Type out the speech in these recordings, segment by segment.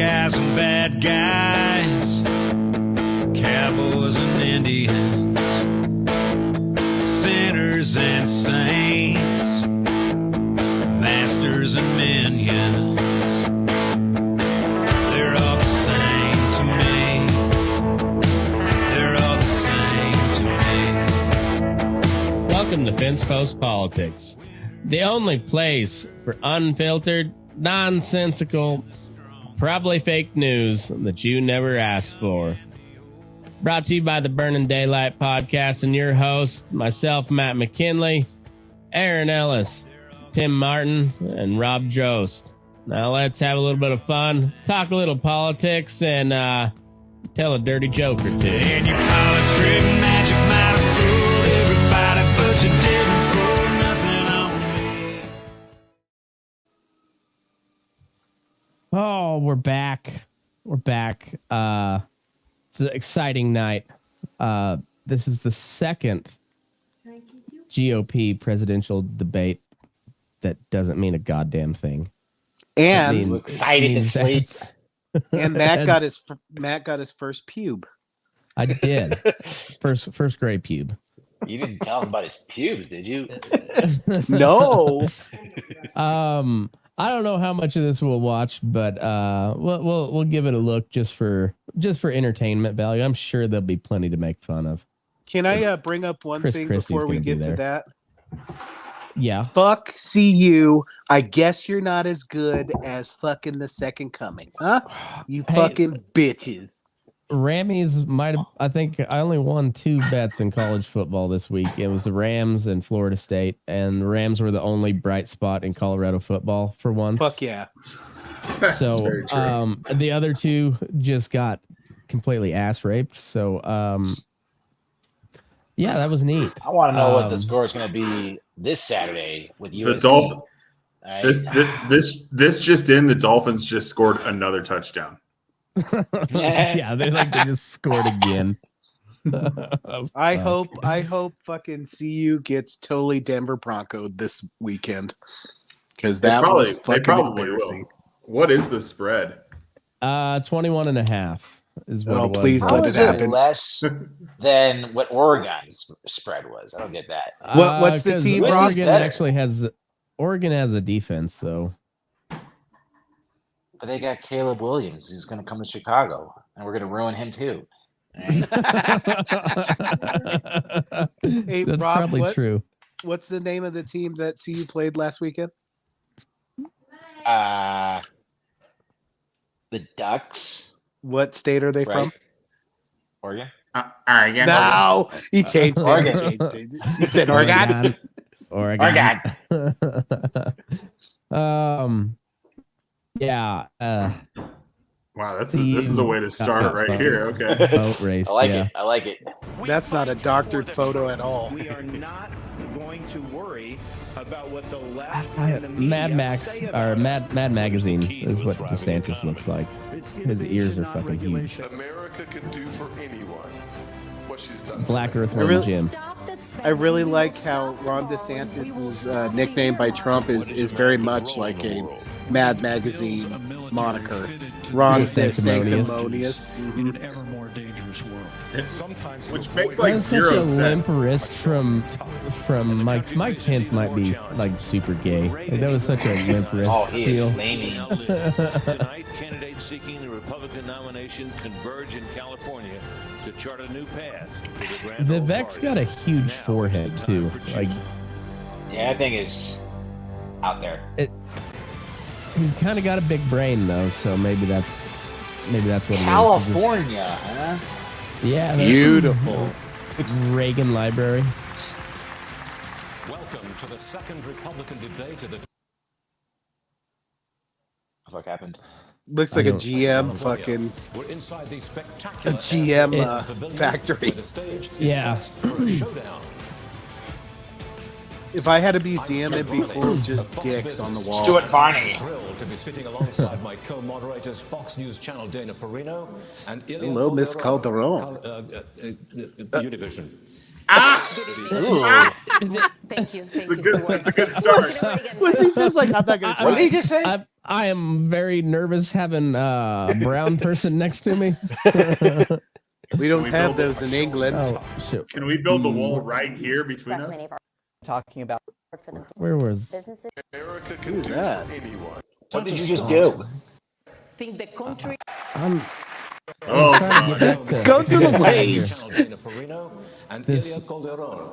guys and bad guys, cowboys and Indians, sinners and saints, masters and minions. They're all the same to me. They're all the same to me. Welcome to Fence Post Politics, the only place for unfiltered, nonsensical, probably fake news that you never asked for. Brought to you by the Burning Daylight Podcast and your host, myself, Matt McKinley, Aaron Ellis, Tim Martin, and Rob Jost. Now let's have a little bit of fun, talk a little politics, and tell a dirty joke or two. And you call it trick magic, might have fooled everybody, but you didn't fool nothing on me. Oh, we're back. We're back. It's an exciting night. This is the second GOP presidential debate that doesn't mean a goddamn thing. And excited to sleep. And Matt got his first pube. I did. First grade pube. You didn't tell him about his pubes, did you? No. I don't know how much of this we'll watch, but we'll give it a look just for entertainment value. I'm sure there'll be plenty to make fun of. Can I bring up one thing before we get to that? Yeah. Fuck CU. I guess you're not as good as fucking the Second Coming, huh? You fucking bitches. Rammies might have. I think I only won 2 bets in college football this week. It was the Rams and Florida State, and the Rams were the only bright spot in Colorado football for once. Fuck yeah. So the other 2 just got completely ass raped. So yeah, that was neat. I want to know what the score is going to be this Saturday with USC. Right? This just in, the Dolphins just scored another touchdown. Yeah, they just scored again. I hope fucking CU gets totally Denver Broncoed this weekend, because that was fucking embarrassing. What is the spread? 21.5 is what it was. Please let it happen. Less than what Oregon's spread was. I don't get that. What's the team? Oregon has a defense, though. But they got Caleb Williams. He's going to come to Chicago, and we're going to ruin him too. Right? Hey, that's Rob, probably true. What's the name of the team that CU played last weekend? The Ducks. What state are they from? Oregon. Oregon. No, he changed it. Oregon. He said Oregon. Oregon. Yeah. Wow, this is a way to start right here. Okay. Boat race. I like it. That's not a doctored photo at all. We are not going to worry about what the left Mad Max or Mad Magazine is what DeSantis looks like. His ears are fucking huge. America can do for anyone what she's done. Black Earthworm Jim. I really like how Ron DeSantis' nickname by Trump is very much like a Mad Magazine moniker. Ron Sanctimonious. In an ever more dangerous world. Which makes like That's zero such a sense. limp wrist from Mike. Mike Pence might be like super gay. Like, that was such a limp wrist deal. Is flaming. Tonight, candidates seeking the Republican nomination converge in California to chart a new path for the Grand Old Vivek's Party. got a huge forehead too. Like, Yeah, I think it's out there. he's kind of got a big brain though, so maybe that's what California, huh? it is. Yeah, Beautiful. Reagan Library. Welcome to the second Republican debate of the. What happened? Looks like a GM fucking We're inside the spectacular GM pavilion, factory. where the stage is Yeah. set for a showdown. If I had a museum, it'd be full of just dicks on the wall. Stuart Barney. Thrilled to be sitting alongside my co-moderators, Fox News Channel Dana Perino and Ilya Hello, Miss Calderon. Calderon. Univision. Thank you. It's a good start. Was he just like, I'm not going to What did try? he just say? I am very nervous having a brown person next to me. We don't we have build those in England. Oh, shit. Can we build the wall right here between us? Talking about Where was... America can Who's do that? for anyone. What did you just do? Think the country I'm Oh, trying to get God. back to... Go to the Here. waves. Channel Dana Perino and This- Ilya Calderon.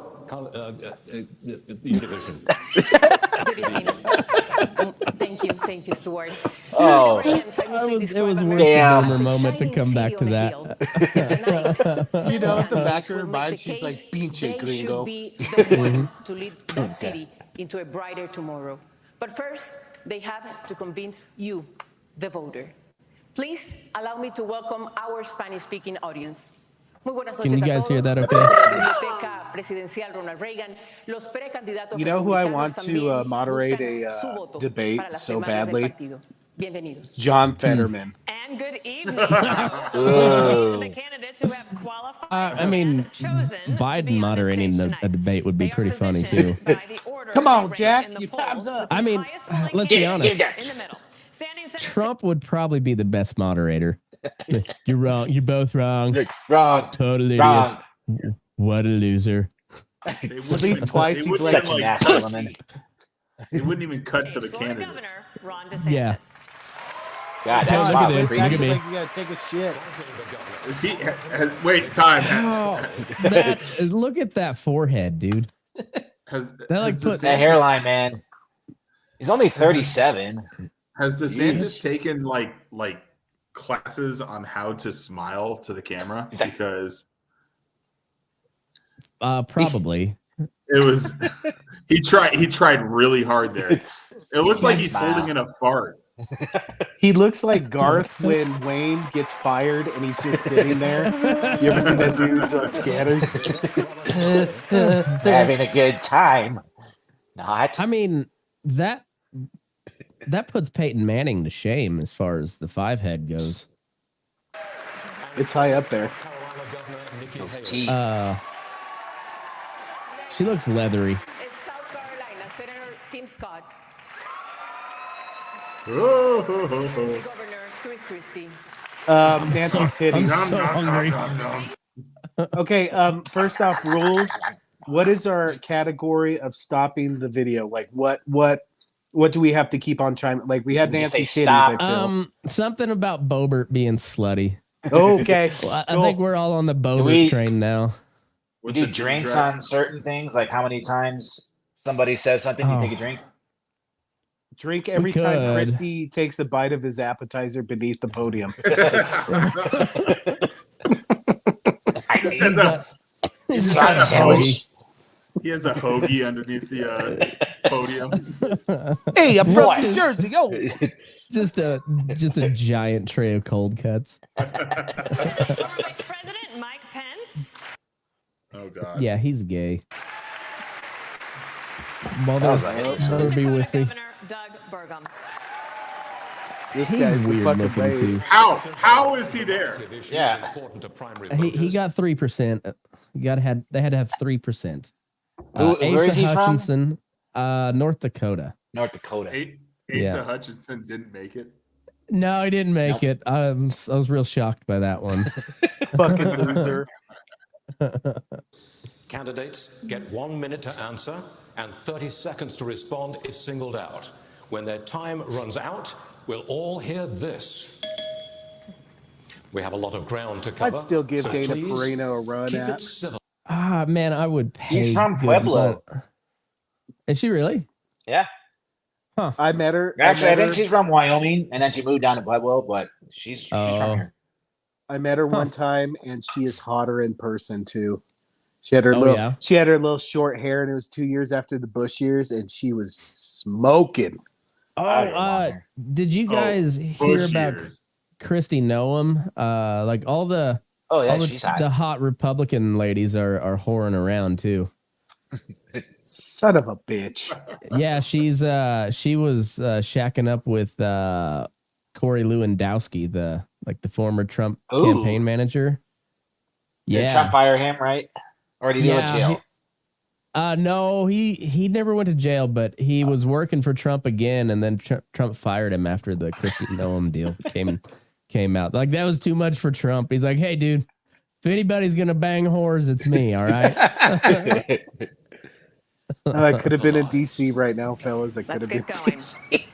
Univision. Good evening. Thank you, Stuart. Oh. It was worth Damn. the boomer moment to come back to that. You know, at the back of her mind, she's like, pinche gringo. They should be the one to lead that city into a brighter tomorrow. But first, they have to convince you, the voter. Please allow me to welcome our Spanish-speaking audience. Muy buenas Can you noches a guys hear todos. that okay? Desde la Biblioteca Presidencial Ronald Reagan, los precandidatos You know who I republicanos want to también moderate buscan a su voto debate para las so primarias del badly? partido. Bienvenidos. John Fetterman. And good evening. Ooh. The candidates who have qualified I mean, and chosen to be Biden on moderating stage a tonight. debate would be They are pretty funny, positioned too. by the order Come they on, rank Jack, in the your polls, time's up. with the I mean, highest polling let's be candidate honest. in the middle. Standing center Trump would probably be the best moderator. You're wrong. You're both wrong. Wrong. Total Wrong. idiots. What a loser. They At least twice they he's wouldn't like, Such an like asshole, cut- woman. They wouldn't even cut to the Florida candidates. Governor Ron DeSantis. Yeah. God, that Look at smile's this. creepy. Look at me. Like you gotta take a shit. Is he? Wait, time. Look at that forehead, dude. Has, That, like, has put- That hairline, man. He's only 37. Has DeSantis Jeez. taken like classes on how to smile to the camera? Is that- Because Probably. it was he tried really hard there. It looks like can't he's smile. holding in a fart. He looks like Garth when Wayne gets fired and he's just sitting there. You ever seen that dude on Scanners? Having a good time. Not. I mean, that puts Peyton Manning to shame as far as the five head goes. It's high up there. Carolina Governor Nikki Those Haley. teeth. She looks leathery. It's South Carolina, Senator Tim Scott, Oh, Governor Chris Christie. Nancy's I'm titties. so hungry. Okay, first off, rules. What is our category of stopping the video? Like, what do we have to keep on chiming? Like, we had We just Nancy's say titties. stop. I feel. Something about Bobert being slutty. Okay, Well, I cool. think we're all on the Bobert we- train now. We do drinks on certain things, like how many times somebody says something, you Oh. take a drink. Drink every time could. Christy takes a bite of his appetizer beneath the podium. He has a, He's Slime got a sandwich. he has a hoagie underneath the podium. Hey, I'm Boy. from New Jersey. Oh, just a giant tray of cold cuts. Former Vice President Mike Pence. Oh God. Yeah, he's gay. Well, That was that'll be with me. Governor Doug Burgum. this He's guy's the weird fucking looking babe. too. How is he there? Yeah. Important to primary He voters. got 3%. They had to have 3%. Where is he from? Hutchinson, North Dakota. North Dakota. Asa Yeah. Hutchinson didn't make it. No, he didn't make Nope. it. I was real shocked by that one. Fucking loser. Candidates get 1 minute to answer and 30 seconds to respond if singled out. When their time runs out, we'll all hear this. We have a lot of ground to cover. I'd still give so Dana please Perino a run keep at. it civil. Ah, man, I would pay. He's from good Pueblo. mo- Is she really? Yeah. I met her. Actually, I met think her- she's from Wyoming, and then she moved down to Pueblo, but she's Oh. from here. I met her one time, and she is hotter in person too. She had her Oh, little, yeah? she had her little short hair, and it was 2 years after the Bush years, and she was smoking. Oh, I don't want her. did you guys hear Bush about years. Christy Noam? Like all the Oh, yeah, all she's hot. the hot Republican ladies are whoring around too. Son of a bitch. Yeah, she was shacking up with Corey Lewandowski, the former Trump Ooh. campaign manager. Did Yeah, Trump fire him, right? Or did he go to Yeah, jail? No, he never went to jail, but he was working for Trump again, and then Trump fired him after the Kristi Noem deal came out. Like, that was too much for Trump. He's like, hey, dude, if anybody's gonna bang whores, it's me. All right. I could have been in DC right now, fellas. I could Let's have been get in going. DC.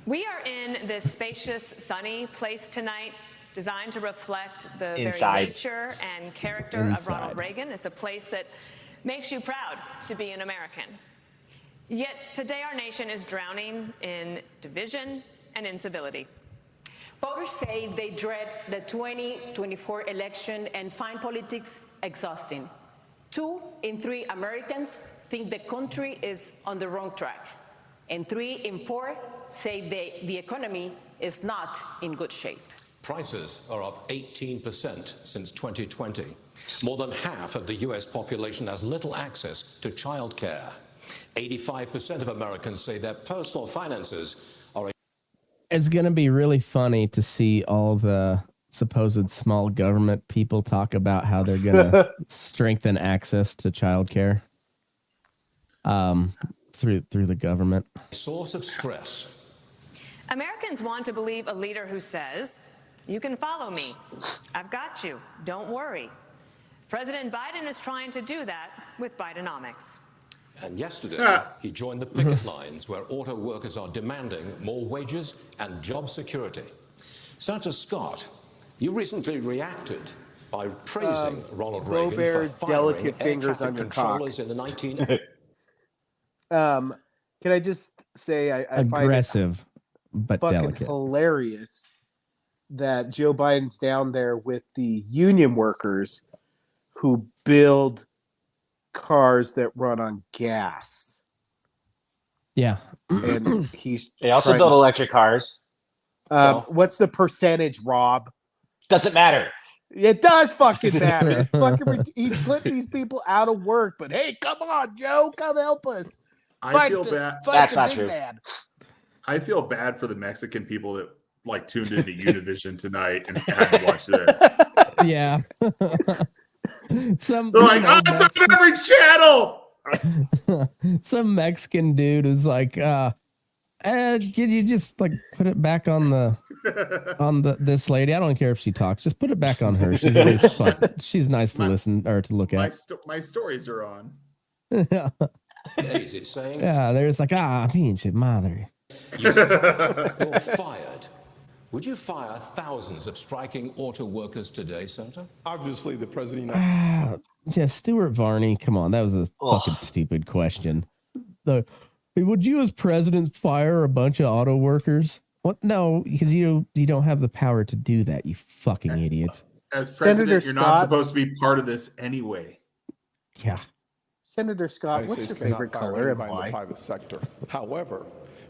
We are in this spacious, sunny place tonight, designed to reflect the Inside. very nature and character of Ronald Reagan. It's a place that makes you proud to be an American. Yet today our nation is drowning in division and incivility. Voters say they dread the 2024 election and find politics exhausting. 2 in 3 Americans think the country is on the wrong track, and 3 in 4 say the economy is not in good shape. Prices are up 18% since 2020. More than half of the US population has little access to childcare. 85% of Americans say their personal finances are. It's going to be really funny to see all the supposed small government people talk about how they're going to strengthen access to childcare through the government. Source of stress. Americans want to believe a leader who says, "You can follow me. I've got you. Don't worry." President Biden is trying to do that with Bidenomics. And yesterday, he joined the picket lines where auto workers are demanding more wages and job security. Senator Scott, you recently reacted by praising Ronald Reagan for firing delicate air fingers traffic on your controllers in the 19... Can I just say I find it aggressive but fucking delicate. hilarious that Joe Biden's down there with the union workers who build cars that run on gas. Yeah. And he's They also trying- build electric cars. What's the percentage, Rob? Doesn't matter. It does fucking matter. It's fucking he's putting these people out of work, but hey, come on, Joe, come help us. I feel bad. That's not true. I feel bad for the Mexican people that like tuned into Univision tonight and had to watch this. Yeah. They're like, oh, it's on every channel. Some Mexican dude is like, can you just like put it back on this lady? I don't care if she talks. Just put it back on her. She's always fun. She's nice to listen or to look at. My stories are on. Yeah. Is it saying? Yeah, there's like, pinche madre. You're fired. Would you fire thousands of striking auto workers today, Senator? Obviously, the president. Yeah, Stuart Varney. Come on, that was a fucking stupid question. Would you, as president, fire a bunch of auto workers? What? No, because you don't have the power to do that. You fucking idiot. As Senator president, you're not Scott- supposed to be part of this anyway. Yeah. Senator Scott, what's your favorite color and in the why? private sector? However,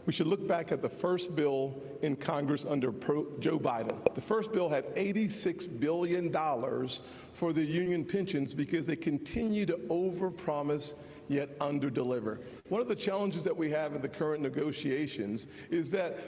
we should look back at the first bill in Congress under Joe Biden. The first bill had $86 billion for the union pensions because they continue to overpromise yet underdeliver. One of the challenges that we have in the current negotiations is that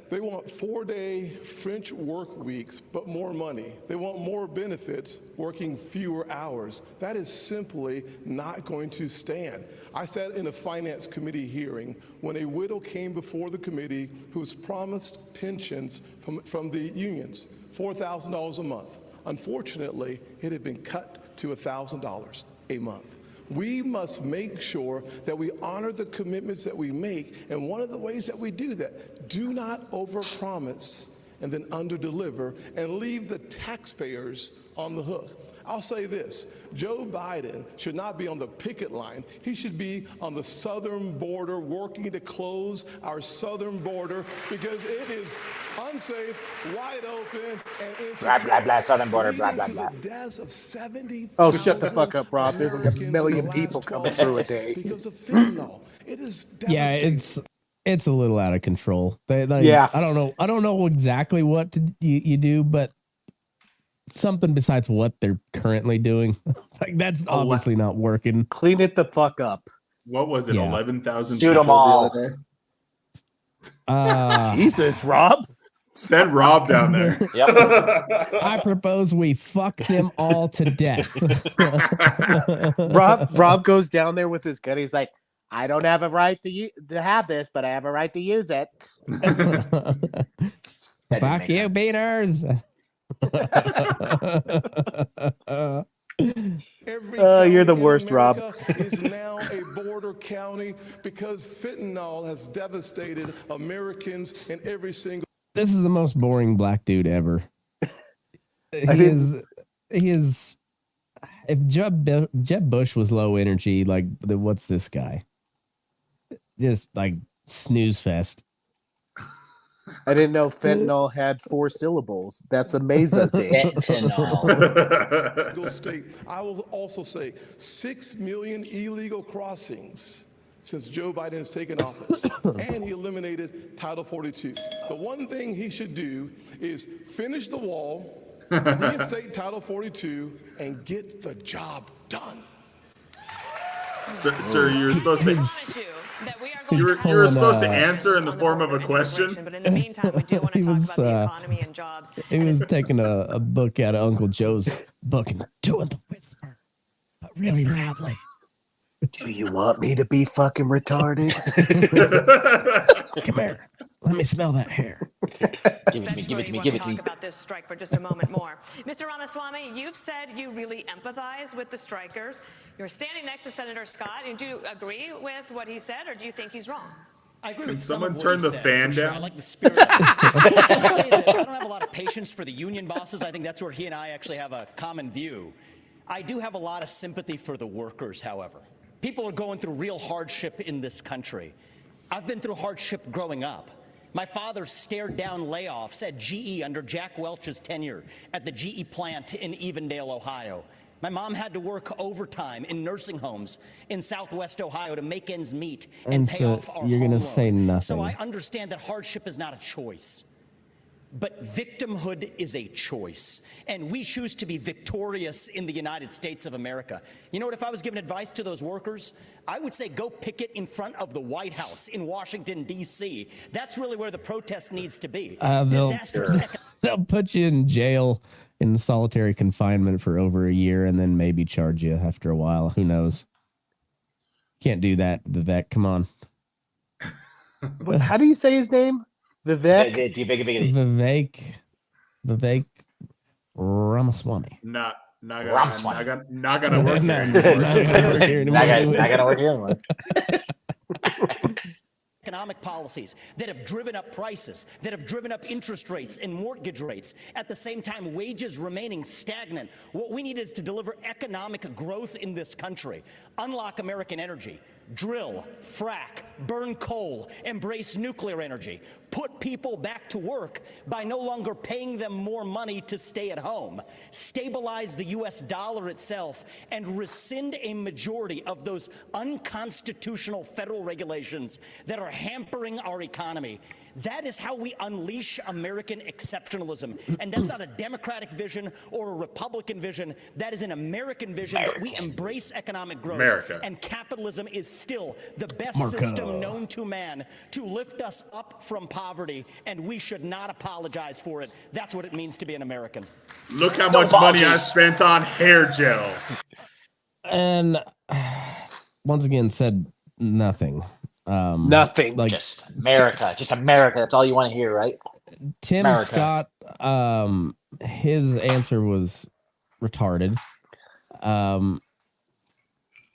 they want 4-day French work weeks, but more money. They want more benefits, working fewer hours. That is simply not going to stand. I sat in a finance committee hearing when a widow came before the committee who was promised pensions from the unions, $4,000 a month. Unfortunately, it had been cut to $1,000 a month. We must make sure that we honor the commitments that we make, and one of the ways that we do that, do not overpromise and then underdeliver and leave the taxpayers on the hook. I'll say this, Joe Biden should not be on the picket line. He should be on the southern border working to close our southern border because it is unsafe, wide open, and Blah, blah, blah, southern border, blah, blah, blah. deaths of 70. Oh, shut the fuck up, Rob. There's like 1 million people coming through a day. Because of fentanyl. It is Yeah, devastating. it's a little out of control. Yeah. I don't know exactly what you do, but something besides what they're currently doing. Like, that's obviously not working. Clean it the fuck up. What was it? Yeah. 11,000 Shoot people 'em all. the other day? Jesus, Rob. Send Rob down there. Yep. I propose we fuck them all to death. Rob goes down there with his gun. He's like, I don't have a right to have this, but I have a right to use it. Fuck you, beaners. You're the worst, Rob. Is now a border county because fentanyl has devastated Americans in every single. This is the most boring black dude ever. He is. If Jeb Bush was low energy, like, what's this guy? Just like snooze fest. I didn't know fentanyl had 4 syllables. That's amazing. Fentanyl. State. I will also say 6 million illegal crossings since Joe Biden has taken office, and he eliminated Title 42. The one thing he should do is finish the wall, reinstate Title 42, and get the job done. Sir, you were supposed to. You were supposed to answer in the form of a question. But in the meantime, we do want to talk about the economy and jobs. He was taking a book out of Uncle Joe's book and doing the whisper, but really loudly. Do you want me to be fucking retarded? Come here. Let me smell that hair. Give it to me. Talk about this strike for just a moment more. Mr. Ramaswamy, you've said you really empathize with the strikers. You're standing next to Senator Scott. And do you agree with what he said, or do you think he's wrong? I agree Can with some someone of what turn he the said, fan for sure. down? I like the spirit. I'll say that I don't have a lot of patience for the union bosses. I think that's where he and I actually have a common view. I do have a lot of sympathy for the workers, however. People are going through real hardship in this country. I've been through hardship growing up. My father stared down layoffs at GE under Jack Welch's tenure at the GE plant in Evendale, Ohio. My mom had to work overtime in nursing homes in Southwest Ohio to make ends meet and pay off our you're home gonna loan. say nothing. So I understand that hardship is not a choice. But victimhood is a choice, and we choose to be victorious in the United States of America. You know what, if I was giving advice to those workers, I would say go picket in front of the White House in Washington, D.C. That's really where the protest needs to be. They'll put you in jail in solitary confinement for over a year and then maybe charge you after a while. Who knows? Can't do that, Vivek. Come on. How do you say his name? Vivek Ramaswamy. Not gonna work here anymore. Not gonna work here anymore. Economic policies that have driven up prices, that have driven up interest rates and mortgage rates, at the same time wages remaining stagnant. What we need is to deliver economic growth in this country, unlock American energy, drill, frack, burn coal, embrace nuclear energy, put people back to work by no longer paying them more money to stay at home, stabilize the U.S. dollar itself, and rescind a majority of those unconstitutional federal regulations that are hampering our economy. That is how we unleash American exceptionalism. And that's not a Democratic vision or a Republican vision. That is an American vision that we embrace economic growth. And capitalism is still the best system known to man to lift us up from poverty, and we should not apologize for it. That's what it means to be an American. Look how much money I spent on hair gel. And once again said nothing. Nothing. Like just America. That's all you want to hear, right? Tim Scott, his answer was retarded.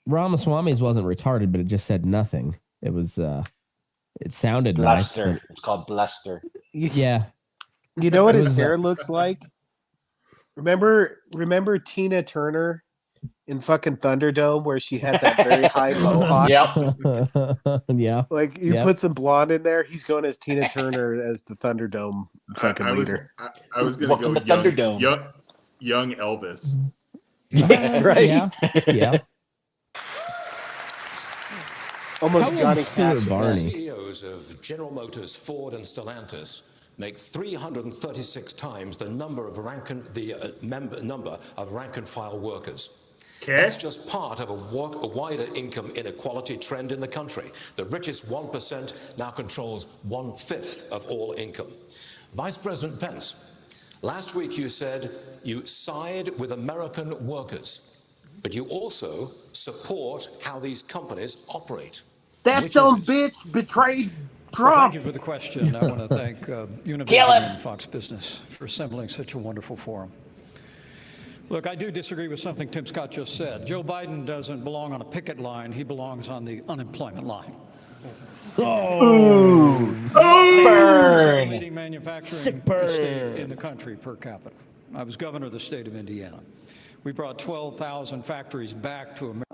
Ramaswamy's wasn't retarded, but it just said nothing. It was it sounded bluster. Nice. It's called bluster. Yeah. You know what his hair looks like? Remember Tina Turner in fucking Thunderdome where she had that very high mohawk? Yeah. Like you put some blonde in there, he's going as Tina Turner as the Thunderdome fucking leader. I was gonna go young Elvis. Right? Yeah. Almost Johnny Cash. The CEOs of General Motors, Ford, and Stellantis make 336 times the number of rank and file workers. That's just part of a wider income inequality trend in the country. The richest 1% now controls 1/5 of all income. Vice President Pence, last week you said you side with American workers, but you also support how these companies operate. That some bitch betrayed Trump. Well, thank you for the question. I want to thank Univision and Fox Business for assembling such a wonderful forum. Look, I do disagree with something Tim Scott just said. Joe Biden doesn't belong on a picket line. He belongs on the unemployment line. Burn. Leading manufacturing state in the country per capita. I was governor of the state of Indiana. We brought 12,000 factories back to America.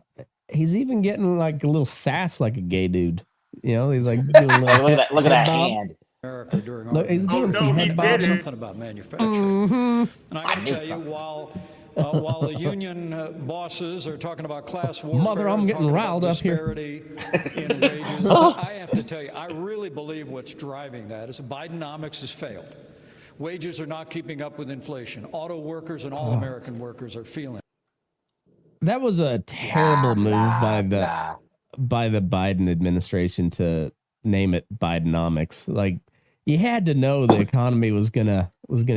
He's even getting like a little sass like a gay dude. You know, he's like doing a little Look at that hand. America during Look, he's doing some he head bob. did it. something about manufacturing. And I got to tell you, while the union bosses are talking about class warfare, Mother, I'm getting riled up here. disparity in wages, I have to tell you, I really believe what's driving that is Bidenomics has failed. Wages are not keeping up with inflation. Auto workers and all American workers are feeling it. That was a terrible move by the Biden administration to name it Bidenomics. Like, you had to know the economy was gonna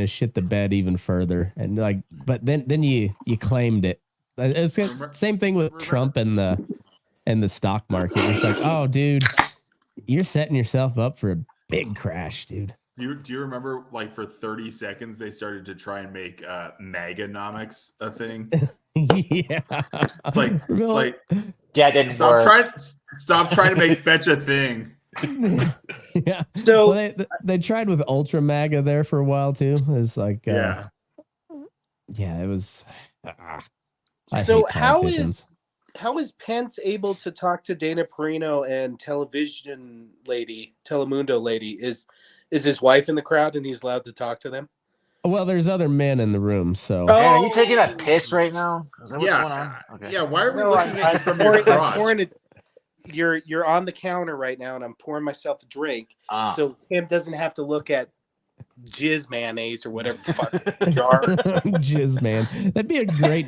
shit the bed even further, and like, but then you claimed it. It's the same thing with Trump and the stock market. It's like, oh, dude, you're setting yourself up for a big crash, dude. Do you remember, like, for 30 seconds they started to try and make Maganomics a thing? Yeah, it's like yeah, it didn't work. Stop trying to make fetch a thing. Yeah. So well, they tried with Ultra MAGA there for a while too. It was like, yeah, it was. So how is Pence able to talk to Dana Perino and Telemundo lady? Is his wife in the crowd and he's allowed to talk to them? Well, there's other men in the room, so. Man, are you taking a piss right now? Is that what's going on? Okay. Yeah, why are we looking at you from your garage? You're on the counter right now, and I'm pouring myself a drink, so Tim doesn't have to look at jizz mayonnaise or whatever the fuck jar. Jizz man, that'd be a great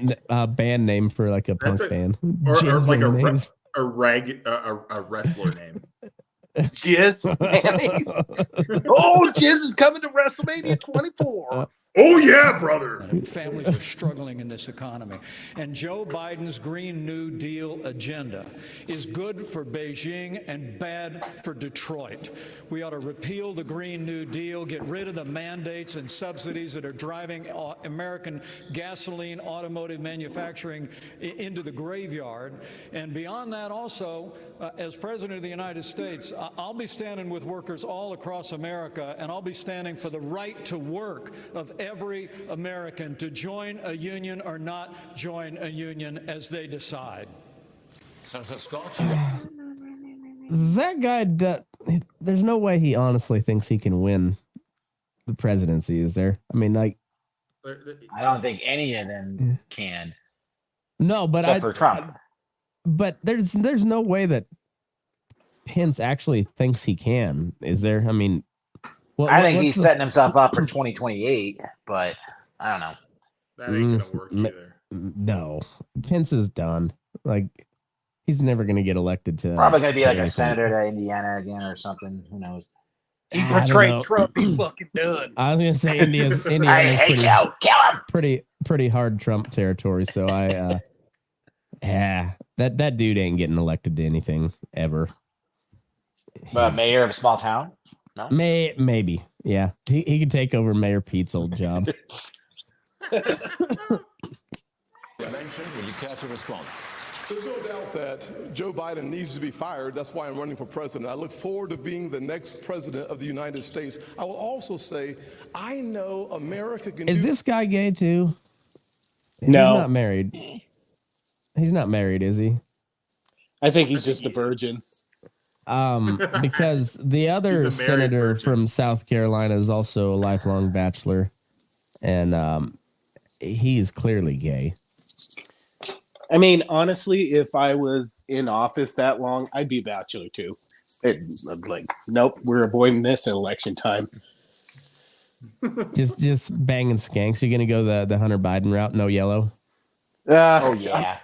band name for like a punk band. Or like mayonnaise. a wrestler name. Jizz mayonnaise. Oh, Jizz is coming to WrestleMania 24. Oh yeah, brother. Families are struggling in this economy. And Joe Biden's Green New Deal agenda is good for Beijing and bad for Detroit. We ought to repeal the Green New Deal, get rid of the mandates and subsidies that are driving American gasoline automotive manufacturing into the graveyard. And beyond that also, as President of the United States, I'll be standing with workers all across America, and I'll be standing for the right to work of every American to join a union or not join a union as they decide. Senator Scott? That guy, there's no way he honestly thinks he can win the presidency, is there? I mean, like, I don't think any of them can. No, but except for Trump. But there's no way that Pence actually thinks he can, is there? I mean, I think he's setting himself up for 2028, but I don't know. That ain't gonna work either. No, Pence is done. Like, he's never gonna get elected to. Probably gonna be like a senator to Indiana again or something. Who knows? He betrayed Trump. He's fucking done. I was gonna say Indiana. I hate you. Kill him. Pretty hard Trump territory. So that dude ain't getting elected to anything ever. Mayor of a small town. No? Maybe. Yeah. He could take over Mayor Pete's old job. Will you care to respond? There's no doubt that Joe Biden needs to be fired. That's why I'm running for president. I look forward to being the next president of the United States. I will also say, I know America can Is this guy gay too? No. He's not married. He's not married, is he? I think he's just a virgin. Because the other senator from South Carolina is also a lifelong bachelor, and he's clearly gay. I mean, honestly, if I was in office that long, I'd be bachelor too. Nope, we're avoiding this at election time. just banging skanks. You're gonna go the Hunter Biden route, no yellow. Oh yeah,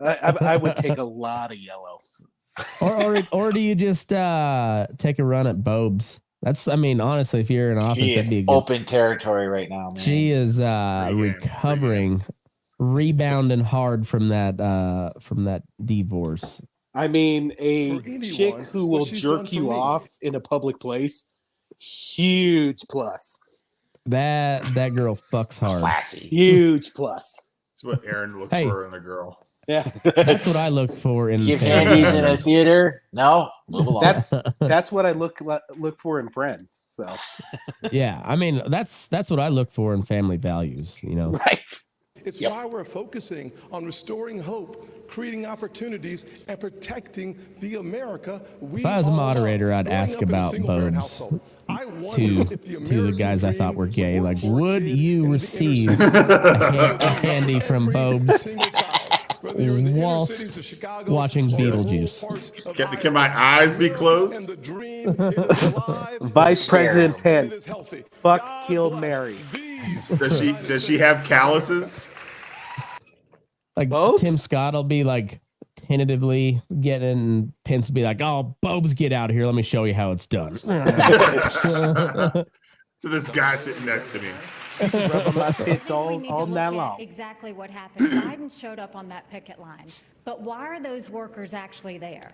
I would take a lot of yellow. Or do you just take a run at Bobes? Honestly, if you're in office, She is that'd be a good. open territory right now, man. She is recovering, rebounding hard from that divorce. I mean, a For anyone, chick who what will she's done jerk for you me. off in a public place, huge plus. That girl fucks hard. Classy. Huge plus. That's what Aaron looks Hey. for in a girl. Yeah, That's what I look for in Give family handies in a members. theater? No, move along. that's what I look for in friends. So Yeah, that's what I look for in family values. right. It's why we're focusing on restoring hope, creating opportunities, and protecting the America we If I was a all moderator, love. I'd Growing ask up in a about single-parent Bobes household, I wonder to if the the American guys I dream thought were was to gay. work Like, for a would kid you in the receive inner a handy from Bobes single child, whether you're in the inner whilst cities of Chicago watching or rural Beetlejuice? parts of Can my eyes be America, closed? and the dream, it is alive, Vice President and it is Pence, healthy. fuck, God kill, bless marry. these Does she have calluses? Like Bobes? Tim Scott will be like tentatively getting Pence will be like, "Oh, Bobes, get out of here. Let me show you how it's done." To this guy sitting next to me. Rubbing my tits all night long. Exactly what happened. Biden showed up on that picket line, but why are those workers actually there?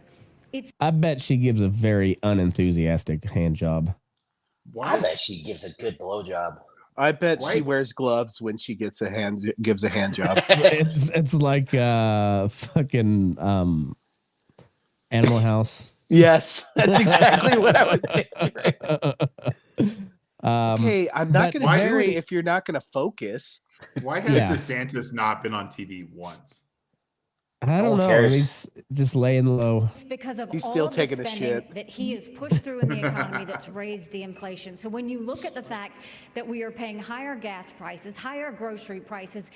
I bet she gives a very unenthusiastic hand job. I bet she gives a good blowjob. I bet she wears gloves when she gives a hand job. It's like fucking Animal House. Yes, that's exactly what I was picturing. Okay, I'm not going to do it if you're not going to focus. Why has DeSantis not been on TV once? I don't know. He's just laying low. It's because of He's all still of the taking a spending shit. that he has pushed through in the economy that's raised the inflation. So when you look at the fact that we are paying higher gas prices, higher grocery prices,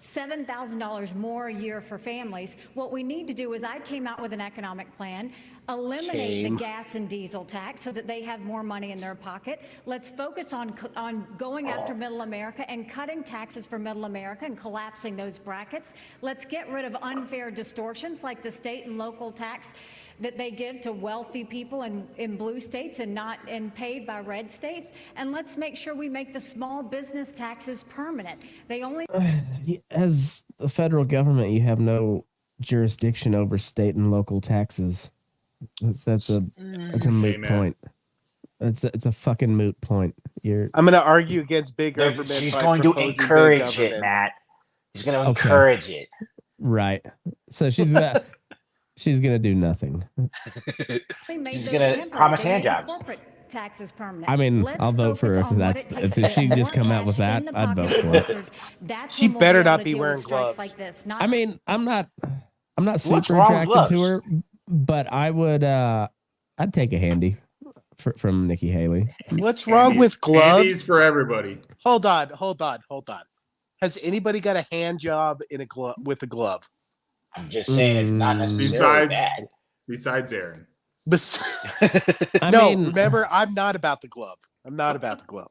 $7,000 more a year for families, what we need to do is I came out with an economic plan, eliminate the gas and diesel tax so that they have more money in their pocket. Let's focus on going after middle America and cutting taxes for middle America and collapsing those brackets. Let's get rid of unfair distortions like the state and local tax that they give to wealthy people in blue states and paid by red states. And let's make sure we make the small business taxes permanent. They only As the federal government, you have no jurisdiction over state and local taxes. That's a moot point. It's a fucking moot point. I'm going to argue against big government. She's by going to proposing encourage big it, government. Matt. She's going to encourage it. Right. So she's gonna do nothing. She's going to promise hand jobs. Taxes permanent. I mean, Let's I'll vote for her focus on what it takes to if she get just more come out with cash that, in the I'd vote pockets of for it. workers. That's She when we'll better be able not to be deal wearing with strikes gloves. like this. I mean, I'm not What's super wrong with attracted to gloves? her, but I would I'd take a handy from Nikki Haley. What's wrong with Handies gloves? for everybody. Hold on. Has anybody got a hand job in a glove with a glove? I'm just saying it's not necessarily bad. Besides Aaron. Remember, I'm not about the glove.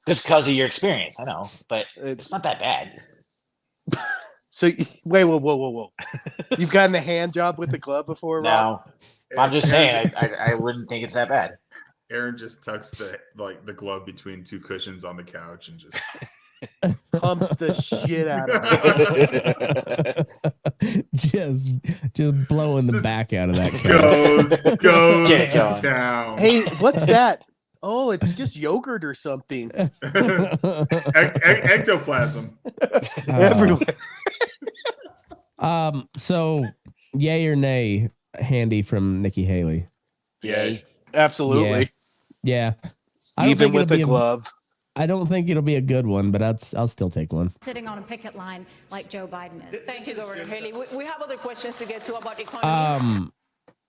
Just because of your experience, I know, but it's not that bad. So wait, whoa. You've gotten a hand job with a glove before, Rob? No, I'm just saying I wouldn't think it's that bad. Aaron just tucks the glove between two cushions on the couch and just pumps the shit out of it. just blowing the back out of that couch. goes Get it to going. town. Hey, what's that? Oh, it's just yogurt or something. Ectoplasm. Everywhere. So yay or nay, handy from Nikki Haley? Yay. Absolutely. Yeah. Even with a glove. I don't think it'll be a good one, but I'll still take one. Sitting on a picket line like Joe Biden is. Thank you, Governor Haley. We have other questions to get to about economy.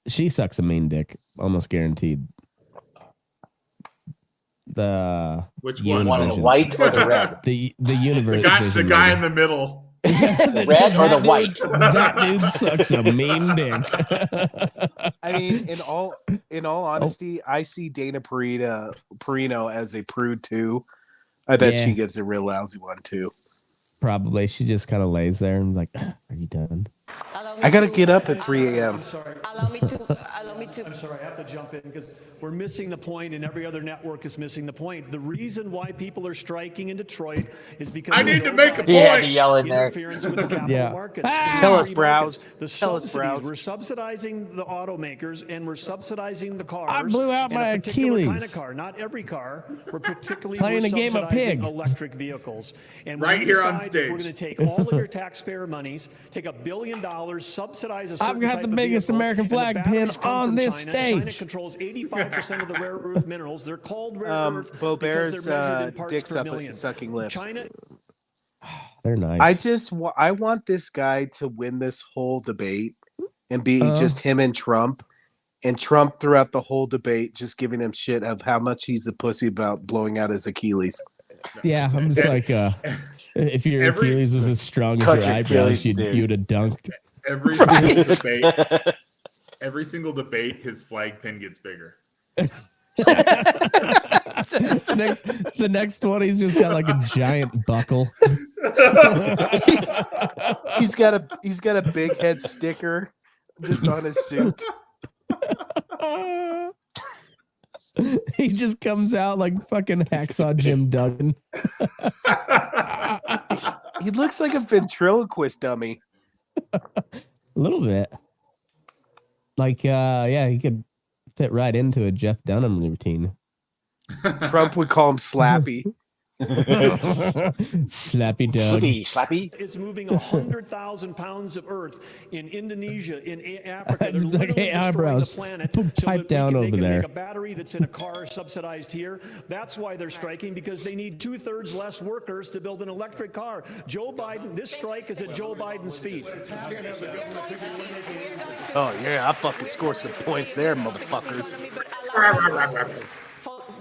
She sucks a mean dick, almost guaranteed. Which one? One in the white or the red? The universe. The guy in the middle. The red or the white? That dude sucks a mean dick. I mean, in all honesty, I see Dana Perino as a prude too. I bet she gives a real lousy one too. Probably. She just kind of lays there and like, are you done? I gotta get up at 3 a.m. Allow me to. I'm sorry, I have to jump in because we're missing the point, and every other network is missing the point. The reason why people are striking in Detroit is because I need to make a point. He had to yell in there. Interference with the capital markets. Tell us, Free Browse. markets. Tell us, Browse. We're subsidizing the automakers, and we're subsidizing the cars. I blew out my and a particular Achilles. kind of car, not every car. We're particularly Playing a game of subsidizing pig. electric vehicles. And Right we here on decide that stage. we're going to take all of your taxpayer monies, take $1 billion, subsidize a certain I've got type the of biggest vehicle, American and the flag batteries pin come on from this China. stage. China controls 85% of the rare earth minerals. They're called rare earth Bo because Bear's they're measured in parts dick per million. sucking lips. China. They're nice. I want this guy to win this whole debate and be Uh-huh. just him and Trump throughout the whole debate just giving him shit of how much he's a pussy about blowing out his Achilles. Yeah, I'm just like, if your Achilles was as strong as Cut your your eyebrows, Achilles, you'd have dunked. Every single debate, his flag pin gets bigger. the next one, he's just got like a giant buckle. he's got a big head sticker just on his suit. He just comes out like fucking hacksaw Jim Duggan. He looks like a ventriloquist dummy. A little bit. Like, yeah, he could fit right into a Jeff Dunham routine. Trump would call him Slappy. Slappy Doug. Slappy. It's moving 100,000 pounds of earth in Indonesia, in Africa. They're Like, literally hey, destroying eyebrows, the planet. pipe down they over can there. make a battery that's in a car subsidized here. That's why they're striking, because they need 2/3 less workers to build an electric car. Joe Biden, this strike is at Joe Biden's feet. Oh yeah, I fucking score some points there, motherfuckers.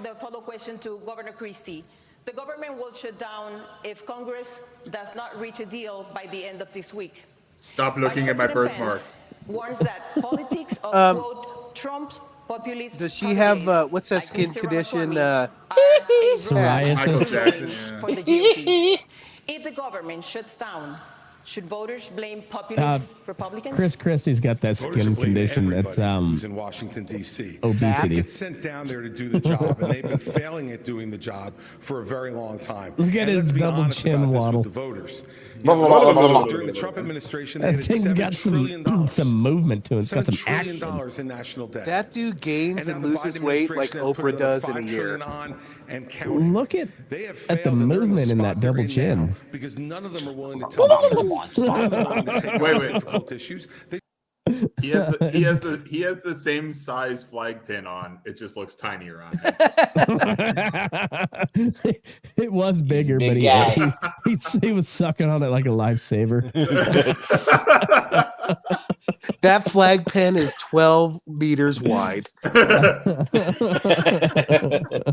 The follow question to Governor Christie. The government will shut down if Congress does not reach a deal by the end of this week. Stop looking at my Vice President birthmark. Pence warns that politics of quote Trump's populist. Does she have what's that skin condition? Psoriasis. Michael Jackson. For the GOP. If the government shuts down, should voters blame populist Republicans? Chris Christie's got that Voters skin are blaming condition that's everybody who's in Washington, D.C. obesity. Gets sent down there to do the job, and they've been failing at doing the job for a very long time. Look at And his let's be double honest chin about this waddle. with the voters. During the Trump administration, they That had thing's $7 got trillion. some movement to it. It's got $7 some trillion action. in national debt. That dude gains And and now the loses Biden weight like administration has put Oprah another does in a $5 year. trillion on and counting. Look at They have the failed, and they're in the movement in that spot they're double in chin. now because none of them are willing to tell the truth. None are willing to take on difficult issues. They He has the same size flag pin on. It just looks tinier on him. It was bigger, Big but guy. he was sucking on it like a lifesaver. That flag pin is 12 meters wide. They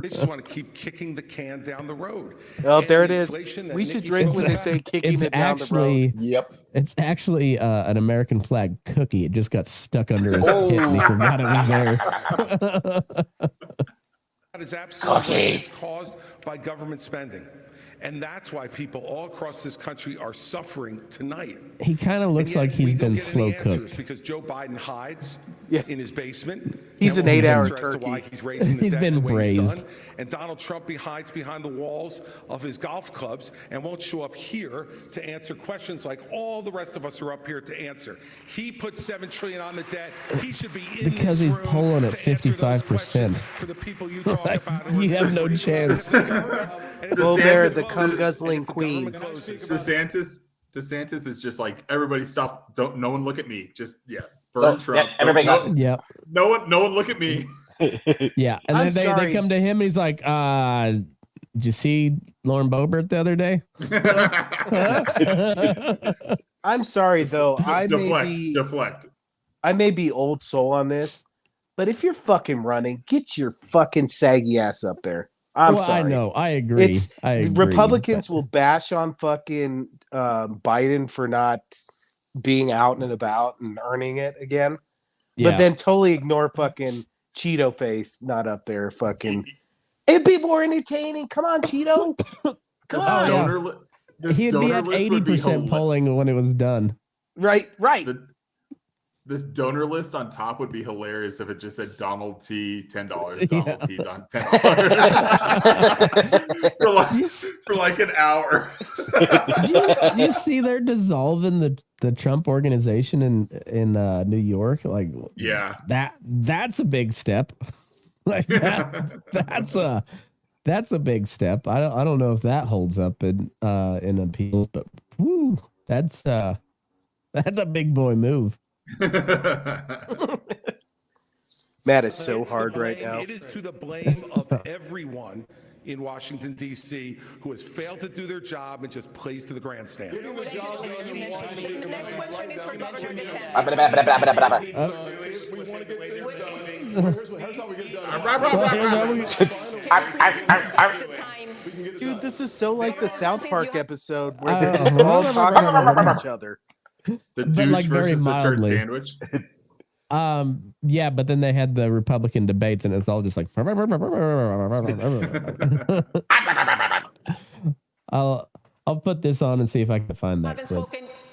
just want to keep kicking the can down the road. Oh, And there it the is. inflation that We should Nikki drink when spoke they say about- kicking It's it down the road. actually Yep. it's actually an American flag cookie. It just got stuck under his tit and he forgot it was there. That is absolutely Okay. right. It's caused by government spending. And that's why people all across this country are suffering tonight. He kind of And looks yet like we he's don't been get slow any answers cooked. because Joe Biden hides in his basement. He's And an we'll 8-hour answer as to why turkey. he's raising the He's debt been the way he's braised. done. And Donald Trump hides behind the walls of his golf clubs and won't show up here to answer questions like all the rest of us are up here to answer. He put $7 trillion on the debt. He should be in Because this he's room polling at to answer those 55%. questions for the people you talk about. who are You have no suffering. chance. Well, they're the cum-guzzling queen. DeSantis is just like, everybody stop. Don't no one look at me. Just burn Trump. Yeah, everybody Don't- got Yep. no one look at me. Yeah. And I'm then they sorry. come to him and he's like, did you see Lauren Boebert the other day? I'm sorry though. Deflect. I may be old soul on this, but if you're fucking running, get your fucking saggy ass up there. I'm well, sorry. I know. I agree. I agree, Republicans but- will bash on fucking Biden for not being out and about and earning it again, Yeah. but then totally ignore fucking Cheeto face not up there. Fucking, it'd be more entertaining. Come on, Cheeto. Come This on. donor li- this He'd be donor at list would be 80% polling when it was done. Right. The, This donor list on top would be hilarious if it just said Donald T, $10, Donald T, $10 for like an hour. Did you see they're dissolving the Trump organization in New York? Like, yeah, that's a big step. Like that's a big step. I don't know if that holds up in appeal, but whoo, that's a big boy move. Matt is so hard right now. It is to the blame of everyone in Washington, D.C., who has failed to do their job and just plays to the grandstand. The next question is for Governor DeSantis. Dude, this is so like the South Park episode where they're just all talking over each other. The douche like versus the turd mildly. sandwich. Yeah, but then they had the Republican debates, and it's all just like. I'll put this on and see if I can find that clip.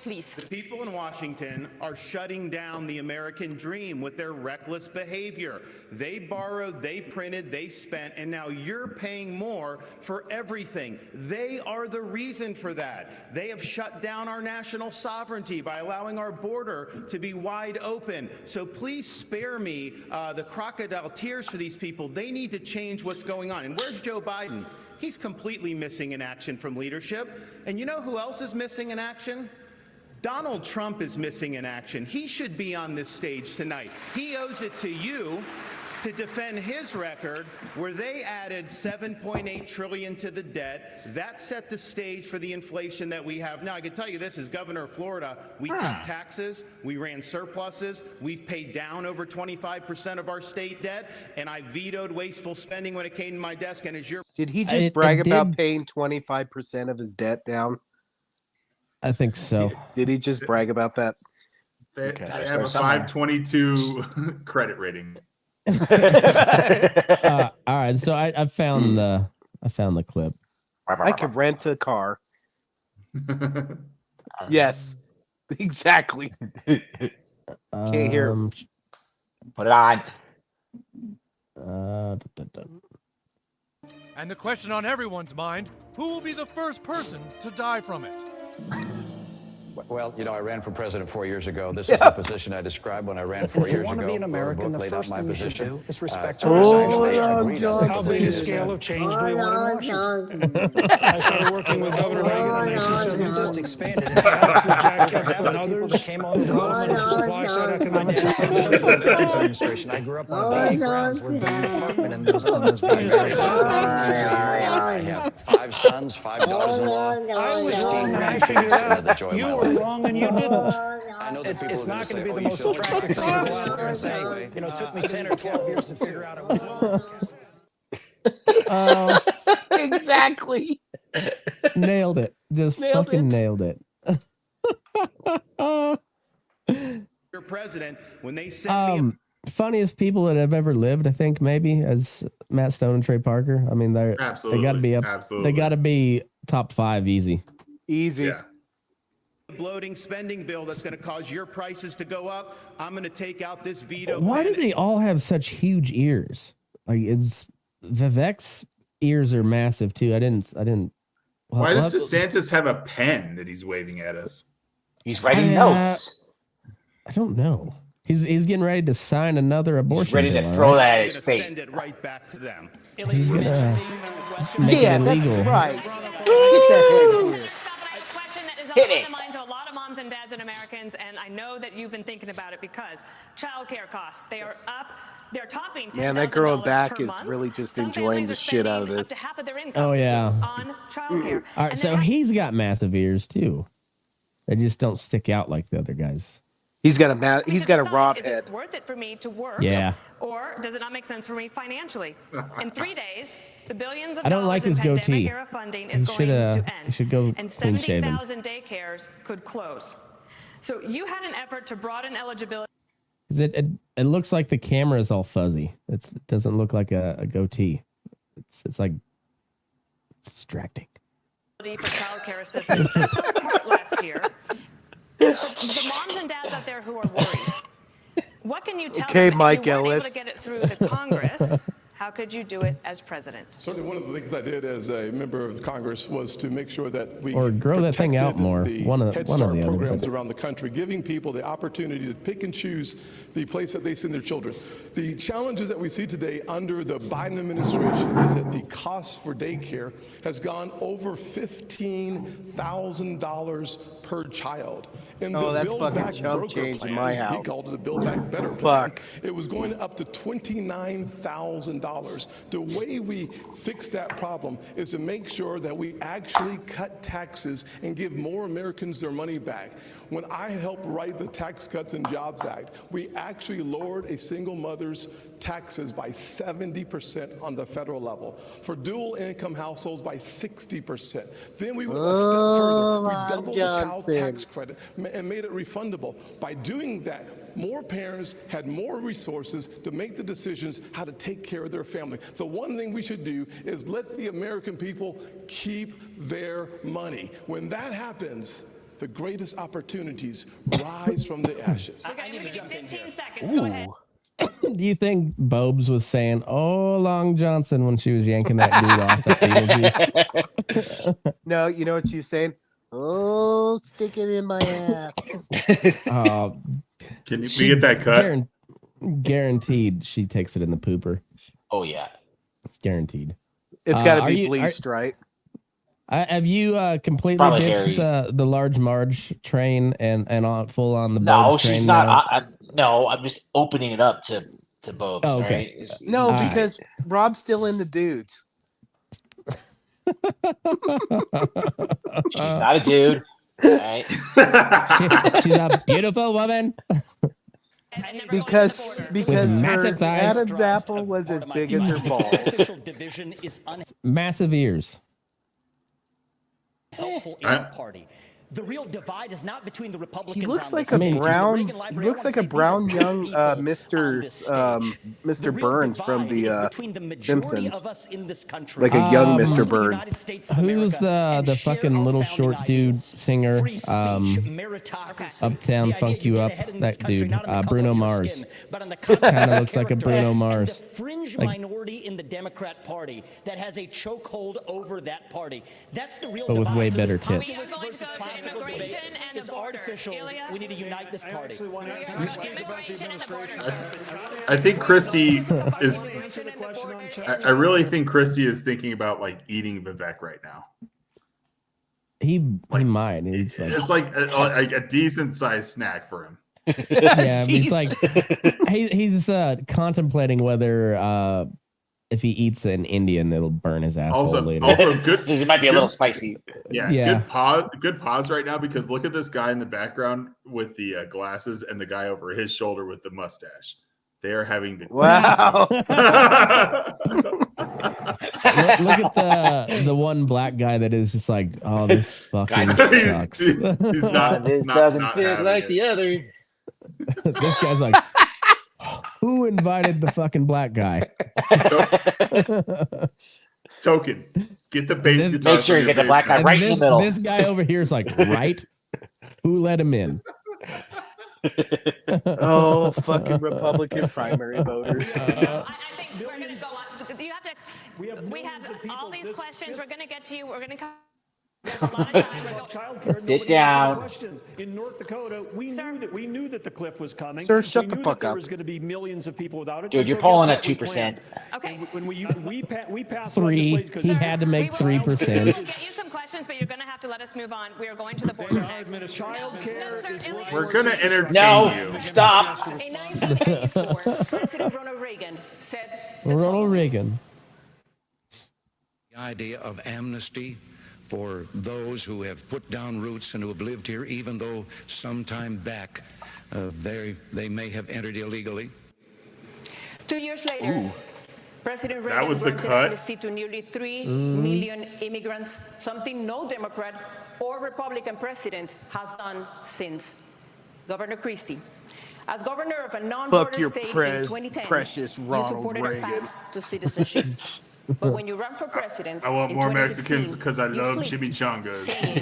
Please. The people in Washington are shutting down the American dream with their reckless behavior. They borrowed, they printed, they spent, and now you're paying more for everything. They are the reason for that. They have shut down our national sovereignty by allowing our border to be wide open. So please spare me the crocodile tears for these people. They need to change what's going on. And where's Joe Biden? He's completely missing in action from leadership. And you know who else is missing in action? Donald Trump is missing in action. He should be on this stage tonight. He owes it to you to defend his record where they added $7.8 trillion to the debt. That set the stage for the inflation that we have now. I can tell you this, as governor of Florida, we cut taxes, we ran surpluses, we've paid down over 25% of our state debt, and I vetoed wasteful spending when it came to my desk. And as your Did he just brag about paying 25% of his debt down? I think so. Did he just brag about that? They have a 522 credit rating. All right, so I found the clip. I could rent a car. Yes, exactly. Can't hear him. Put it on. And the question on everyone's mind, who will be the first person to die from it? Well, you know, I ran for president 4 years ago. This is the position I described when I ran 4 years ago. If you want to be an American, the first thing you should do is respect How big a scale of change do you want in Washington? I started working with Governor Reagan in 1974. Just expanded. In fact, Jack Kemp and others came on the road and supply side economics. Administration. I grew up on the VA grounds. We're building an apartment in those VA. I have 5 sons, 5 daughters-in-law, 16 grandchildren. The joy of my life. Wrong and you didn't. I know that it's not going to be the most attractive thing to go out there and say, you know, it took me 10 or 12 years to figure out it was wrong. Exactly. Nailed it. Just fucking nailed it. your president, when they send me funniest people that have ever lived, I think maybe, as Matt Stone and Trey Parker. I mean, they got to be up. Absolutely. They got to be top 5 easy. Easy. Yeah. bloating spending bill that's going to cause your prices to go up. I'm going to take out this veto. Why do they all have such huge ears? Like, Vivek's ears are massive too. I didn't. Why does DeSantis have a pen that he's waving at us? He's writing notes. I don't know. He's getting ready to sign another abortion. He's ready bill, to throw that at his Send face. it right back to them. He's gonna make it illegal. That's right. Get that head here. Hit it. On the minds of a lot of moms and dads and Americans, and I know that you've been thinking about it because childcare costs, they are up. They're topping $10,000 Man, that girl in back per is month. really just Some enjoying the families are shit out of spending this. up to half of their income Oh yeah. on childcare. All right, so he's got massive ears too. They just don't stick out like the other guys. He's got a rod Is head. it worth it for me to work? Yeah. Or does it not make sense for me financially? In 3 days, the billions of I don't like dollars his in goatee. pandemic-era funding is He going should to end. he should go And clean shaven. 70,000 daycares could close. So you had an effort to broaden eligibility. It looks like the camera is all fuzzy. It doesn't look like a goatee. It's like it's distracting. For childcare assistance that fell apart last year. The moms and dads out there who are worried, What can you tell Okay, them? Mike If you weren't able Ellis. to get it through the Congress, how could you do it as president? Certainly one of the things I did as a member of Congress was to make sure that we Or grow that thing out protected more. the One of Head the Start other. programs around the country, giving people the opportunity to pick and choose the place that they send their children. The challenges that we see today under the Biden administration is that the cost for daycare has gone over $15,000 per child. In the that's Build fucking Back chump Broker change plan, in my he house. called it a Build Back Better plan. It was going up to $29,000. The way we fix that problem is to make sure that we actually cut taxes and give more Americans their money back. When I helped write the Tax Cuts and Jobs Act, we actually lowered a single mother's taxes by 70% on the federal level. For dual income households by 60%. Then we went a step further. We doubled the child tax credit and made it refundable. By doing that, more parents had more resources to make the decisions how to take care of their family. The one thing we should do is let the American people keep their money. When that happens, the greatest opportunities rise from the ashes. I need to jump in 15 seconds. Go ahead. Do you think Bobes was saying Olong Johnson when she was yanking that dude off at Beetlejuice? No, you know what she's saying? Oh, stick it in my ass. Can we get that cut? Guaranteed she takes it in the pooper. Oh, yeah. Guaranteed. It's got to be bleached, right? Have you completely Probably ditched the large Marge train and full on the No, Bobes she's train not. No, I'm just opening it up to Bobes. Oh, okay. Right? No, because Rob's still in the dudes. She's not a dude. Right? She's a beautiful woman. Because her massive thighs. Adam's apple was as big as her balls. Massive ears. Helpful in the party. The real divide is not between the Republicans. He looks on like this a stage. brown. The He looks like a brown young Mr. Burns from the Simpsons. Of us in this country. Like a young Mr. Burns. Who's the fucking little short dude singer? Uptown Funk You Up. That dude, Bruno Mars. Kind of looks like a Bruno Mars. Fringe minority in the Democrat Party that has a chokehold over that party. That's the real But with divide. way So better this tits. populist versus classical debate is artificial. We need to unite this party. I think Christie is. I really think Christie is thinking about like eating Vivek right now. He might. It's like a decent sized snack for him. Yeah, he's like he's contemplating whether if he eats an Indian, it'll burn his asshole later. Also good. It might be a little spicy. Yeah. Good pause right now because look at this guy in the background with the glasses and the guy over his shoulder with the mustache. They are having the wow. Look at the one black guy that is just like, oh, this fucking sucks. He's not. This doesn't fit like the other. This guy's like, who invited the fucking black guy? Token. Get the bass guitar. Make sure you get the black guy right in the middle. This guy over here is like, right? Who let him in? Oh, fucking Republican primary voters. I think we're going to go on. You have to. We have all these questions. We're going to get to you. We're going to come. Sit down. In North Dakota, we knew that the cliff was coming. Sir, shut the we knew fuck that up. There was going to be millions of people without it. Dude, you're polling at 2%. Okay. When we passed 3. He had to make 3%. We'll get you some questions, but you're going to have to let us move on. We are going to the border next. Child care is We're going to entertain you. Stop. In 1984, President Ronald Reagan said. Ronald Reagan. The idea of amnesty for those who have put down roots and who have lived here, even though some time back they may have entered illegally. 2 years later, President That Reagan was the granted cut? amnesty to nearly 3 million immigrants, something no Democrat or Republican president has done since. Governor Christie, as governor of a non-border your state in precious 2010, Ronald you supported Reagan. a path to citizenship. But when you run for president, I want in more 2016, Mexicans because I you love flipped, chimichangas. saying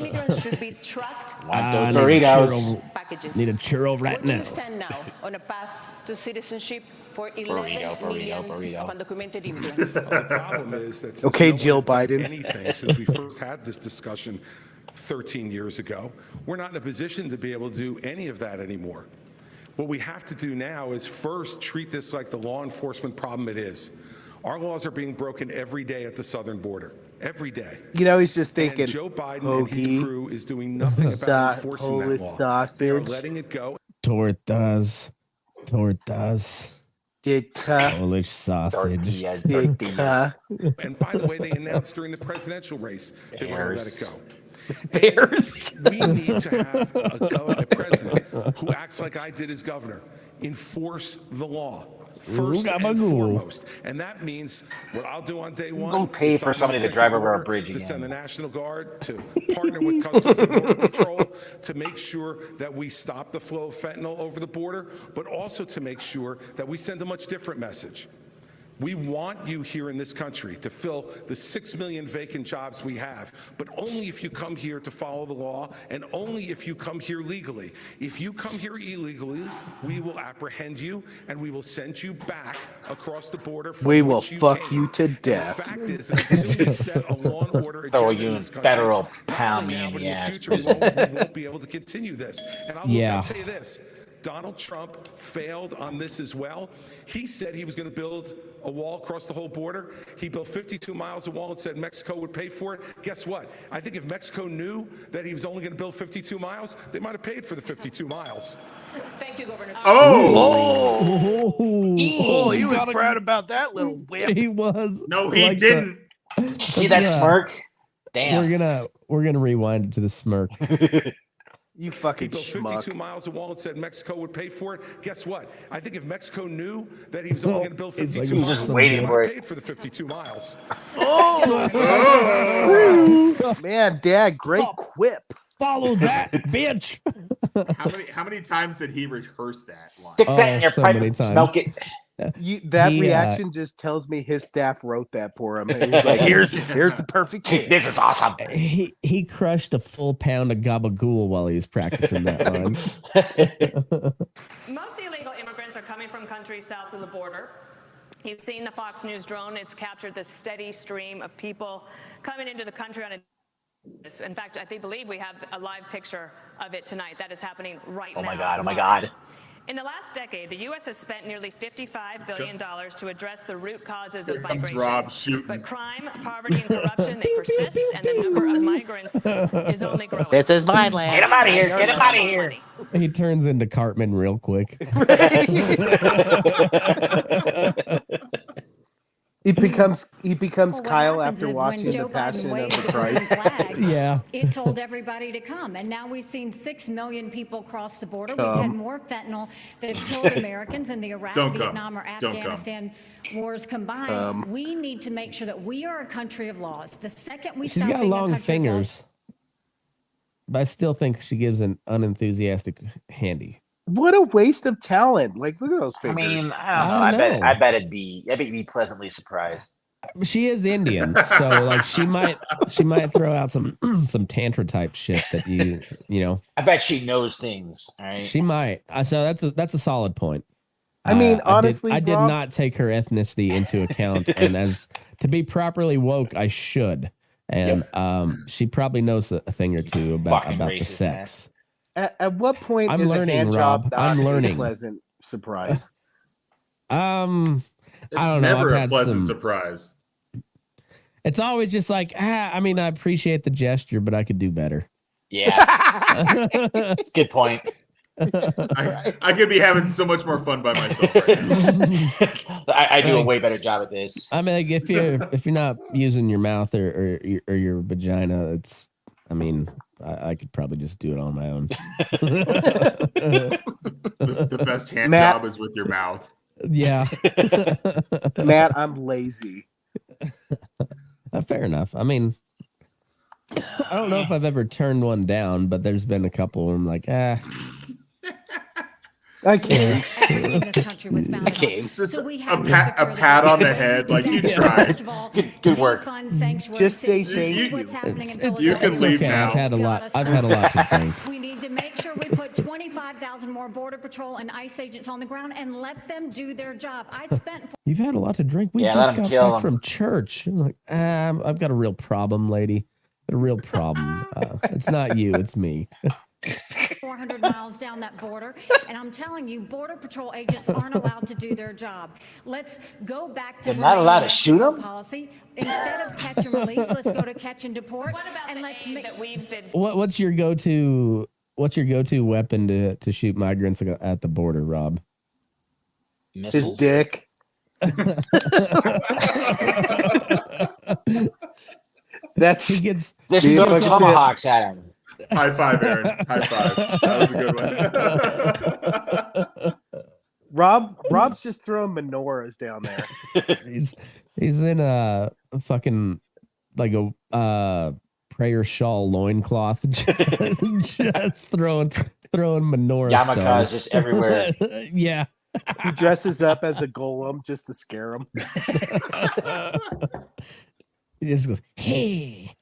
immigrants should be tracked Want those Need a burritos. churro- packages. Need a churro right Where do now. you stand now on a path to citizenship for 11 million of undocumented immigrants? Well, the problem is that since Okay, no one Jill has done Biden. anything since we first had this discussion 13 years ago, we're not in a position to be able to do any of that anymore. What we have to do now is first treat this like the law enforcement problem it is. Our laws are being broken every day at the southern border. Every day. You know, he's just thinking, And Joe Biden and his crew is doing nothing about enforcing that Polish law. sausage. They are letting it go. Tortas. Ditka. Polish sausage. Ditka. And by the way, they announced during the presidential race they were going to let it go. Bears. We need to have a president who acts like I did as governor. Enforce the law. First and foremost. And that means what I'll do on day one. Don't pay for somebody to drive over a bridge To again. send the National Guard, to partner with Customs and Border Patrol, to make sure that we stop the flow of fentanyl over the border, but also to make sure that we send a much different message. We want you here in this country to fill the 6 million vacant jobs we have, but only if you come here to follow the law and only if you come here legally. If you come here illegally, we will apprehend you and we will send you back across the border. We will fuck you to death. The fact is that until we set a law and order Throw agenda you in in this country, federal not pound only me now, in but the in the ass. future, we won't be able to continue this. And I'll tell you this. Donald Trump failed on this as well. He said he was going to build a wall across the whole border. He built 52 miles of wall and said Mexico would pay for it. Guess what? I think if Mexico knew that he was only going to build 52 miles, they might have paid for the 52 miles. Thank you, Governor. He was proud about that little whip. He was. No, he didn't. See that smirk? Damn. We're gonna rewind it to the smirk. You fucking He built 52 miles of wall and said Mexico would pay for it. Guess what? I think if Mexico knew that he was only going to build 52 like, miles, just they waiting might for have it. paid for the 52 miles. Man, Dad, great quip. Follow that, bitch. How many times did he rehearse that line? Stick that in your so pipe many and times. smoke it. That reaction just tells me his staff wrote that for him. And he was like, here's the perfect quip. This is awesome. He crushed a full pound of gabagool while he was practicing that line. Most illegal immigrants are coming from countries south of the border. You've seen the Fox News drone. It's captured the steady stream of people coming into the country on a... In fact, I believe we have a live picture of it tonight. That is happening right now. Oh my God, oh my God. In the last decade, the U.S. has spent nearly $55 billion to address the root causes of Comes migration. Rob shooting. But crime, poverty, and corruption, they persist, and the number of migrants is only growing. This is my land. Get him out of here. Get him out of here. He turns into Cartman real quick. He becomes Well, Kyle what after happens is watching when The Joe Biden Passion of waved the the green Christ. flag, Yeah. it told everybody to come. And now we've seen 6 million people cross the border. We've had more fentanyl that have killed Americans in the Iraq, Don't come. Vietnam, or Don't come. Afghanistan wars combined. We need to make sure that we are a country of laws. The second we She's stop got being a long country of laws, fingers, but I still think she gives an unenthusiastic handy. What a waste of talent. Like, look at those I fingers. mean, I don't know. I bet you'd be pleasantly surprised. She is Indian, so like she might throw out some tantra type shit that you know. I bet she knows things. All right. She might. So that's a solid point. I mean, honestly, I did Rob- not take her ethnicity into account, and as to be properly woke, I should. And she probably knows a thing or two about the racist, sex. At what point I'm is learning, a hand Rob. job not I'm learning. a pleasant surprise? It's I don't know. never I've a had pleasant some- surprise. It's always just like, I mean, I appreciate the gesture, but I could do better. Yeah. Good point. I could be having so much more fun by myself right now. I do a way better job at this. I mean, like, if you're not using your mouth or your vagina, it's. I mean, I could probably just do it on my own. The best hand Matt- job is with your mouth. Yeah. Matt, I'm lazy. Fair enough. I mean, I don't know if I've ever turned one down, but there's been a couple where I'm like, I came. Everything in this country was founded on. Just So we a have to pat, secure a the pat on the border. head, like you That's tried. first of all, Good work. defund sanctuary Just say cities. thank This is you. what's happening in It's Philadelphia. can leave okay. now. I've had a lot. Gotta I've had a lot to stop. drink. We need to make sure we put 25,000 more Border Patrol and ICE agents on the ground and let them do their job. I spent You've had a lot to drink. We Yeah, let just 'em got kill back 'em. from church. I'm like, I've got a real problem, lady. A real problem. It's not you. It's me. 400 miles down that border, and I'm telling you, Border Patrol agents aren't allowed to do their job. Let's go back to They're not allowed to Mexico shoot 'em? policy. Instead of catch and release, let's go to catch and deport. What about and the let's aid make that we've been What's your go-to? What's your go-to weapon to shoot migrants at the border, Rob? His Missiles. dick. That's He gets Just Be a throw bucket tomahawks at him. High five, Aaron. High five. That was a good one. Rob's just throwing menorahs down there. he's in a fucking like a prayer shawl loincloth, just throwing menorah Yarmulkes stones. just everywhere. Yeah. He dresses up as a golem just to scare him. He just goes, hey.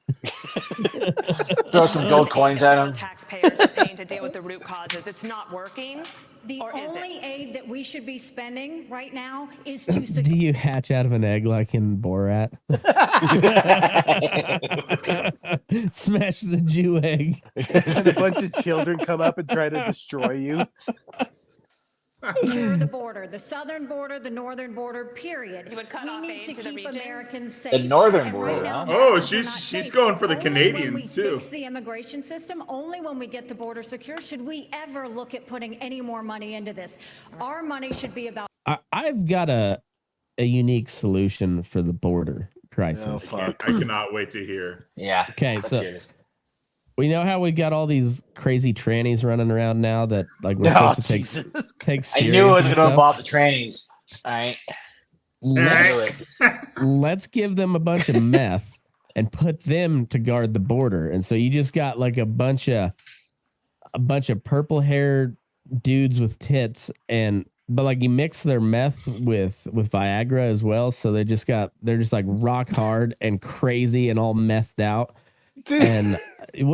Throw some gold coins at him. taxpayers are paying to deal with the root causes. It's not working. the Or is only it? aid that we should be spending right now is to Do you hatch out of an egg like in Borat? Smash the Jew egg. And a bunch of children come up and try to destroy you. secure the border, the southern border, the northern border, period. You would cut we off need aid to to the keep region? Americans safe. The northern And border, right now, huh? Oh, Americans are not she's safe. going for the Only when we Canadians, too. fix the immigration system, only when we get the border secure, should we ever look at putting any more money into this. Our money should be about. I've got a unique solution for the border crisis. I cannot wait to hear. Yeah. Okay, let's so hear it. we know how we got all these crazy trannies running around now that like we're Oh, supposed to Jesus. take I serious knew it was and going to stuff. involve the trannies. All right. Let's give them a bunch of meth and put them to guard the border. And so you just got like a bunch of purple haired dudes with tits but like you mix their meth with Viagra as well. So they're just like rock hard and crazy and all methed out. Dude. And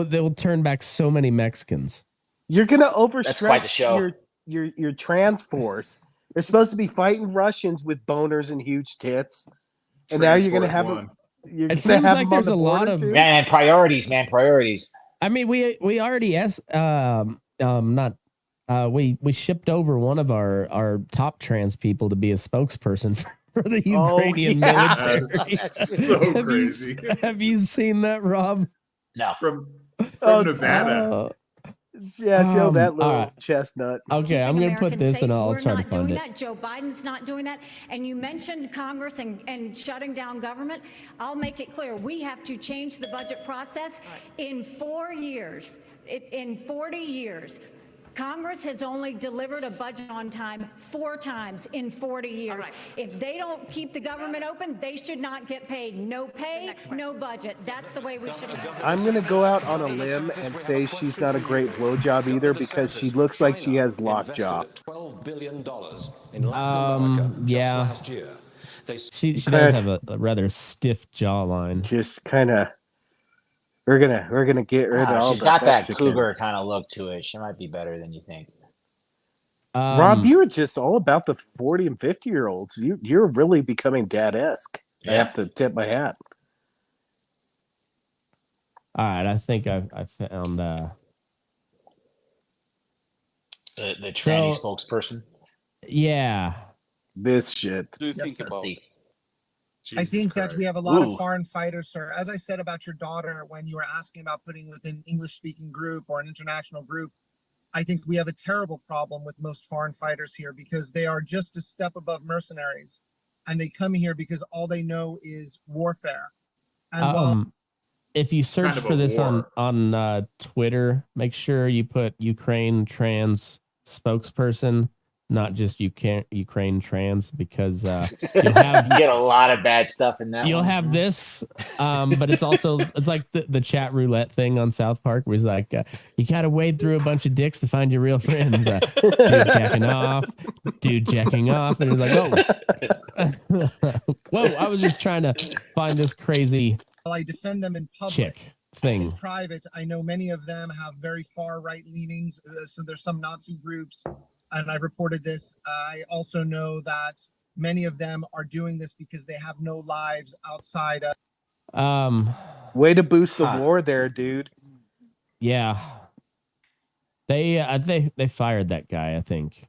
they'll turn back so many Mexicans. You're gonna That's quite the overstretch show. your trans force. They're supposed to be fighting Russians with boners and huge tits, and now you're gonna have them. You're It gonna seems have like them on there's the a lot border, of too? Man, priorities, man, priorities. I mean, we already we shipped over one of our top trans people to be a spokesperson for the Ukrainian military. That's so crazy. Have you seen that, Rob? No. From Oh, Nevada. Yeah, show that all little right. chestnut. Okay, I'm going to put Americans this safe. and I'll We're try to not find doing it. that. Joe Biden's not doing that. And you mentioned Congress and shutting down government. I'll make it clear. We have to change the budget process in 4 years. In 40 years. Congress has only delivered a budget on time 4 times in 40 years. If they don't keep the government open, they should not get paid. No pay, no budget. That's the way we should go. I'm gonna go out on a limb and say she's not a great blowjob either because she looks like she has lockjaw. $12 billion in Latin America just Yeah. last year. She does have a rather stiff jawline. Just kind of. We're gonna get rid of all She's the got that Mexicans. cougar kind of look to it. She might be better than you think. Rob, you were just all about the 40 and 50-year-olds. You're really becoming dad-esque. I Yeah. have to tip my hat. All right, I think I found The tranny spokesperson. Yeah. This shit. Do think Let's about. see. I think that we have a lot Ooh. of foreign fighters, sir. As I said about your daughter, when you were asking about putting within English-speaking group or an international group, I think we have a terrible problem with most foreign fighters here because they are just a step above mercenaries, and they come here because all they know is warfare. And while if you search kind of for a this war. on Twitter, make sure you put Ukraine trans spokesperson not just Ukraine trans, because you get a lot of bad stuff in that. You'll have this, but it's also it's like the chat roulette thing on South Park, where he's like, you got to wade through a bunch of dicks to find your real friends. Dude jacking off, and he's like, whoa, I was just trying to find this crazy. While I defend them in public. Chick thing. In private, I know many of them have very far right leanings. So there's some Nazi groups, and I've reported this. I also know that many of them are doing this because they have no lives outside of. Way to boost the war there, dude. Yeah. They fired that guy, I think.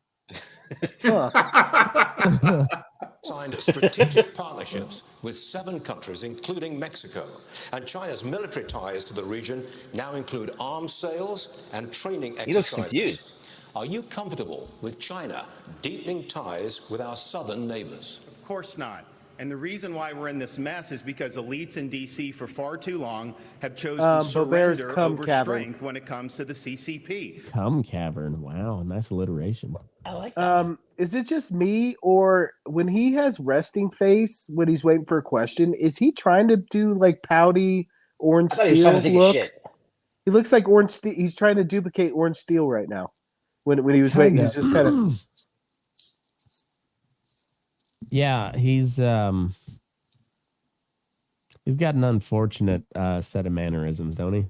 Signed strategic partnerships with 7 countries, including Mexico. And China's military ties to the region now include arms sales and training exercises. He looks confused. Are you comfortable with China deepening ties with our southern neighbors? Of course not. And the reason why we're in this mess is because elites in D.C. for far too long have chosen surrender over strength when it comes to the CCP. Cum cavern. Wow, nice alliteration. I like that. Is it just me, or when he has resting face when he's waiting for a question, is he trying to do like pouty Orange Steel look? He looks like Orange Steel. He's trying to duplicate Orange Steel right now. When he was waiting, he was just kind of. Yeah, he's got an unfortunate set of mannerisms, don't he?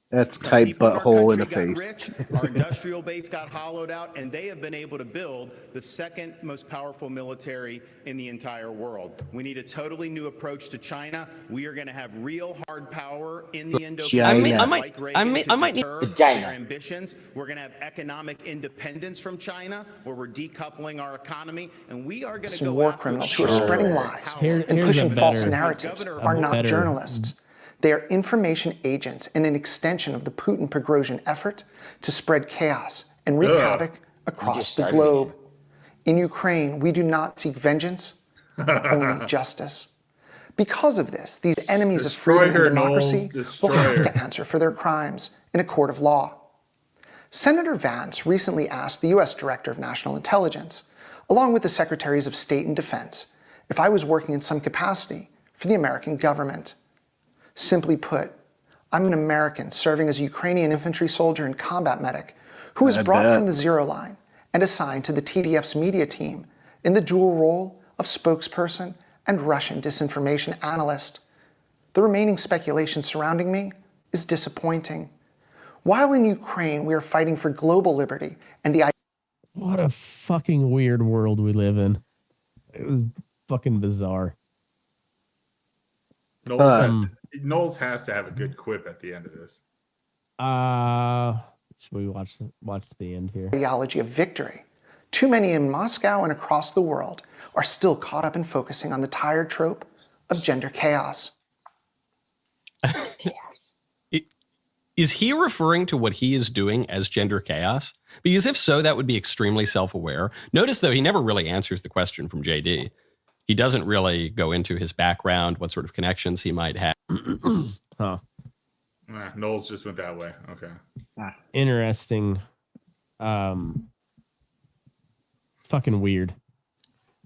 That's tight butthole in the face. Rich, our industrial base got hollowed out, and they have been able to build the second most powerful military in the entire world. We need a totally new approach to China. We are going to have real hard power in the Indo-Pacific. I might need their ambitions. We're going to have economic independence from China, where we're decoupling our economy, and we are going to go war after criminals who are spreading lies and here's pushing a false better- narratives a are not better- journalists. They are information agents and an extension of the Putin-Prigozhin effort to spread chaos and wreak havoc across the globe. In Ukraine, we do not seek vengeance, only justice. Because of this, these enemies of freedom and democracy will have to answer for their crimes in a court of law. Senator Vance recently asked the U.S. Director of National Intelligence, along with the Secretaries of State and Defense, if I was working in some capacity for the American government. Simply put, I'm an American serving as a Ukrainian infantry soldier and combat medic who was brought from the Zero Line and assigned to the TDF's media team in the dual role of spokesperson and Russian disinformation analyst. The remaining speculation surrounding me is disappointing. While in Ukraine, we are fighting for global liberty and the... What a fucking weird world we live in. It was fucking bizarre. Knowles has to have a good quip at the end of this. Should we watch the end here? Ideology of victory. Too many in Moscow and across the world are still caught up in focusing on the tired trope of gender chaos. Is he referring to what he is doing as gender chaos? Because if so, that would be extremely self-aware. Notice, though, he never really answers the question from JD. He doesn't really go into his background, what sort of connections he might have. Huh. Knowles just went that way. Okay. Interesting. Fucking weird.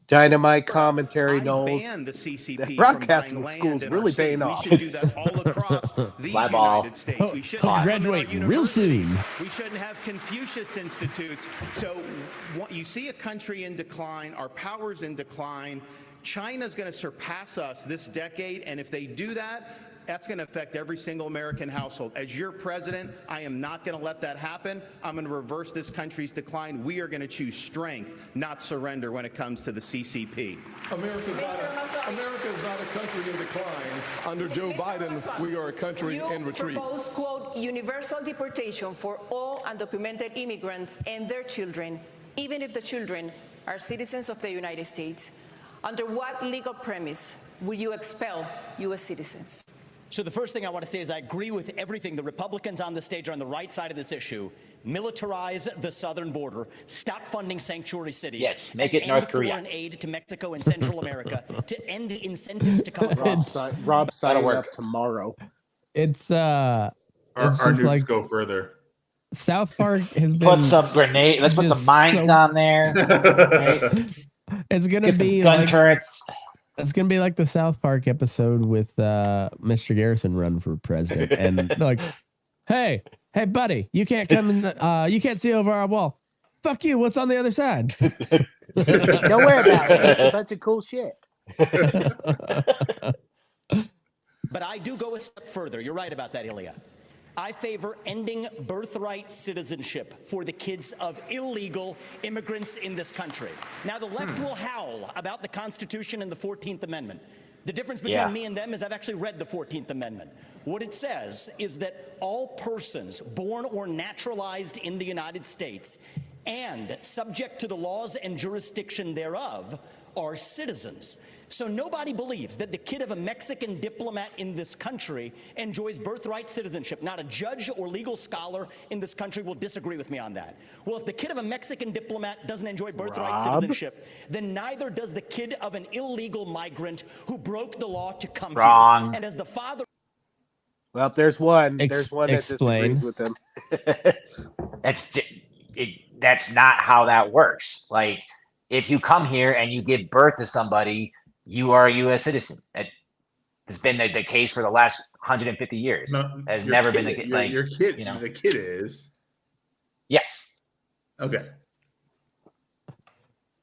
Dynamite commentary, Knowles. The CCP that broadcasting school's really paying off. We should do that all across the United States. We shouldn't have graduate real soon. We shouldn't have Confucius institutes. So you see a country in decline, our power's in decline. China's going to surpass us this decade, and if they do that, that's going to affect every single American household. As your president, I am not going to let that happen. I'm going to reverse this country's decline. We are going to choose strength, not surrender when it comes to the CCP. America is not a country in decline. Under Joe Biden, we are a country in retreat. You propose, quote, universal deportation for all undocumented immigrants and their children, even if the children are citizens of the United States. Under what legal premise will you expel U.S. citizens? So the first thing I want to say is I agree with everything the Republicans on the stage are on the right side of this issue. Militarize the southern border. Stop funding sanctuary cities. Yes, make it North Korea. Foreign aid to Mexico and Central America to end the incentives to come across. Rob signing up tomorrow. It's our just nukes like, go further. South Park has been Put some grenade. Let's put some mines down there. Right? It's gonna Get some be gun like turrets. it's gonna be like the South Park episode with Mr. Garrison run for president, and they're like, hey, buddy, you can't come in. You can't see over our wall. Fuck you. What's on the other side? Don't worry about it. Just a bunch of cool shit. But I do go a step further. You're right about that, Ilya. I favor ending birthright citizenship for the kids of illegal immigrants in this country. Now, the left will howl about the Constitution and the 14th Amendment. The difference between me and them is I've actually read the 14th Amendment. What it says is that all persons born or naturalized in the United States and subject to the laws and jurisdiction thereof are citizens. So nobody believes that the kid of a Mexican diplomat in this country enjoys birthright citizenship. Not a judge or legal scholar in this country will disagree with me on that. Well, if the kid of a Mexican diplomat doesn't enjoy birthright citizenship, then neither does the kid of an illegal migrant who broke the law to come here. And as the father... Well, there's one. There's one that disagrees with him. That's not how that works. Like, if you come here and you give birth to somebody, you are a U.S. citizen. It's been the case for the last 150 years. No, has never been the case. Like, your kid, you know, the kid is. Yes. Okay.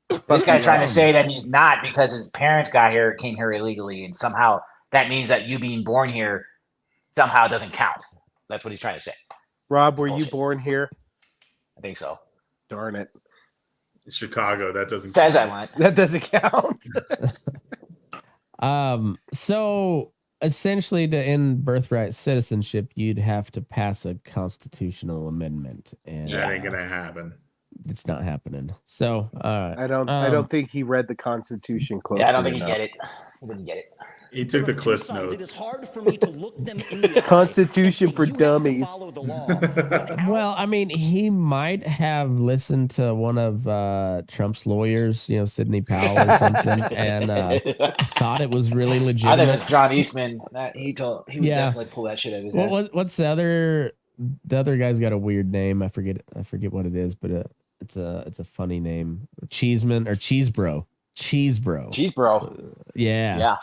This guy's trying to say that he's not because his parents came here illegally, and somehow that means that you being born here somehow doesn't count. That's what he's trying to say. Rob, were you born here? I think so. Darn it. Chicago, that doesn't says I want. That doesn't count. So essentially, to end birthright citizenship, you'd have to pass a constitutional amendment, and that ain't gonna happen. It's not happening. So I don't think he read the Constitution closely. Yeah, I don't think enough. he get it. He didn't get it. He took the Cliff Notes. It is hard for me to look them in the eye. Constitution for dummies. Follow the law. Well, I mean, he might have listened to one of Trump's lawyers, Sidney Powell or something, and thought it was really legitimate. I think it's John Eastman. He would definitely pull that shit out of his ass. What's the other? The other guy's got a weird name. I forget what it is, but it's a funny name. Cheeseman or Cheesebro. Cheesebro. Yeah. Yeah.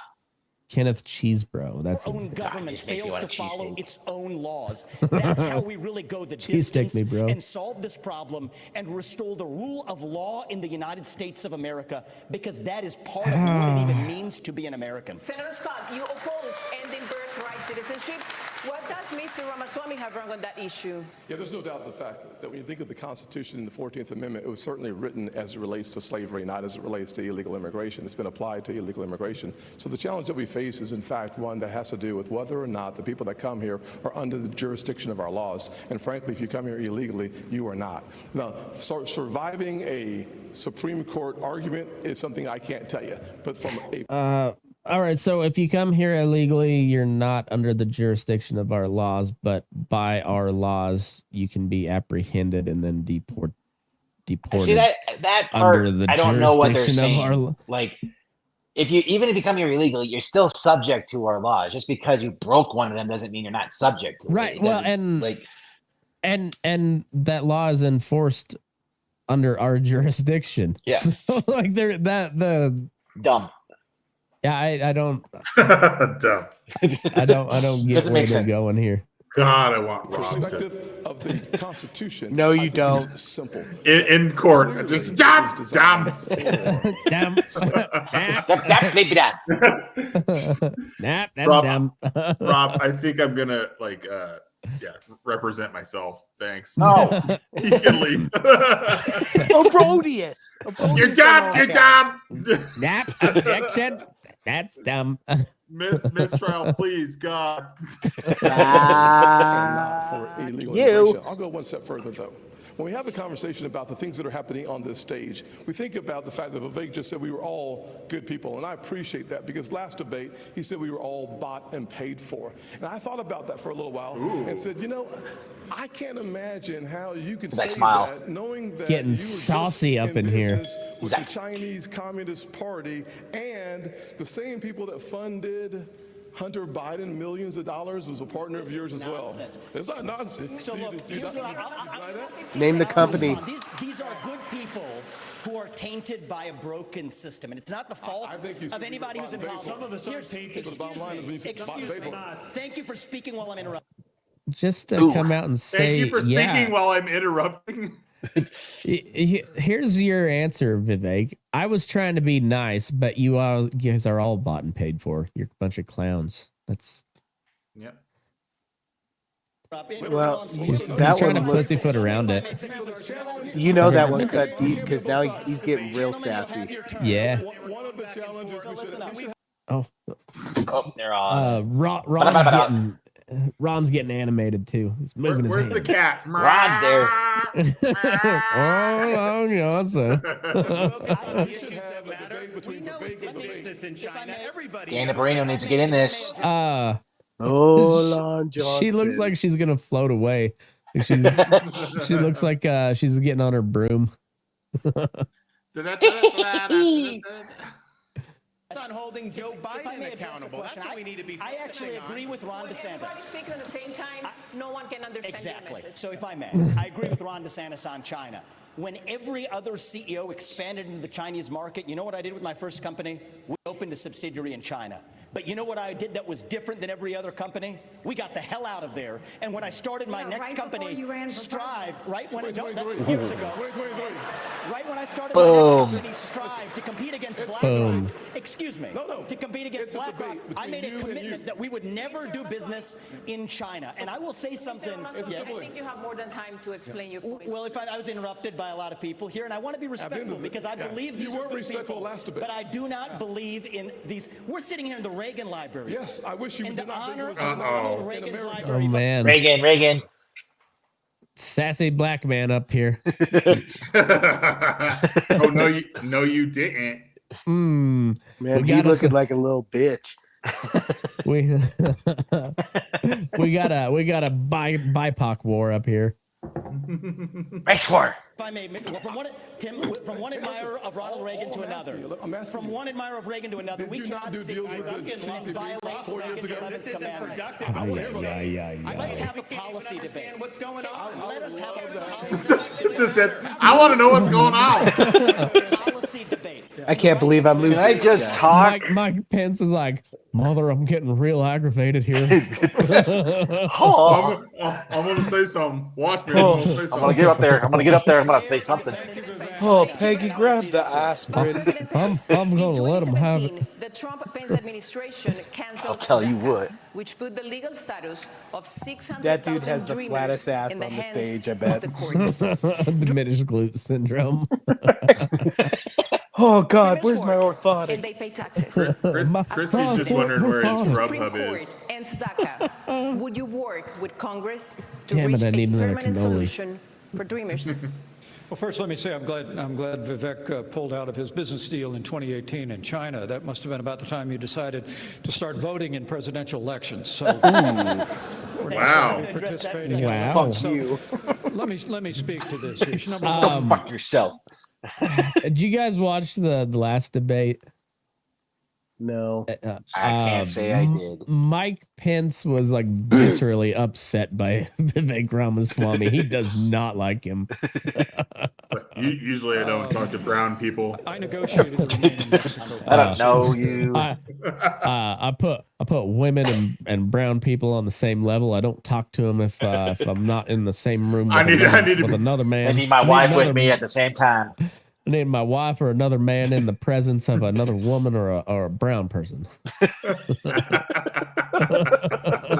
Kenneth Cheesebro. That's our own government fails to follow its own laws. That's how we really go the distance and solve this problem and restore the rule of law in the United States of America, because that is part of what it even means to be an American. Senator Scott, you oppose ending birthright citizenship. What does Mr. Ramaswamy have wrong on that issue? Yeah, there's no doubt the fact that when you think of the Constitution and the 14th Amendment, it was certainly written as it relates to slavery, not as it relates to illegal immigration. It's been applied to illegal immigration. So the challenge that we face is, in fact, one that has to do with whether or not the people that come here are under the jurisdiction of our laws. And frankly, if you come here illegally, you are not. Now, surviving a Supreme Court argument is something I can't tell you. But from a all right, so if you come here illegally, you're not under the jurisdiction of our laws, but by our laws, you can be apprehended and then deported. See that part? I don't know what they're saying. Like, even if you come here illegally, you're still subject to our laws. Just because you broke one of them doesn't mean you're not subject to it. Right. Well, and that law is enforced under our jurisdiction. Yeah. So, like, the dumb. Yeah, I don't. Dumb. I don't get where they're going here. God, I want Rob perspective of the Constitution. No, you don't. Simple. In court, just dumb. Dumb. That's Rob, Rob, I think I'm gonna represent myself. Thanks. No, he can leave. Obrodius. You're dumb. You're dumb. Objection. That's dumb. Mistrial, please, God. Not for illegal immigration. I'll go one step further, though. When we have a conversation about the things that are happening on this stage, we think about the fact that Vivek just said we were all good people, and I appreciate that, because last debate, he said we were all bought and paid for. And I thought about that for a little while and said, I can't imagine how you could say that, knowing that getting you were saucy up in here with the Chinese Communist Party and the same people that funded Hunter Biden millions of dollars was a partner of yours as well. It's not nonsense. So look, here's what Name the company. These are good people who are tainted by a broken system, and it's not the fault of anybody who's involved. Some of us are tainted. Excuse me. Thanking you for speaking while I'm interrupting. Just to come out and say, Thank you for speaking while I'm interrupting. Here's your answer, Vivek. I was trying to be nice, but you guys are all bought and paid for. You're a bunch of clowns. That's Well, that trying to pussyfoot around it. You know that one cut deep because now he's getting real sassy. Yeah. One of the challenges we should Oh, they're on. Ron's getting animated too. He's moving his Where's hand. the cat? Ron's there. Oh, Johnson. Dana Barino needs to get in this. Olong Johnson. She looks like she's gonna float away. She looks like she's getting on her broom. On holding Joe Biden accountable. That's what we need to be. I actually agree with Ron DeSantis. Speaking at the same time, no one can understand your Exactly. message. So if I may, I agree with Ron DeSantis on China. When every other CEO expanded into the Chinese market, you know what I did with my first company? We opened a subsidiary in China. But you know what I did that was different than every other company? We got the hell out of there. And when I started my next company, Strive, right when it years ago, right when I started my next company, Strive, to compete against BlackRock, excuse me, to compete against BlackRock, I made a commitment that we would never do business in China. And I will say something. I think you have more than time to explain your point. Well, if I was interrupted by a lot of people here, and I want to be respectful because I believe these are good people, but I do not believe in these. We're sitting here in the Reagan Library. Yes, I wish you in did the not think it honor was of Ronald Reagan's library. Oh man, Reagan. Sassy black man up here. Oh no, you didn't. Man, he's looking like a little bitch. we got a BIPOC war up here. Race war. If I may, from one admirer of Ronald Reagan to another, from one admirer of Reagan to another, we cannot see violate This isn't productive. Let's have a policy debate. What's going on? Let us have a policy debate. I want to know what's going on. Policy debate. I can't believe I'm losing. Can I just talk? Mike Pence is like, mother, I'm getting real aggravated here. I'm gonna say something. Watch me. I'm gonna get up there. I'm gonna say something. Oh, Peggy, grab the aspirin. I'm gonna let him have it. The Trump-Pence administration canceled I'll tell you what. which put the legal status of 600,000 That dude has the dreamers flattest ass in the on the hands stage, I of bet. the courts. Diminished glute syndrome. Oh God, where's my And orthotic? they pay taxes. Chrissy's just wondering where his Grubhub Supreme is. Court ends DACA. Would you work with Congress to Damn reach it, I a need another permanent cannoli. solution for dreamers? Well, first, let me say I'm glad Vivek pulled out of his business deal in 2018 in China. That must have been about the time you decided to start voting in presidential elections. So, Wow. Participating. Wow. So, let me speak to this issue. Number one, Fuck yourself. Did you guys watch the last debate? No. I can't say I did. Mike Pence was like viscerally upset by Vivek Ramaswamy. He does not like him. Usually I don't talk to brown people. I negotiated to remain in Mexico. I don't know you. I put women and brown people on the same level. I don't talk to them if I'm not in the same room with another man. I need my wife with me at the same time. I need my wife or another man in the presence of another woman or a brown person. With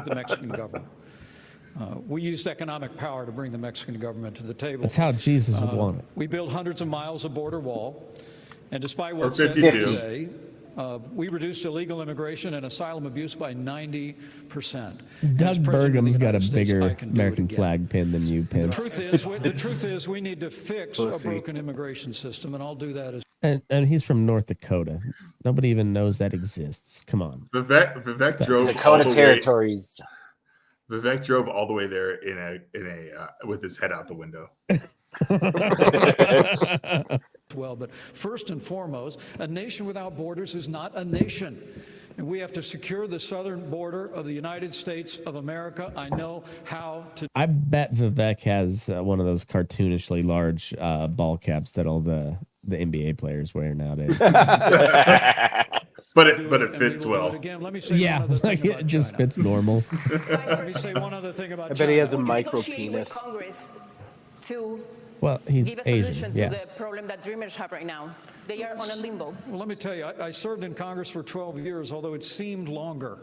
the Mexican government. We used economic power to bring the Mexican government to the table. That's how Jesus would want it. We built hundreds of miles of border wall, and despite Or what's said 52. today, we reduced illegal immigration and asylum abuse by 90%. Doug Burgum's got a bigger American flag pin than you, Pence. The truth is, we need to fix a broken immigration system, and I'll do that as. And he's from North Dakota. Nobody even knows that exists. Come on. Vivek drove Dakota Territories. Vivek drove all the way there in a with his head out the window. Well, but first and foremost, a nation without borders is not a nation. and we have to secure the southern border of the United States of America. I know how to. I bet Vivek has one of those cartoonishly large ball caps that all the NBA players wear nowadays. But it fits well. Let me say Yeah, like it just fits normal. Let me say one other thing about I bet he has a China. micro penis. Congress to Well, he's give a Asian. solution Yeah. to the problem that dreamers have right now. They are on a limbo. Well, let me tell you, I served in Congress for 12 years, although it seemed longer.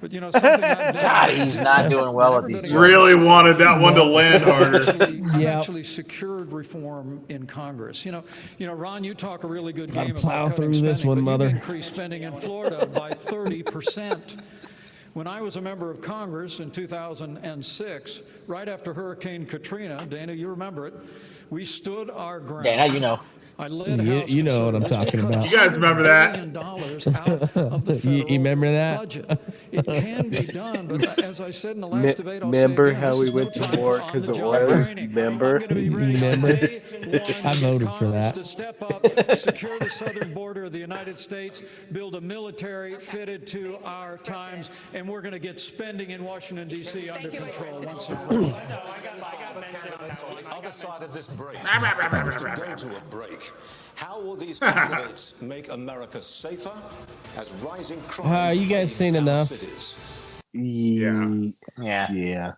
But you know, something I've done, God, he's not doing well with these jokes. Really wanted that one to land harder. Actually secured reform in Congress. You know, Ron, you talk a really good Gotta game plow about cutting through this spending, one, but mother. you've increased spending in Florida by 30%. When I was a member of Congress in 2006, right after Hurricane Katrina, Dana, you remember it, we stood our ground. Dana, you know. I led You- House you know what I'm conservatives. talking We cut about. You guys remember that? $100 billion out of the federal You remember that? budget. It can be done, but as I said in the last debate, I'll say Remember again, how this we is no went to time war for because of on-the-job oil? training. Remember? I'm gonna be ready on Remember? day one I to voted get for Congress that. to step up, secure the southern border of the United States, build a military fitted to our times, and we're going to get spending in Washington, D.C. under control once and for all. Other side of this break, to go to a break. How will these candidates make America safer as rising crime You guys seen floods our enough? cities? Yeah.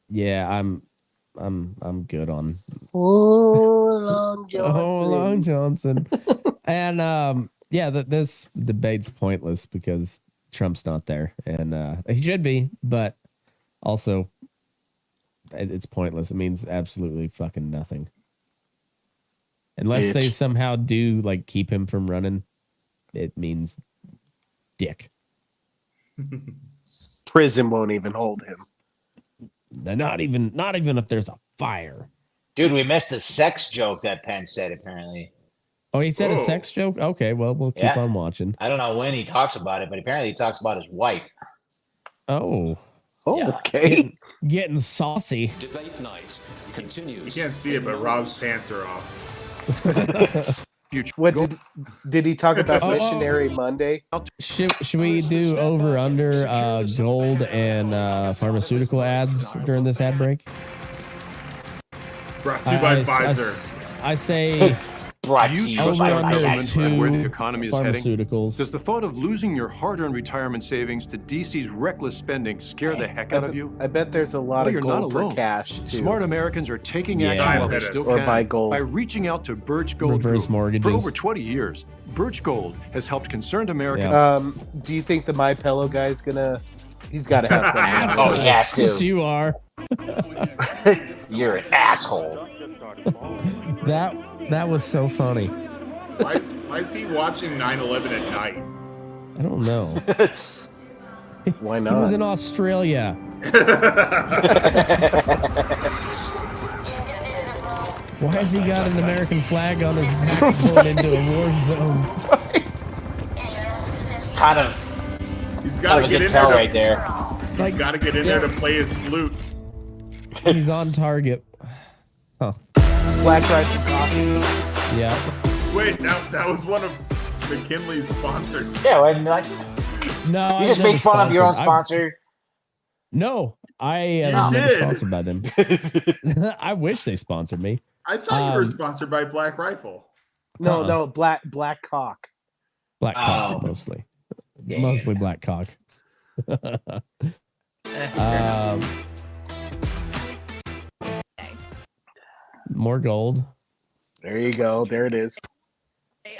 Yeah, I'm good on Olong Olong Johnson. And yeah, this debate's pointless because Trump's not there, and he should be, but also it's pointless. It means absolutely fucking nothing. Unless they somehow do like keep him from running, it means dick. Prison won't even hold him. Not even if there's a fire. Dude, we missed the sex joke that Penn said, apparently. Oh, he said a Whoa. sex joke? Okay, well, we'll keep Yeah. on watching. I don't know when he talks about it, but apparently he talks about his wife. Oh. Oh, okay. Getting saucy. Debate night continues. You can't see it, but Rob's pants are off. What did he talk about Oh, Missionary Monday? Should we do over under gold and pharmaceutical ads during this ad break? Brought to you by Pfizer. I say Brought Do to you you trust over our by under government and where the two economy is heading? pharmaceuticals. Does the thought of losing your hard-earned retirement savings to DC's reckless spending scare the heck out of you? I bet there's a lot Well, of you're not gold for alone. cash too. Smart Americans are taking Yeah. action while they Or still buy can gold. by reaching out to Birch Gold Reverse Group. mortgages. For over 20 years, Birch Gold has helped concerned Americans. Yeah. Do you think the My Pillow guy's gonna? He's got to have something. Oh, he has But to. you are. You're an asshole. That was so funny. Why is he watching 9/11 at night? I don't know. Why He not? was in Australia. Why has he got an American flag on his back going into a war zone? Kind of, He's kind got of to a get good in tell there. right there. He's got to get in there to play his flute. He's on target. Huh. Black Rifle Coffee. Yeah. Wait, that was one of McKinley's sponsors. Yeah, well, like, No. you I just never make fun of your own sponsored. sponsor. No, I You was never did. sponsored by them. I wish they sponsored me. I thought you were sponsored by Black Rifle. No, Black Cock. Black cock, Oh. mostly. Dang Mostly black cock. More gold. There you go. There it is.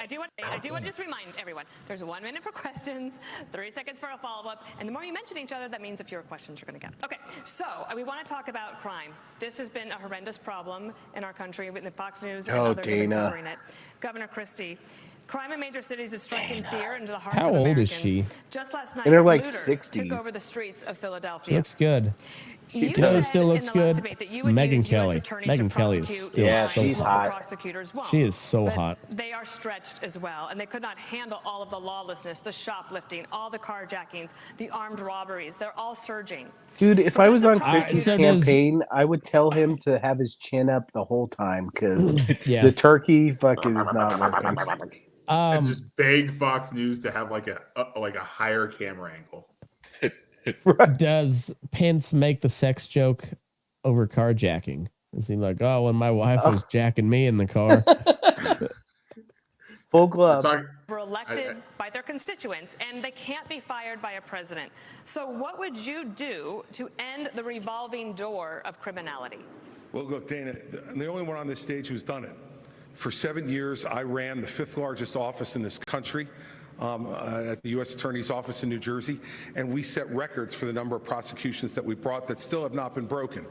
I do want to just remind everyone, there's 1 minute for questions, 30 seconds for a follow-up, and the more you mention each other, that means the fewer questions you're going to get. Okay, so we want to talk about crime. This has been a horrendous problem in our country. The Fox News and Oh, others have been Dana. covering it. Governor Christie, crime in major cities is striking fear into the hearts How of old Americans. is she? Just last night, In her, like, looters 60s. took over the streets of She Philadelphia. looks good. You No, said still looks in the last good. debate that you would Megyn use US Kelly. attorneys Megyn to Kelly is prosecute still Yeah, so she's hot. hot. Prosecutors won't. She is so But hot. they are stretched as well, and they could not handle all of the lawlessness, the shoplifting, all the carjackings, the armed robberies. They're all surging. Dude, if I was on Christie's so does- campaign, I would tell him to have his chin up the whole time because Yeah. the turkey fucking is not working. and just beg Fox News to have like a higher camera angle. Does Pence make the sex joke over carjacking? Is he like, oh, when my wife was jacking me in the car? Full glove. Were elected by their constituents, and they can't be fired by a president. So what would you do to end the revolving door of criminality? Well, look, Dana, I'm the only one on this stage who's done it. For 7 years, I ran the 5th largest office in this country at the U.S. Attorney's Office in New Jersey, and we set records for the number of prosecutions that we brought that still have not been broken.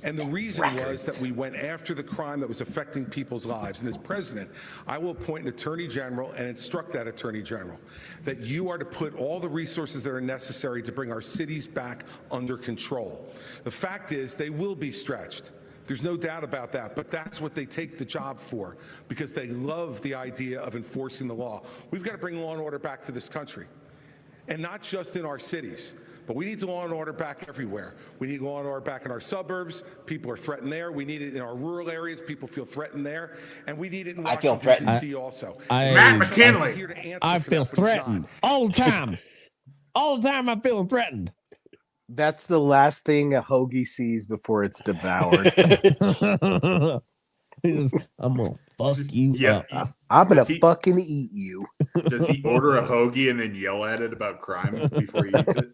And the reason was that we went after the crime that was affecting people's lives. And as president, I will appoint an attorney general and instruct that attorney general that you are to put all the resources that are necessary to bring our cities back under control. The fact is, they will be stretched. There's no doubt about that, but that's what they take the job for, because they love the idea of enforcing the law. We've got to bring law and order back to this country, and not just in our cities, but we need law and order back everywhere. We need law and order back in our suburbs. People are threatened there. We need it in our rural areas. People feel threatened there, and we need it in Washington, D.C. also. Matt McKinley. I feel threatened all the time. All the time I'm feeling threatened. That's the last thing a hoagie sees before it's devoured. I'm gonna fuck you up. I'm gonna fucking eat you. Does he order a hoagie and then yell at it about crime before he eats it?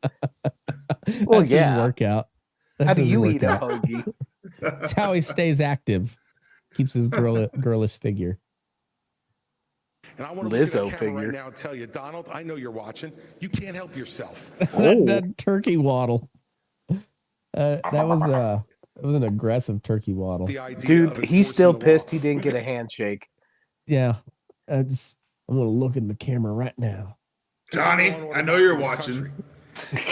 Well, That's his workout. How do his you eat a workout. hoagie? That's how he stays active. Keeps his girlish figure. And I want to look at the camera right now and tell you, Donald, I know you're watching. You can't help yourself. that turkey waddle. That was an aggressive turkey waddle. Dude, he's still pissed he didn't get a handshake. Yeah. I'm gonna look in the camera right now. Johnny, I know you're watching.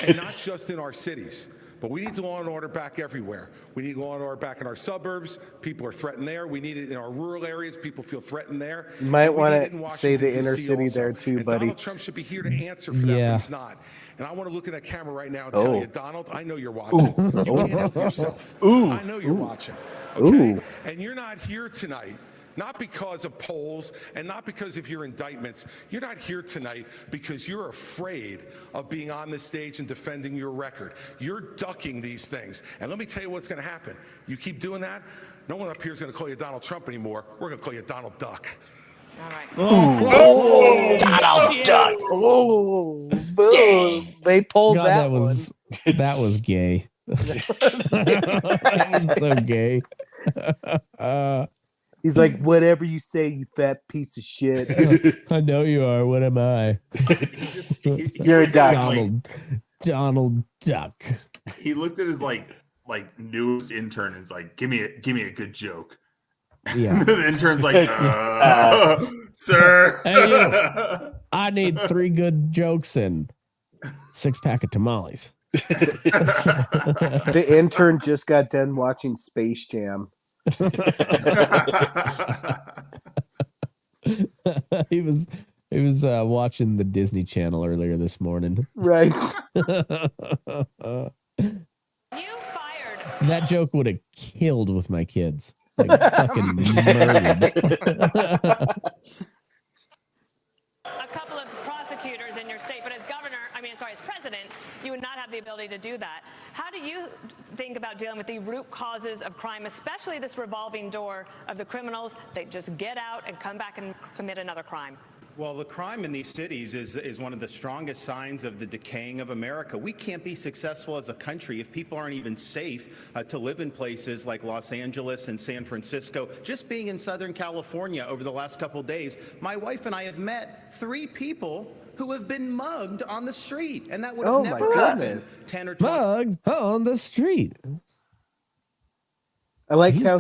And not just in our cities, but we need law and order back everywhere. We need law and order back in our suburbs. People are threatened there. We need it in our rural areas. People feel threatened there. You might want to say the inner city there too, and buddy. Donald Trump should be here to answer for that, but he's not. And I want to look at that camera right now and tell you, Donald, I know you're watching. You can't help yourself. I know you're watching. Okay? And you're not here tonight. Not because of polls and not because of your indictments. You're not here tonight because you're afraid of being on this stage and defending your record. You're ducking these things. And let me tell you what's going to happen. You keep doing that, no one up here is going to call you Donald Trump anymore. We're going to call you Donald Duck. All right. Donald Duck. Oh, they pulled God, that was one. That was gay. That was so gay. He's like, whatever you say, you fat piece of shit. I know you are. What am I? You're a duck. Donald Duck. He looked at his like newest intern and is like, give me a good joke. Yeah. The intern's like, sir. Hey, you, I need 3 good jokes and 6-pack of tamales. The intern just got done watching Space Jam. He was watching the Disney Channel earlier this morning. Right. That joke would have killed with my kids. Like, fucking murdered. A couple of prosecutors in your state, but as president, you would not have the ability to do that. How do you think about dealing with the root causes of crime, especially this revolving door of the criminals that just get out and come back and commit another crime? Well, the crime in these cities is one of the strongest signs of the decaying of America. We can't be successful as a country if people aren't even safe to live in places like Los Angeles and San Francisco. Just being in Southern California over the last couple of days, my wife and I have met 3 people who have been mugged on the street, and that would have never happened 10 or 20. Mugged on the street. I like how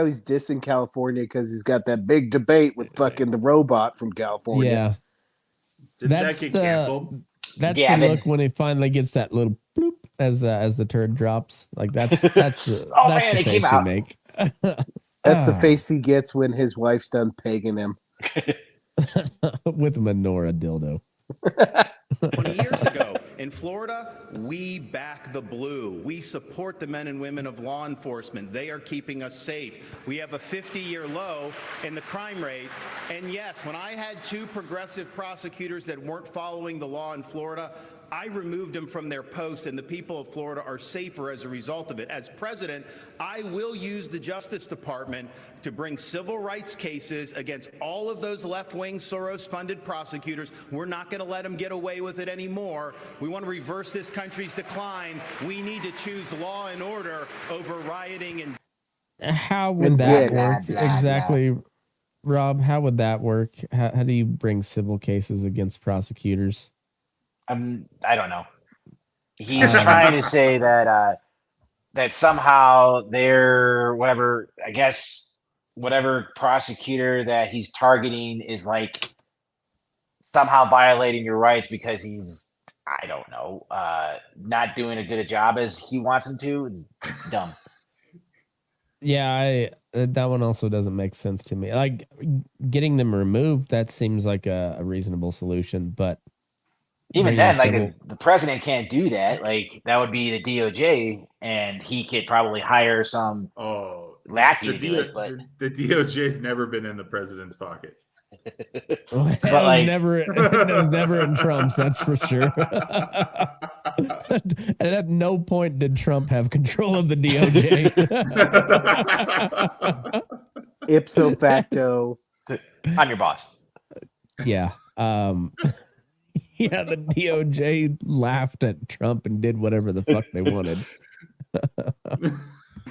he's dissing California because he's got that big debate with fucking the robot from California. Yeah. Did that get canceled? That's the look when he finally gets that little bloop as the turd drops. Like that's the that's the face you make. That's the face he gets when his wife's done pegging him. With a menorah dildo. 20 years ago In Florida, we back the blue. We support the men and women of law enforcement. They are keeping us safe. We have a 50-year low in the crime rate. And yes, when I had 2 progressive prosecutors that weren't following the law in Florida, I removed them from their posts, and the people of Florida are safer as a result of it. As president, I will use the Justice Department to bring civil rights cases against all of those left-wing Soros-funded prosecutors. We're not going to let them get away with it anymore. We want to reverse this country's decline. We need to choose law and order over rioting and... How would that work exactly, Rob? How would that work? How do you bring civil cases against prosecutors? I don't know. He's trying to say that that somehow they're whatever. I guess whatever prosecutor that he's targeting is like somehow violating your rights because he's, I don't know, not doing a good job as he wants him to. It's dumb. Yeah, that one also doesn't make sense to me. Like getting them removed, that seems like a reasonable solution, but even then, like the president can't do that. Like that would be the DOJ, and he could probably hire some lackey to do it. But the DOJ's never been in the president's pocket. But like, it was never in Trump's, that's for sure. And at no point did Trump have control of the DOJ. Ipso facto, I'm your boss. Yeah. Yeah, the DOJ laughed at Trump and did whatever the fuck they wanted.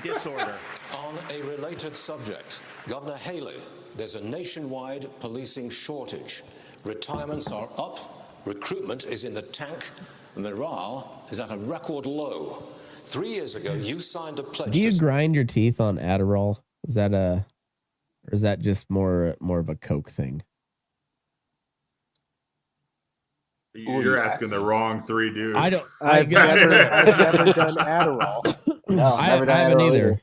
Disorder. On a related subject, Governor Haley, there's a nationwide policing shortage. Retirements are up, recruitment is in the tank, morale is at a record low. 3 years ago, you signed a pledge. Do you grind your teeth on Adderall? Is that just more of a Coke thing? You're asking the wrong 3 dudes. I've never done Adderall. No, I haven't either.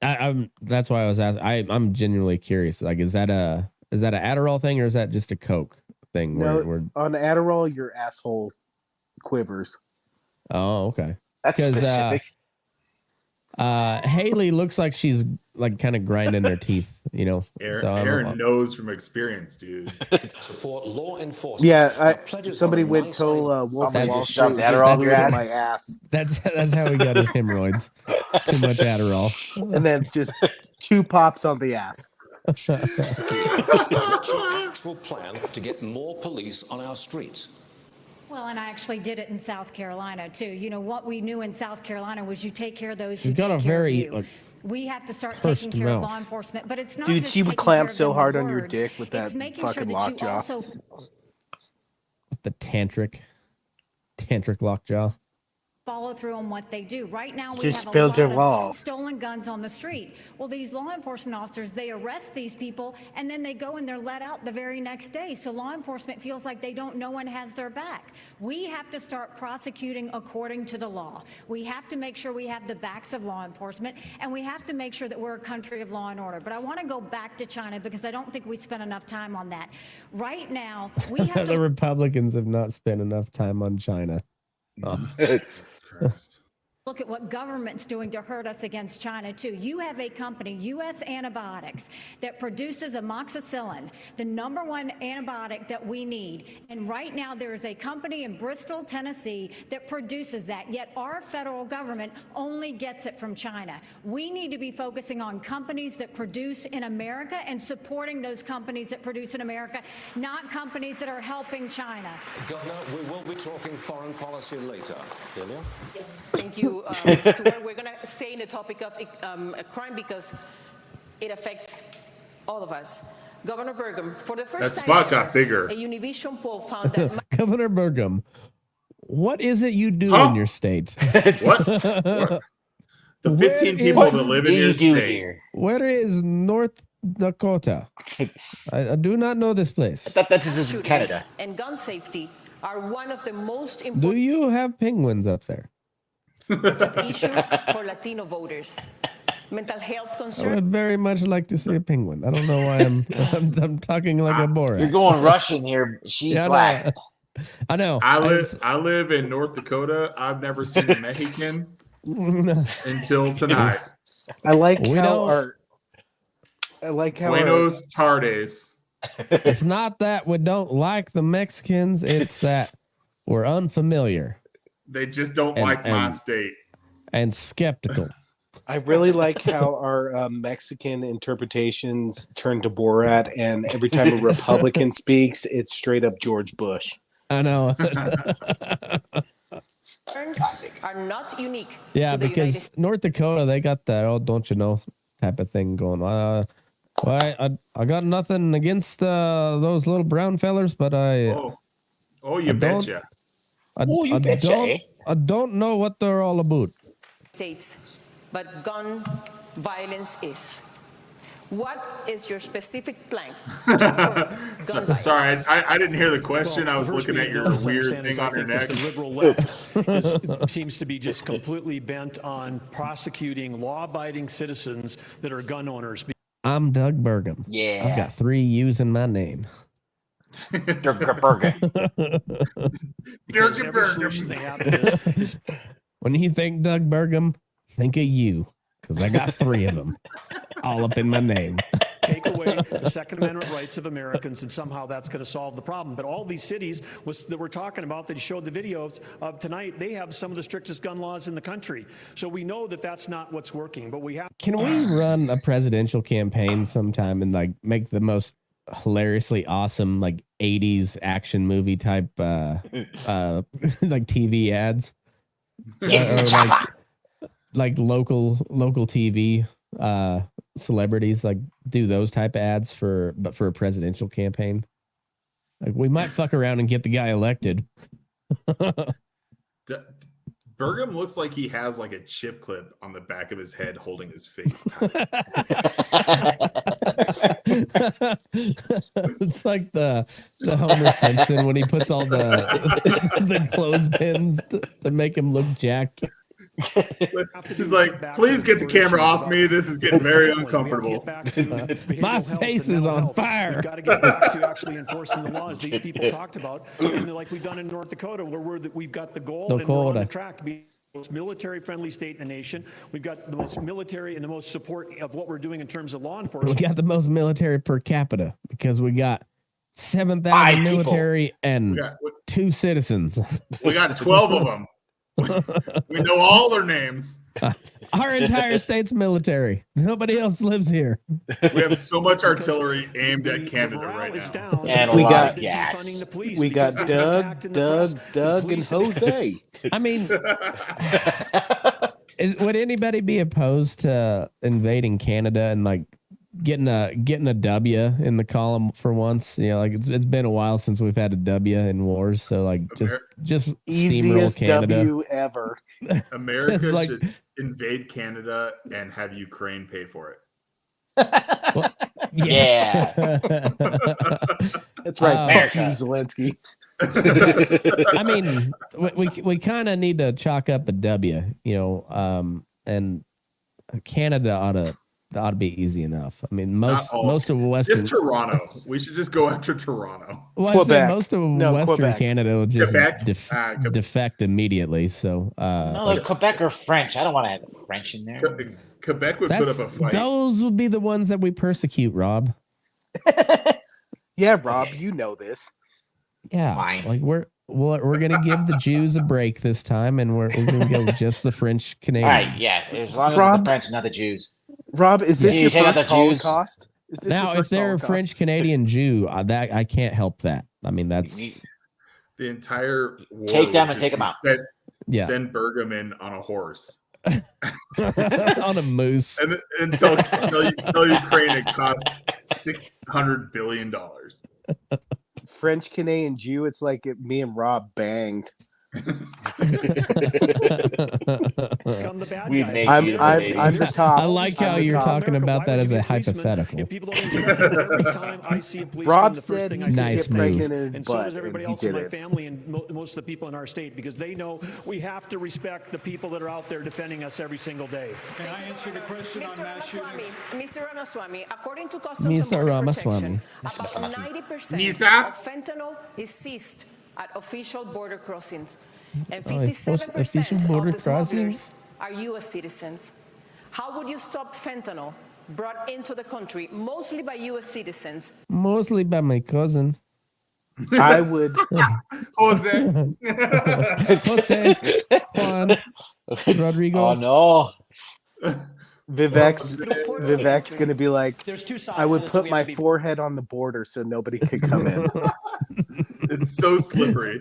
I'm that's why I was asking. I'm genuinely curious. Like, is that a Adderall thing or is that just a Coke thing? No, on Adderall, your asshole quivers. Oh, okay. That's specific. Haley looks like she's like kind of grinding her teeth, you know. Aaron knows from experience, dude. Support law enforcement. Yeah, somebody went to Wolf of Wall Street Adderall your ass. my ass. That's how he got his hemorrhoids. Too much Adderall, and then just 2 pops on the ass. What's your actual plan to get more police on our streets? Well, and I actually did it in South Carolina, too. You know, what we knew in South Carolina was you take care of those who She's got take a care very of you. We have to start pursed taking care of mouth. law enforcement, but it's not Dude, just she would taking clamp care of so them hard with on your words. dick with that It's making fucking sure that you lockjaw. also the tantric lockjaw. follow through on what they do. Right now, we Just have a build lot your of wall. stolen guns on the street. Well, these law enforcement officers, they arrest these people, and then they go and they're let out the very next day. So law enforcement feels like no one has their back. We have to start prosecuting according to the law. We have to make sure we have the backs of law enforcement, and we have to make sure that we're a country of law and order. But I want to go back to China because I don't think we spent enough time on that. Right now, we have The to Republicans have not spent enough time on China. look at what government's doing to hurt us against China, too. You have a company, U.S. Antibiotics, that produces amoxicillin, the #1 antibiotic that we need. And right now, there is a company in Bristol, Tennessee, that produces that, yet our federal government only gets it from China. We need to be focusing on companies that produce in America and supporting those companies that produce in America, not companies that are helping China. Governor, we will be talking foreign policy later. Delia? Yes, thank you, Stuart. We're going to stay in the topic of crime because it affects all of us. Governor Burgum, for the first That time spot ever, got bigger. a Univision poll found that Governor Burgum, what is it you do in your state? What? The 15 people that live in your state. Where is North Dakota? I do not know this place. I thought this is in Canada. And gun safety are one of the most Do important you have penguins up there? issues for Latino voters. Mental health I concerns. would very much like to see a penguin. I don't know why I'm talking like a Borat. You're going Russian here. She's black. I know. I live in North Dakota. I've never seen a Mexican until tonight. I like how Buenos tardes. It's not that we don't like the Mexicans; it's that we're unfamiliar. They just don't like my state and skeptical. I really like how our Mexican interpretations turn to Borat, and every time a Republican speaks, it's straight up George Bush. I know. Are not unique. Yeah, to the because United North Dakota, they got that "oh, don't you know" type of thing going. Well, I got nothing against those little brown fellers, but you betcha. you betcha, I don't know what they're all about. States, but gun violence is. What is your specific plan? Sorry, I didn't hear the question. I was looking at your weird thing on your neck. The liberal left seems to be just completely bent on prosecuting law-abiding citizens that are gun owners. I'm Doug Burgum. Yeah. I've got 3 U's in my name. Doug Burgum. Doug Burgum. When you think Doug Burgum, think of you, because I got 3 of them, all up in my name. Take away the Second Amendment rights of Americans, and somehow that's going to solve the problem. But all these cities that we're talking about that you showed the videos of tonight, they have some of the strictest gun laws in the country. So we know that that's not what's working. But we have. Can we run a presidential campaign sometime and like make the most hilariously awesome like 80s action movie type like TV ads? Or like local TV celebrities like do those type of ads for a presidential campaign. Like we might fuck around and get the guy elected. Burgum looks like he has like a chip clip on the back of his head holding his face tight. It's like the Homer Simpson when he puts all the clothespins to make him look jacked. He's like, please get the camera off me. This is getting very uncomfortable. My face is on fire. We've got to get back to actually enforcing the laws these people talked about, and like we've done in North Dakota, where we've got the goal and we're on the track to be the most military-friendly state in the nation. We've got the most military and the most support of what we're doing in terms of law enforcement. We got the most military per capita because we got 7,000 military and 2 citizens. We got 12 of them. We know all their names. Our entire state's military. Nobody else lives here. We have so much artillery aimed at Canada right now. And we a lot got of gas. We got Doug, and Jose. I mean, would anybody be opposed to invading Canada and like getting a W in the column for once? You know, like it's been a while since we've had a W in wars, so like just easiest steamroll Canada. W ever. America like, should invade Canada and have Ukraine pay for it. Well, Yeah. That's right. Fuck America. you, Zelensky. I mean, we kind of need to chalk up a W, you know, and Canada ought to be easy enough. I mean, most of Western, just Toronto. We should just go after Toronto. Well, Quebec. most of Western Quebec. Canada will just Quebec? defect immediately. So, No, like Quebec or French. I don't want to have French in there. Quebec would put up a fight. Those would be the ones that we persecute, Rob. Yeah, Rob, you know this. Yeah, Fine. like we're gonna give the Jews a break this time, and we're gonna go just the French Canadian. All right, yeah. As long as Rob- it's the French, not the Jews. Rob, is this You your take out first the Jews. Holocaust? Is this Now, your if first they're a Holocaust? French Canadian Jew, that I can't help that. I mean, that's The entire war Take them would and take just them out. Yeah. Send Burgum in on a horse. on a moose. And tell Ukraine it cost $600 billion. French Canadian Jew, it's like me and Rob banged. Become the bad We'd guys. make I'm beautiful babies. the top. I like how I'm the you're top. talking America, about why that would as you a be a policeman hypothetical. if people don't every time I see a policeman, Rob the first said thing he I could say Nice get is pregnant move. in his and so butt, does everybody and he else in did my it. family and most of the people in our state, because they know we have to respect the people that are out there defending us every single day. Can I answer the question on mass shooting? Mr. Ramaswamy, according to Customs and Mr. Border Ramaswamy. Protection, about 90% Misa? of fentanyl is seized at official border crossings, and official 57% border of the crossings? smugglers are U.S. citizens. How would you stop fentanyl brought into the country, mostly by U.S. citizens? Mostly by my cousin. I would. Jose. Jose. Juan. Rodrigo. Oh no. Vivek's going to be like, There's two sides I to would this, put we have my to be- forehead on the border so nobody could come in. It's so slippery.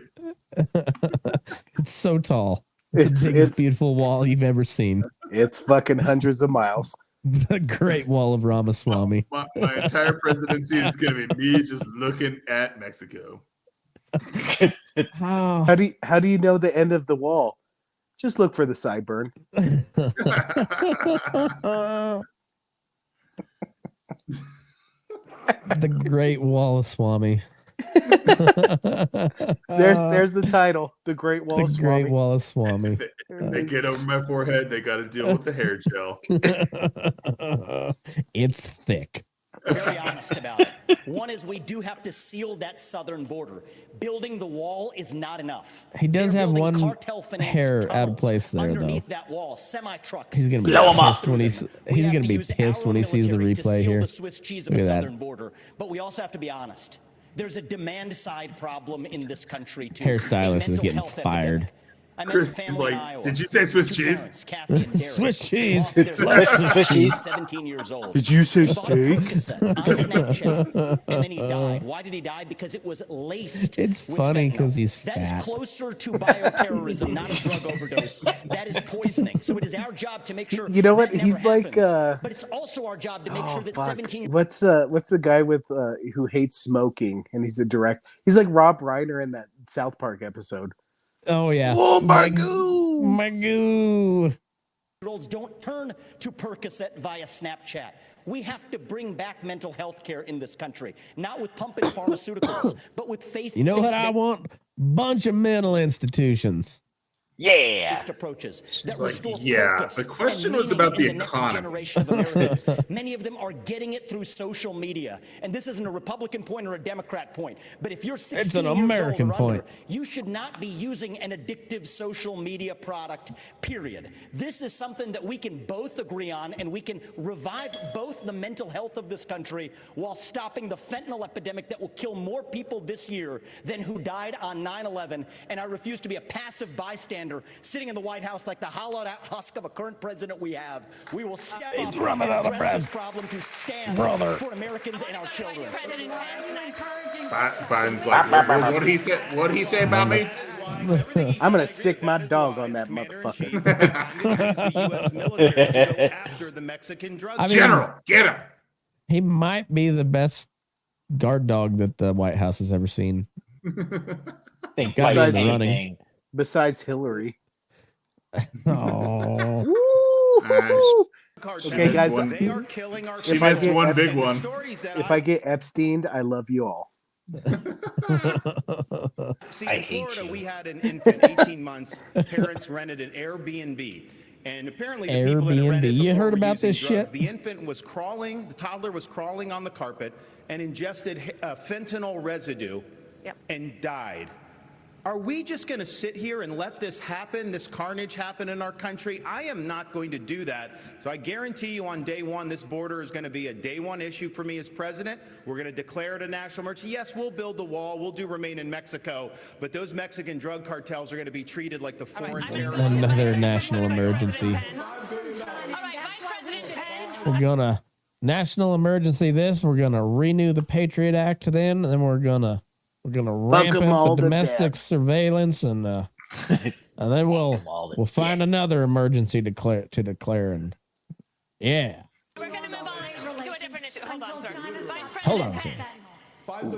It's so tall. It's the biggest, beautiful wall you've ever seen. It's fucking hundreds of miles. The Great Wall of Ramaswamy. My entire presidency is going to be me just looking at Mexico. How do you know the end of the wall? Just look for the sideburn. The Great Wall of Swami. There's the title, The Great Wall of The Swami. Great Wall of Swami. They get over my forehead. They got to deal with the hair gel. It's thick. Very honest about it. One is we do have to seal that southern border. Building the wall is not enough. He does have one hair out of place there, though. Underneath that wall, semi-trucks. He's gonna be pissed when he's gonna be pissed when he sees the replay here. The Swiss cheese of Look a at that. southern border. But we also have to be honest. There's a demand side problem in this country too. Hairstylist is mental getting health fired. epidemic. I met Chris a is family in like, Iowa. did you say Swiss Two cheese? parents, Kathy and Derek, Swiss cheese. lost their Swiss son, cheese. 17 years old. Did you say He bought steak? Percocet on Snapchat, and then he died. Why did he die? Because it was laced. It's with funny fentanyl. because he's That is fat. closer to bioterrorism, not a drug overdose. That is poisoning. So it is our job to make sure. You know what? that He's never like, happens. But it's also our job to make sure that fuck. 17. What's the guy with who hates smoking and he's he's like Rob Reiner in that South Park episode. Oh yeah. Oh my goo. My goo. Olds don't turn to Percocet via Snapchat. We have to bring back mental health care in this country, not with pumping pharmaceuticals, but with faith. You know what I want? Bunch of mental institutions. Yeah. Approaches that It's like, restore yeah, purpose the question and was meaning about in the next economy. generation of Americans. Many of them are getting it through social media, and this isn't a Republican point or a Democrat point. But if you're 16 It's an years American old or under, point. you should not be using an addictive social media product. Period. This is something that we can both agree on, and we can revive both the mental health of this country while stopping the fentanyl epidemic that will kill more people this year than who died on 9/11. And I refuse to be a passive bystander sitting in the White House like the hollowed out husk of a current president we have. We will step up and address this problem to stand for Americans and our children. Biden's like, what did he say? What did he say about me? I'm gonna sick my dog on that motherfucker. The U.S. military to go after the Mexican drug. I mean, General, get him. He might be the best guard dog that the White House has ever seen. Think Besides besides running. Besides Hillary. Oh. Okay, guys. They are killing our She missed one big one. If I get Epsteined, I love you all. See, I in hate Florida, you. we had an infant, 18 months. Parents rented an Airbnb. And apparently the people that Airbnb. rented You before heard were about using this drugs. shit? The infant was crawling, the toddler was crawling on the carpet and ingested fentanyl residue and died. Are we just going to sit here and let this happen, this carnage happen in our country? I am not going to do that. So I guarantee you on day one, this border is going to be a day one issue for me as president. We're going to declare it a national emergency. Yes, we'll build the wall. We'll do remain in Mexico. But those Mexican drug cartels are going to be treated like the foreign terrorists. Another national emergency. We're gonna national emergency this. We're gonna renew the Patriot Act then, and then we're gonna ramp 'em all up the to domestic death. surveillance, and then we'll find another emergency to declare, and yeah. We're going to move on to a different issue. Hold on, sir. Vice Hold on, President sir. Pence.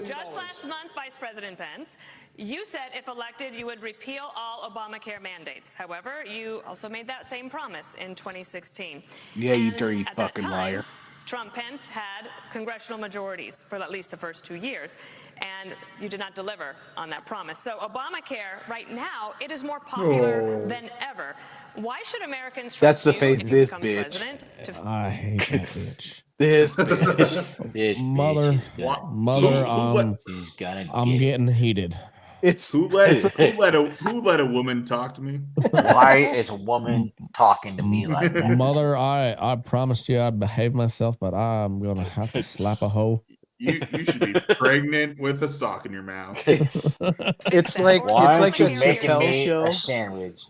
Just last month, Vice President Pence, you said if elected, you would repeal all Obamacare mandates. However, you also made that same promise in 2016. Yeah, you And dirty at that fucking time, liar. Trump-Pence had congressional majorities for at least the first 2 years, and you did not deliver on that promise. So Obamacare, right now, it is more popular than ever. Why should Americans trust That's the you face if you this become bitch. president to I hate that bitch. This bitch. This Mother, bitch is gonna- mother, He's gonna I'm get getting heated. It's who let a woman talk to me? Why is a woman talking to me like that? Mother, I promised you I'd behave myself, but I'm gonna have to slap a hoe. You should be pregnant with a sock in your mouth. it's like Why the aren't you making Chappelle me show. a sandwich?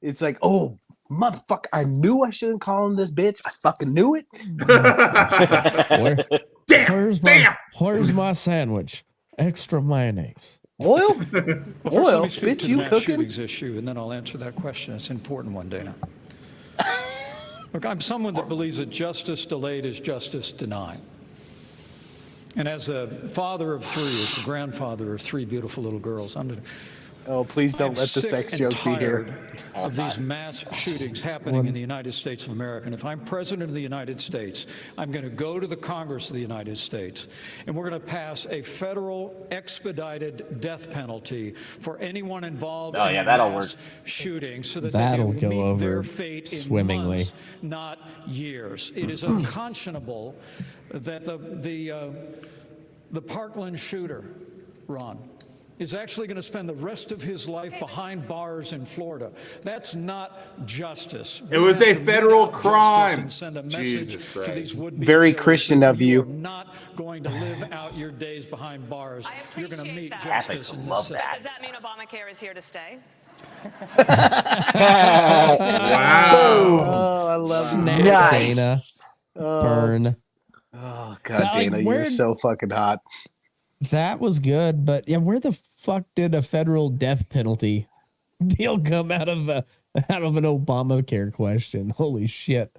It's like, oh motherfucker, I knew I shouldn't call him this bitch. I fucking knew it. Where's my sandwich? Extra mayonnaise. Oil? Well, first, Oil? let me speak Bitch, to you the mass cooking? shootings issue, and then I'll answer that question. It's an important one, Dana. Look, I'm someone that believes that justice delayed is justice denied. And as a father of three, as a grandfather of three beautiful little girls, Oh, please don't let the sex joke be here. Of these mass shootings happening in the United States of America. And if I'm president of the United States, I'm going to go to the Congress of the United States, and we're going to pass a federal expedited death penalty for anyone involved in a mass shooting, so that That'll they go can meet over their fate swimmingly. in months, not years. It is unconscionable that the Parkland shooter, Ron, is actually going to spend the rest of his life behind bars in Florida. That's not justice. It was a federal crime. And send a message to these would-be Very terrorists Christian that of you. are not going to live out your days behind bars. You're going to meet that. justice in this system. Does that mean Obamacare is here to stay? Wow. Oh, I love Snap, nice. Dana. Burn. Oh God, Dana, you're so fucking hot. That was good, but yeah, where the fuck did a federal death penalty deal come out of an Obamacare question? Holy shit!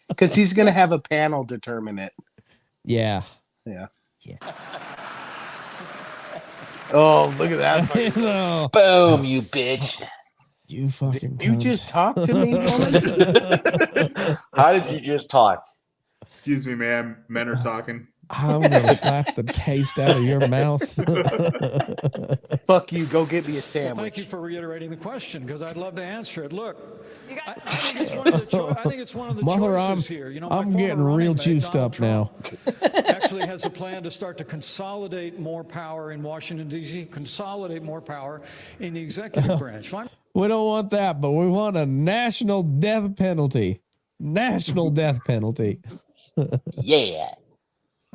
Because he's gonna have a panel determine it. Yeah. Yeah. Oh, look at that! Boom, you bitch! You fucking. You just talked to me, woman. How did you just talk? Excuse me, ma'am. Men are talking. I'm gonna slap the taste out of your mouth. Fuck you. Go get me a Well, sandwich. thank you for reiterating the question, because I'd love to answer it. Look, I think it's one of the Mother, choices here. You know, my I'm former getting real running mate, juiced Donald up now. Trump, actually has a plan to start to consolidate more power in Washington, D.C., consolidate more power in the executive branch. We don't want that, but we want a national death penalty. National death penalty. Yeah.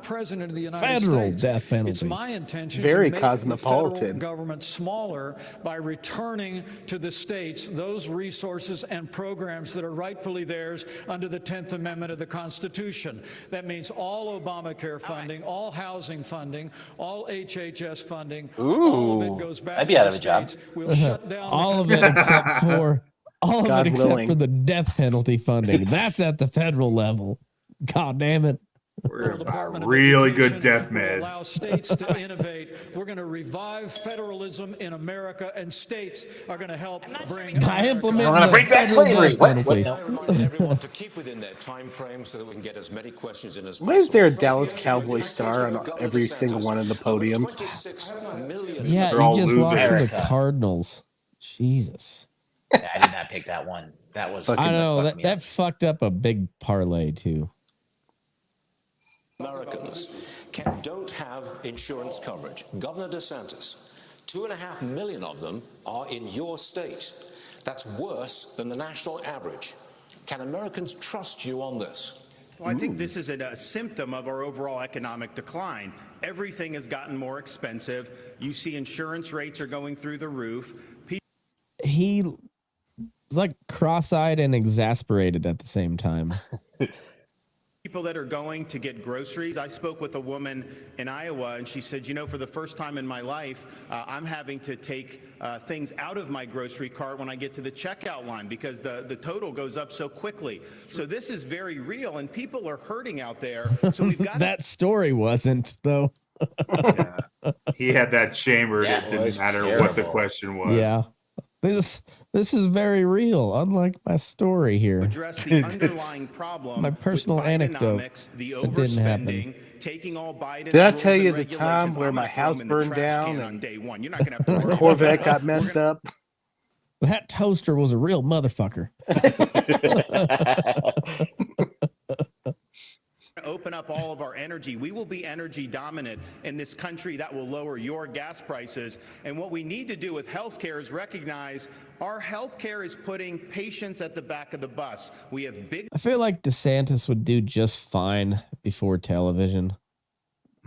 President of the United Federal States. death penalty. It's my intention Very to make cosmopolitan. the federal government smaller by returning to the states those resources and programs that are rightfully theirs under the 10th Amendment of the Constitution. That means all Obamacare funding, all housing funding, all HHS funding. All of it goes back I'd be to out the of a job. states. We'll shut down All of it except for God willing. the death penalty funding. That's at the federal level. God damn it. We're Department of really Education good death will meds. allow states to innovate. We're going to revive federalism in America, and states are going to help bring. By implementing We're gonna bring back slavery. What? I remind everyone to keep within their time frame so that we can get as many questions in as possible. Why is there a Dallas Cowboy star on every single one of the podiums? 26 million. Yeah, They're all you just lost to losers. the Cardinals. Jesus. Yeah, I did not pick that one. That was. I know fucked me that up. fucked up a big parlay too. Americans don't have insurance coverage. Governor DeSantis, 2.5 million of them are in your state. That's worse than the national average. Can Americans trust you on this? Well, I think this is a symptom of our overall economic decline. Everything has gotten more expensive. You see insurance rates are going through the roof. He was like cross-eyed and exasperated at the same time. People that are going to get groceries. I spoke with a woman in Iowa, and she said, you know, for the first time in my life, I'm having to take things out of my grocery cart when I get to the checkout line because the total goes up so quickly. So this is very real, and people are hurting out there. So we've got That story wasn't, though. Yeah. He had that chambered. That It didn't was matter what the terrible. question was. Yeah. This is very real, unlike my story here. address the underlying problem. My personal with anecdote. Bidenomics, the That didn't happen. overspending, taking all Biden's Did I rules tell and you the time regulations. where I'm my gonna throw house them in the burned trash down can and on day one? You're not going to have to worry my about Corvette that. got messed up? That toaster was a real motherfucker. to open up all of our energy. We will be energy dominant in this country. That will lower your gas prices. And what we need to do with healthcare is recognize our healthcare is putting patients at the back of the bus. We have big. I feel like DeSantis would do just fine before television.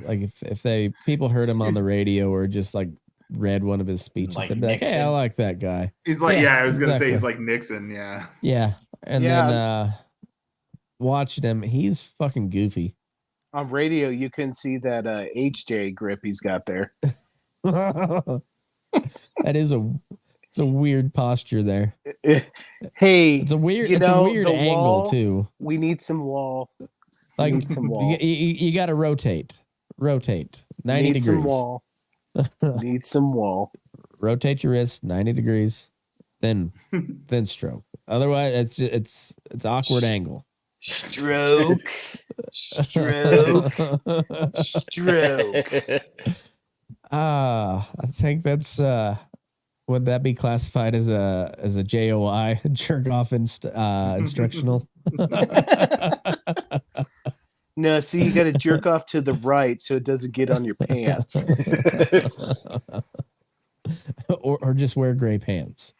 Like if people heard him on the radio or just like read one of his speeches, Like they'd be like, "Hey, I like that guy." He's like, yeah, I was gonna say exactly. he's like Nixon, yeah. Yeah, and then watching him, he's fucking goofy. On radio, you can see that HJ grip he's got there. That is it's a weird posture there. Hey, it's a weird you know, angle the wall, too. We need some wall. Like need some wall. You got to rotate 90 need degrees. Some wall. Need some wall. Rotate your wrist 90 degrees, then stroke. Otherwise, it's awkward angle. Stroke. I think that's would that be classified as a JOI, jerk off instructional? No, see, you got to jerk off to the right so it doesn't get on your pants. or just wear gray pants.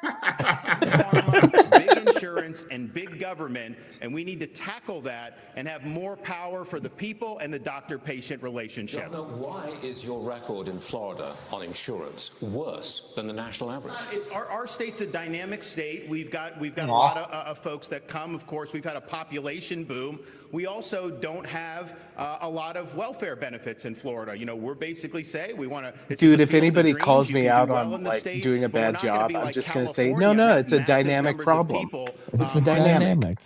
Pharma, big insurance, and big government, and we need to tackle that and have more power for the people and the doctor-patient relationship. Governor, why is your record in Florida on insurance worse than the national average? Our state's a dynamic state. We've got a lot of folks that come. Of course, we've had a population boom. We also don't have a lot of welfare benefits in Florida. You know, we're basically say we want to. Dude, if anybody calls me out on like doing a bad job, I'm just going to say, no, it's a dynamic problem. It's a dynamic.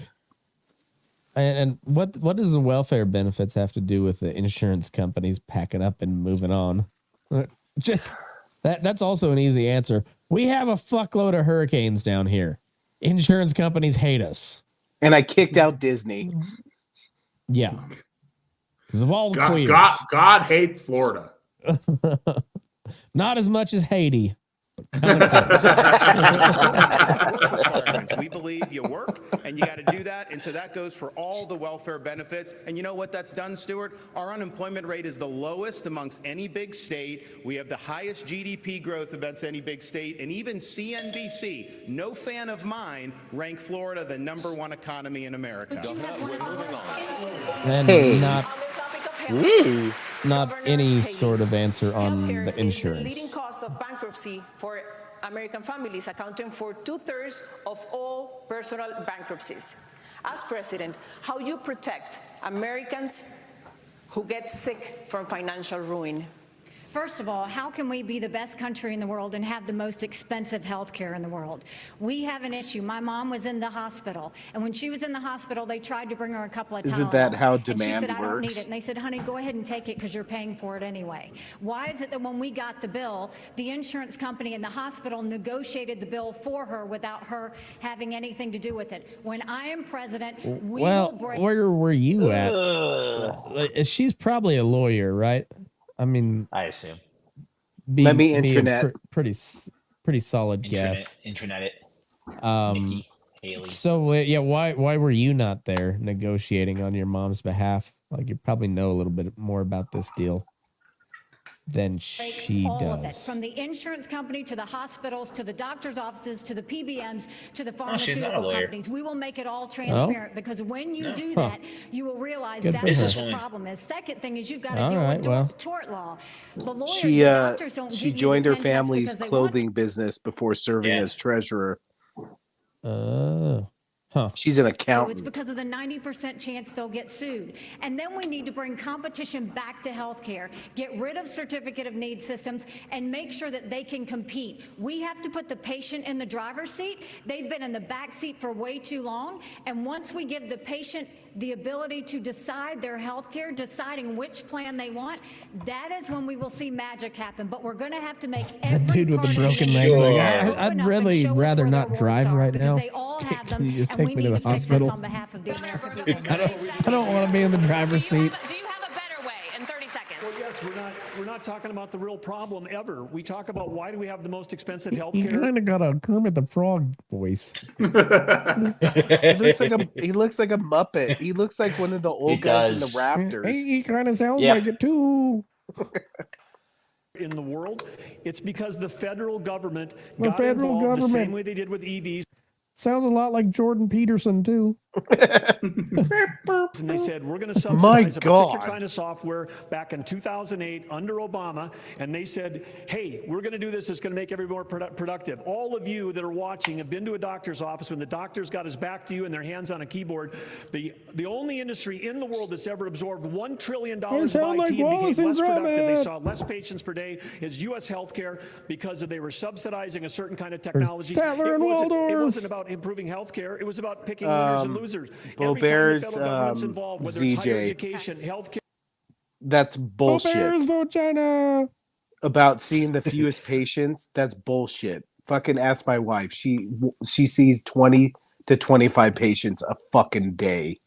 And what does the welfare benefits have to do with the insurance companies packing up and moving on? Just that's also an easy answer. We have a fuckload of hurricanes down here. Insurance companies hate us. And I kicked out Disney. Yeah. Because of all the queers. God hates Florida. Not as much as Haiti. We believe you work and you got to do that. And so that goes for all the welfare benefits. And you know what that's done, Stuart? Our unemployment rate is the lowest amongst any big state. We have the highest GDP growth amongst any big state. And even CNBC, no fan of mine, ranked Florida the #1 economy in America. And not any sort of answer on the insurance. Leading cause of bankruptcy for American families, accounting for 2/3 of all personal bankruptcies. As president, how you protect Americans who get sick from financial ruin? First of all, how can we be the best country in the world and have the most expensive health care in the world? We have an issue. My mom was in the hospital, and when she was in the hospital, they tried to bring her a couple of Tylenol. Isn't that how and demand she said, I don't need works? it. And they said, honey, go ahead and take it because you're paying for it anyway. Why is it that when we got the bill, the insurance company and the hospital negotiated the bill for her without her having anything to do with it? When I am president, we will break... Where were you at? She's probably a lawyer, right? I mean, I assume. Let me intranet. Pretty solid guess. Intranet it. Nikki Haley. So yeah, why were you not there negotiating on your mom's behalf? Like you probably know a little bit more about this deal than she all does. of it, from the insurance company to the hospitals to the doctor's offices to the PBMs to the pharmaceutical companies. We will make it all transparent because when you do that, you will realize that's what the problem is. Second thing is you've got to deal with tort law. The lawyers, the doctors don't she give joined you her the 10 family's because they clothing want business before serving as treasurer. She's an So it's accountant. because of the 90% chance they'll get sued. And then we need to bring competition back to healthcare, get rid of certificate of need systems, and make sure that they can compete. We have to put the patient in the driver's seat. They've been in the back seat for way too long. And once we give the patient the ability to decide their healthcare, deciding which plan they want, that is when we will see magic happen. But we're going to have to make every Dude with the part of broken it legs, like, open I'd up really and show us rather where their not drive warts are, right because now. they all have them, Can you just and take we me to need the to fix this hospital? on behalf of the American people. I don't want to be in the driver's seat. Do you have a better way in 30 seconds? Well, yes, we're not. we're not talking about the real problem ever. We talk about why do we have the most expensive health He care. kind of got a Kermit the Frog voice. He looks like a Muppet. He looks like one of the old guys in the rafters. He kind of sounds like it too. In the world, it's because the federal government got involved the same way they did with EVs. Sounds a lot like Jordan Peterson too. And they said, we're going to subsidize a particular kind of software back in 2008 under Obama. And they said, hey, we're going to do this. It's going to make everyone more productive. All of you that are watching have been to a doctor's office when the doctor's got his back to you and their hands on a keyboard. The only industry in the world that's ever absorbed $1 trillion of IT and became less productive. They saw less patients per day is U.S. healthcare because they were subsidizing a certain kind of technology. It wasn't about improving healthcare. It was about picking winners and losers. Bober's involved, whether it's higher ZJ. education, healthcare. That's bullshit. Bober's vote China. About seeing the fewest patients, that's bullshit. Fucking ask my wife. She sees 20 to 25 patients a fucking day.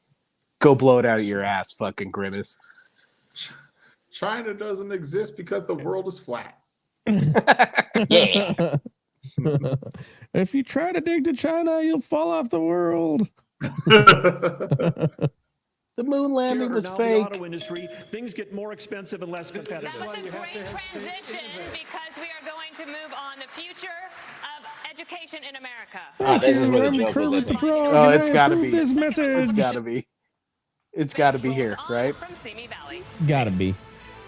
Go blow it out of your ass, fucking Grimace. China doesn't exist because the world is flat. Yeah. If you try to dig to China, you'll fall off the world. The moon landing was now fake. The auto industry, things get more expensive and less competitive. That was a great transition because we are going to move on the future of education in America. This is where the joke was at. Oh, it's gotta be. This message. It's gotta be. It's gotta be here, right? From Simi Valley. Gotta be.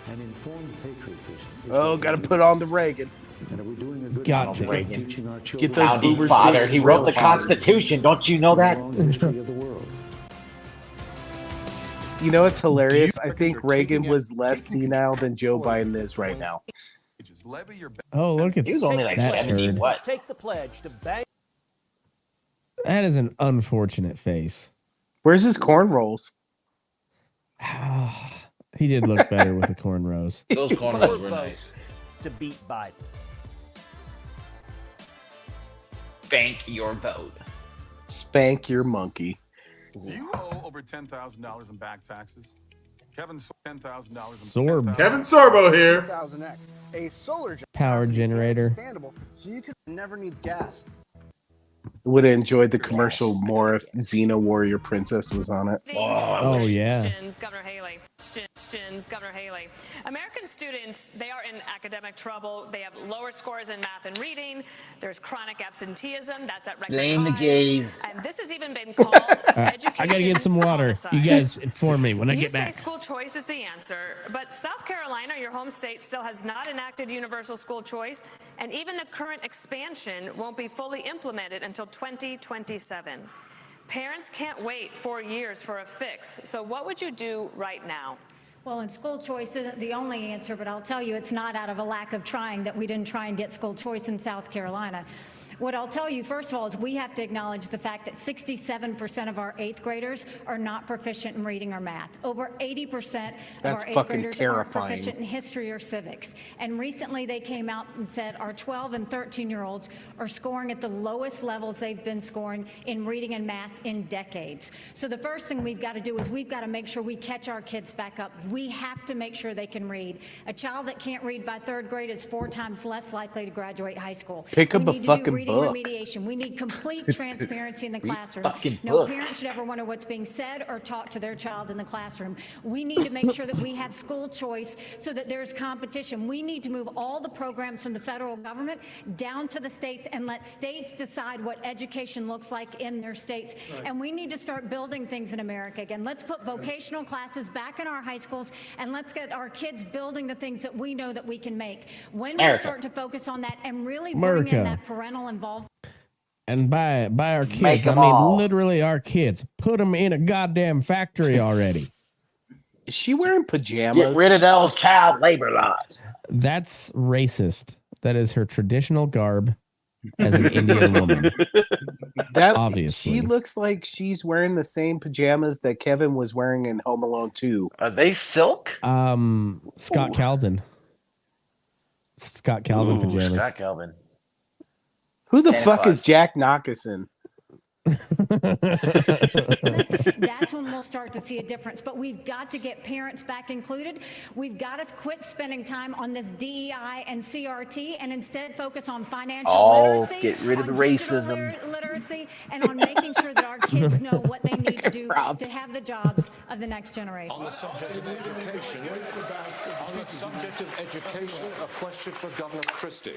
An informed patriotism. Oh, gotta put on the Reagan. And are we doing a good Gotcha. job of teaching our children? Get those Founding boomers. father. dicks He as wrote well. the Constitution. Don't you know that? Long history of the world. You know, it's hilarious. I think Reagan was less senile than Joe Biden is right now. Oh, look at He was only like that 70. turd. What? Take the pledge to bang. That is an unfortunate face. Where's his cornrows? He did look better with the cornrows. Those cornrows were nice. To beat Biden. Bank your vote. Spank your monkey. Do you owe over $10,000 in back taxes? Kevin, $10,000 in Sorb. Kevin Sorbo here. 2000X, a solar Power generator. expandable, so you can never needs gas. Would have enjoyed the commercial more if Xena Warrior Princess was on it. Oh, yeah. Questions, Governor Haley. Questions, Governor Haley. American students, they are in academic trouble. They have lower scores in math and reading. There's chronic absenteeism. That's at record Blame the highs. gays. And this has even been called education I gotta get some water. homicide. You guys inform me when I You get say back. school choice is the answer, but South Carolina, your home state, still has not enacted universal school choice, and even the current expansion won't be fully implemented until 2027. Parents can't wait 4 years for a fix. So what would you do right now? Well, and school choice isn't the only answer, but I'll tell you it's not out of a lack of trying that we didn't try and get school choice in South Carolina. What I'll tell you, first of all, is we have to acknowledge the fact that 67% of our 8th graders are not proficient in reading or math. Over 80% of That's our 8th fucking graders terrifying. aren't proficient in history or civics. And recently they came out and said our 12 and 13-year-olds are scoring at the lowest levels they've been scoring in reading and math in decades. So the first thing we've got to do is we've got to make sure we catch our kids back up. We have to make sure they can read. A child that can't read by 3rd grade is 4 times less likely to graduate high school. Pick up We a need to do fucking reading book. remediation. We need complete transparency in the Read classroom. fucking No book. parent should ever wonder what's being said or taught to their child in the classroom. We need to make sure that we have school choice so that there's competition. We need to move all the programs from the federal government down to the states and let states decide what education looks like in their states. Right. And we need to start building things in America again. Let's put vocational classes back in our high schools and let's get our kids building the things that we know that we can make. When we America. start to focus on that and really bring America. in that parental involvement. And by our Make kids, I 'em mean all. literally our kids. Put them in a goddamn factory already. Is she wearing pajamas? Get rid of those child labor laws. That's racist. That is her traditional garb as an Indian woman. That Obviously. she looks like she's wearing the same pajamas that Kevin was wearing in Home Alone 2. Are they silk? Scott Calvin. Scott Calvin Ooh, pajamas. Scott Calvin. Who the Santa fuck Claus. is Jack Nicholson? That's when we'll start to see a difference. But we've got to get parents back included. We've got to quit spending time on this DEI and CRT and instead focus on financial literacy, get rid of the on digital racisms. literacy, and on making sure that our kids know what they need to do to have the jobs of the next generation. On the subject of education, a question for Governor Christie.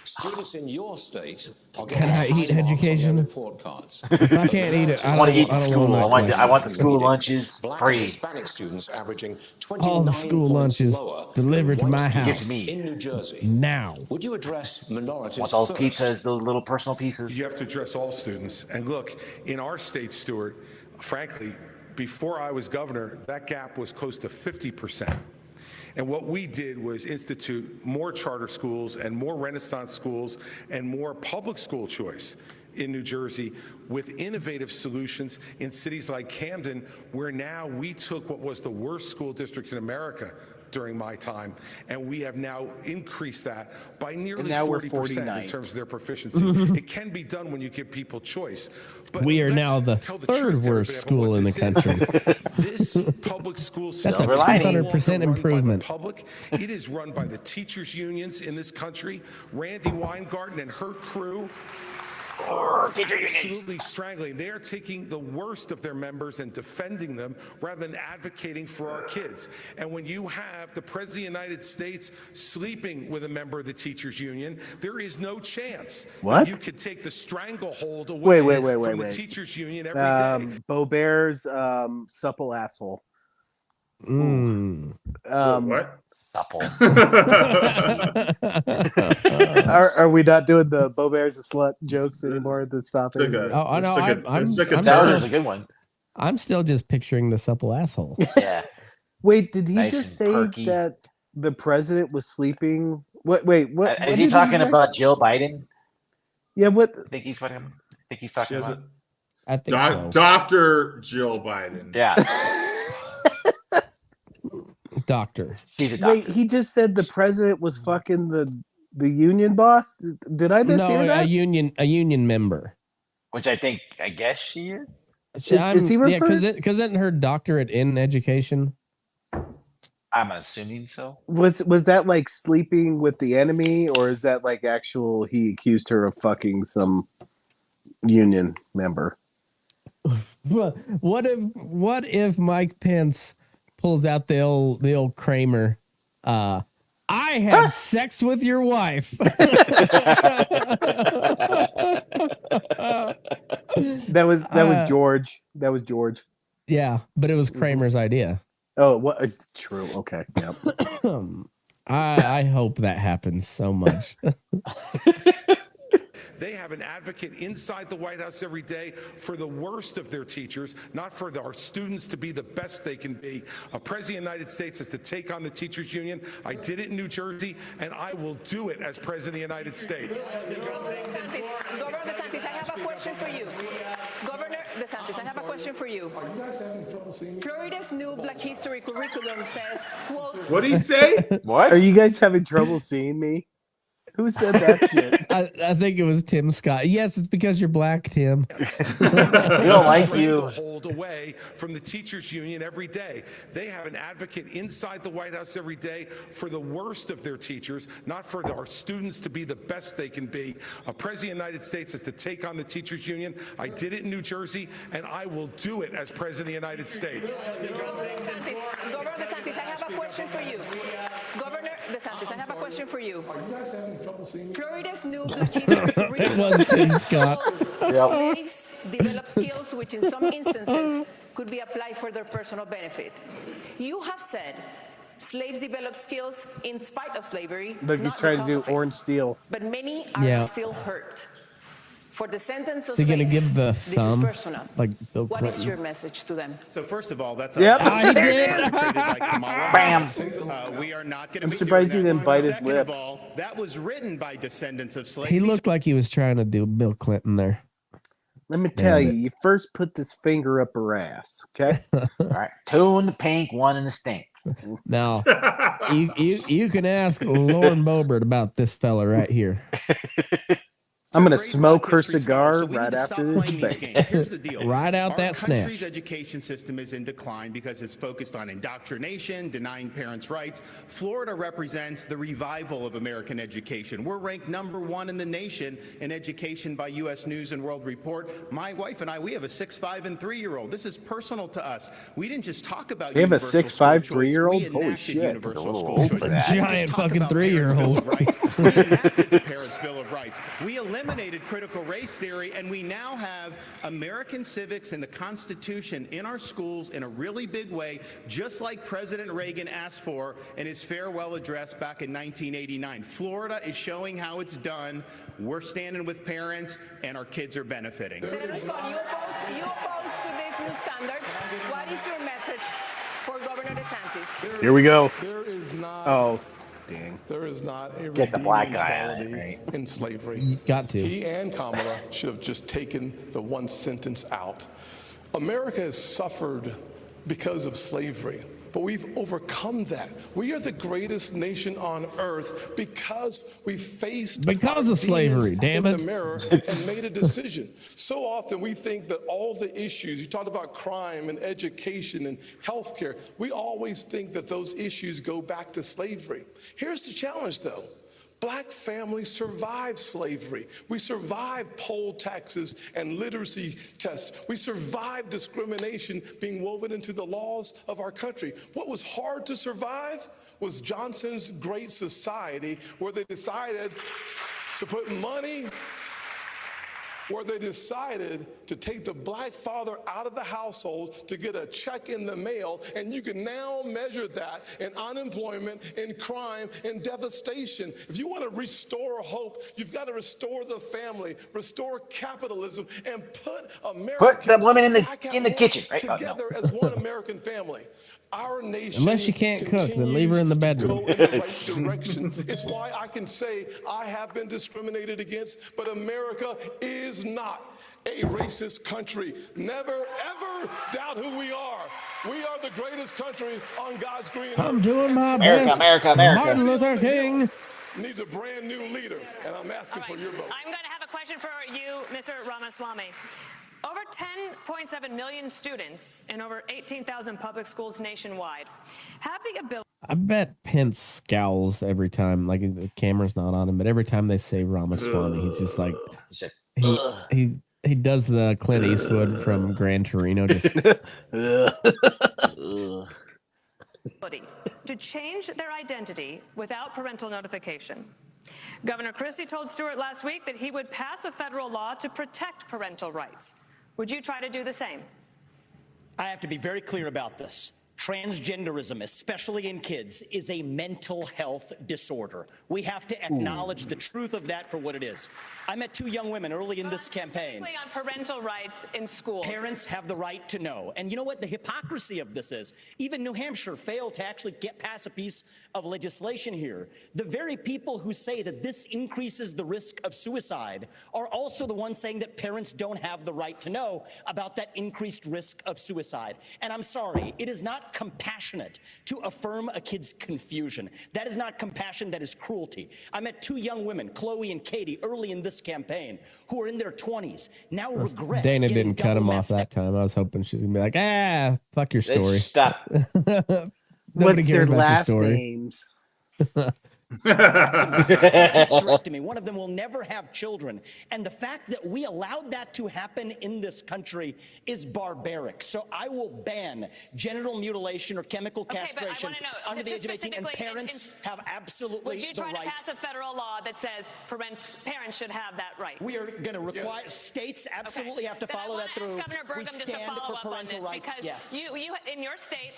Students in your state are Can I eat education? report cards. If I can't eat it, I want to eat in school. I want the school lunches Black free. and Hispanic students averaging All the 29 school points lunches lower delivered to than my white house. students in New Jersey. Now. Would you address minorities Want those first? pizzas, those little personal pieces? You have to address all students. And look, in our state, Stuart, frankly, before I was governor, that gap was close to 50%. And what we did was institute more charter schools and more Renaissance schools and more public school choice in New Jersey with innovative solutions in cities like Camden, where now we took what was the worst school districts in America during my time, and we have now increased that by nearly 40% in terms of their proficiency. It can be done when you give people choice. But We are now the third worst school in the country. this public school That's system a is 200% run by the improvement. public. It is run by the teachers unions in this country. Randy Weingarten and her crew are absolutely strangling. They are taking the worst of their members and defending them rather than advocating for our kids. And when you have the President of the United States sleeping with a member of the teachers union, there is no chance What? that you could take the stranglehold away Wait. from the teachers union every day. Bo Bear's supple asshole. What? Supple. Are we not doing the Bo Bear's a slut jokes anymore? To stop it. Oh, no, I'm That was a good one. I'm still just picturing the supple asshole. Yeah. Wait, did he Nice just and say perky. that the president was sleeping? Wait, what? Is he talking about Jill Biden? Yeah, what? I think he's talking about. I think so. Dr. Jill Biden. Yeah. Doctor. She's a doctor. Wait, he just said the president was fucking the union boss. Did I mishear No, that? a union member. Which I guess she is. Is he referring? Because isn't her doctorate in education? I'm assuming so. Was that like sleeping with the enemy, or is that like actual? He accused her of fucking some union member. What if Mike Pence pulls out the old Kramer? I had sex with your wife. That was George. That was George. Yeah, but it was Kramer's idea. Oh, what? It's true. Okay. Yep. I hope that happens so much. They have an advocate inside the White House every day for the worst of their teachers, not for our students to be the best they can be. A president of the United States has to take on the teachers union. I did it in New Jersey, and I will do it as president of the United States. Governor DeSantis, I have a question for you. Governor DeSantis, I have a question for you. Florida's new Black History curriculum says, quote, What did he say? What? Are you guys having trouble seeing me? Who said that shit? I think it was Tim Scott. Yes, it's because you're black, Tim. We don't like you. Hold away from the teachers union every day. They have an advocate inside the White House every day for the worst of their teachers, not for our students to be the best they can be. A president of the United States has to take on the teachers union. I did it in New Jersey, and I will do it as president of the United States. Governor DeSantis, I have a question for you. Governor DeSantis, I have a question for you. Florida's new Black History curriculum. It was Tim Scott. Slaves develop skills which in some instances could be applied for their personal benefit. You have said slaves develop skills in spite of slavery. Look, he's not trying to because do of it. orange steel. But many are Yeah. still hurt. For descendants of So you're gonna slaves, give the this is thumb, personal. like Bill What is Clinton. your message to them? So first of all, that's Yep. perpetrated by Kamala Bam. Harris. We are not going to I'm be surprised doing he that. didn't bite his Second lip. of all, that was written by descendants of slaves. He looked like he was trying to do Bill Clinton there. Let me tell Damn you, you first put this finger up her ass, okay? All right. 2 in the pink, 1 in the stink. Now, you can ask Lauren Boebert about this fella right here. I'm gonna smoke her cigar right after this debate. Here's the deal. Right out Our that snatch. country's education system is in decline because it's focused on indoctrination, denying parents' rights. Florida represents the revival of American education. We're ranked #1 in the nation in education by U.S. News and World Report. My wife and I, we have a 6', 5, and 3-year-old. This is personal to us. We didn't just talk about They have a universal 6'5", school choice. 3-year-old? We Holy enacted shit. universal school Old choice. for We that. didn't just Giant talk fucking about Parents' Bill 3-year-old. of Rights. We enacted the Parents' Bill of Rights. We eliminated critical race theory, and we now have American civics and the Constitution in our schools in a really big way, just like President Reagan asked for in his farewell address back in 1989. Florida is showing how it's done. We're standing with parents, and our kids are benefiting. Senator Scott, you oppose to these new standards. What is your message for Governor DeSantis? Here we go. There is not. Oh, dang. There is not a Get the black redeeming guy on it, quality right? in slavery. You got to. He and Kamala should have just taken the one sentence out. America has suffered because of slavery, but we've overcome that. We are the greatest nation on earth because we faced Because of slavery, damn in it. the mirror and made a decision. So often we think that all the issues, you talked about crime and education and healthcare, we always think that those issues go back to slavery. Here's the challenge though. Black families survived slavery. We survived poll taxes and literacy tests. We survived discrimination being woven into the laws of our country. What was hard to survive was Johnson's Great Society, where they decided to put money, where they decided to take the black father out of the household to get a check in the mail, and you can now measure that in unemployment, in crime, in devastation. If you want to restore hope, you've got to restore the family, restore capitalism, and put Americans Put the women in the back at in the work kitchen, right? Oh, no. together as one American family. Our nation, Unless you can't cook, then leave her in the bedroom. go in the right direction. It's why I can say I have been discriminated against, but America is not a racist country. Never, ever doubt who we are. We are the greatest country on God's green earth. I'm doing my America, best. America, America. Martin Luther King. Needs a brand new leader, and I'm asking for your vote. I'm going to have a question for you, Mr. Ramaswamy. Over 10.7 million students in over 18,000 public schools nationwide have the ability. I bet Pence scowls every time, like the camera's not on him, but every time they say Ramaswamy, he's just like he does the Clint Eastwood from Gran Torino. Just to change their identity without parental notification. Governor Christie told Stewart last week that he would pass a federal law to protect parental rights. Would you try to do the same? I have to be very clear about this. Transgenderism, especially in kids, is a mental health disorder. We have to acknowledge the truth of that for what it is. I met two young women early in this campaign. Specifically on parental rights in schools. Parents have the right to know. And you know what the hypocrisy of this is? Even New Hampshire failed to actually get past a piece of legislation here. The very people who say that this increases the risk of suicide are also the ones saying that parents don't have the right to know about that increased risk of suicide. And I'm sorry, it is not compassionate to affirm a kid's confusion. That is not compassion, that is cruelty. I met two young women, Chloe and Katie, early in this campaign, who are in their 20s, now regret Dana getting didn't cut him off that time. I was hoping she's gonna be like, fuck your story. Stop. What's their cares about your last story. names? Hysterectomy. One of them will never have children. And the fact that we allowed that to happen in this country is barbaric. So I will ban genital mutilation or chemical castration under the age of 18, and parents have absolutely Would you the try right. to pass a federal law that says parents should have that right? We are going to require states absolutely have to follow that through. Governor We Burgum just to stand follow for up on parental this rights. because Yes. you in your state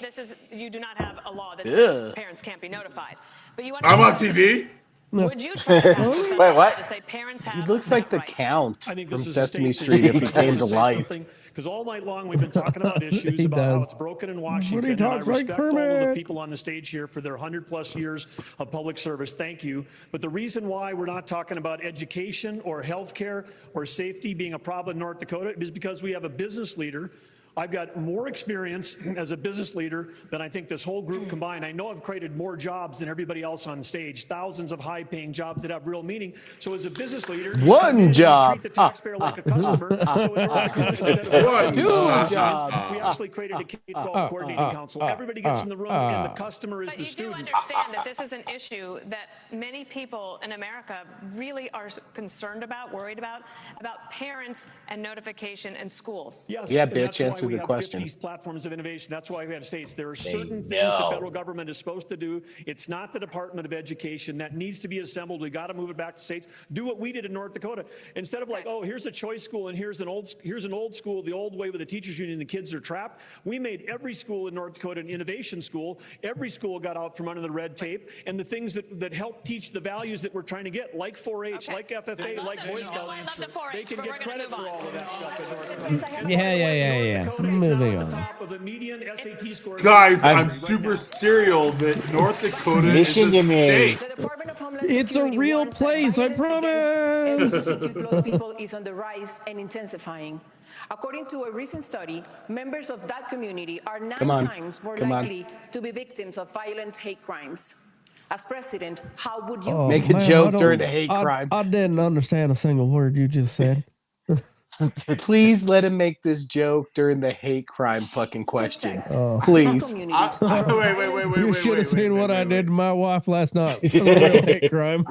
you do not have a law that Ugh. says parents can't be notified. But you want I'm on TV. Would you try to pass a federal Wait, law what? to say parents He have looks like the that right? Count I think from this is a Sesame state Street if he issue. came to life. Because all night long we've been talking about issues He about how does. it's broken in But Washington. he And I talks like respect all of the Kermit. people on the stage here for their 100+ years of public service. Thank you. But the reason why we're not talking about education or health care or safety being a problem in North Dakota is because we have a business leader I've got more experience as a business leader than I think this whole group combined. I know I've created more jobs than everybody else on stage, thousands of high-paying jobs that have real meaning. So as a business leader, you One come in and you job. treat the taxpayer like a customer. So in North Dakota, instead of firing Two teachers, jobs. we actually created a K-12 coordinating council. Everybody gets in the room, and the customer is But the you do student. understand that this is an issue that many people in America really are concerned about, worried about parents and notification in schools. Yes, Yeah, and bitch, that's why answer we the have question. 50 platforms of innovation. That's why we have states. There are They certain things the know. federal government is supposed to do. It's not the Department of Education. That needs to be assembled. We got to move it back to states. Do what we did in North Dakota. Instead of like, oh, here's a choice school and here's an old school, the old way with the teachers union, the kids are trapped. We made every school in North Dakota an innovation school. Every school got out from under the red tape, and the things that help teach the values that we're trying to get, like 4-H, like FFA, like Boy Scouts, they can get credit for all of that stuff in North Dakota. Yeah. Moving on. Top of the median SAT score. Guys, I'm super serial that North Dakota is Listen a to me. state. The Department of Homeland It's a Security real warns that place, I violence against promise. LGBTQ+ people is on the rise and intensifying. According to a recent study, members of that community are 9 times more likely to be victims of violent hate crimes. As president, how would you Make a joke during the hate crime? I didn't understand a single word you just said. Please let him make this joke during the hate crime fucking question. Oh. Please. Wait. You should have seen what I did to my wife last night. It was a real hate crime.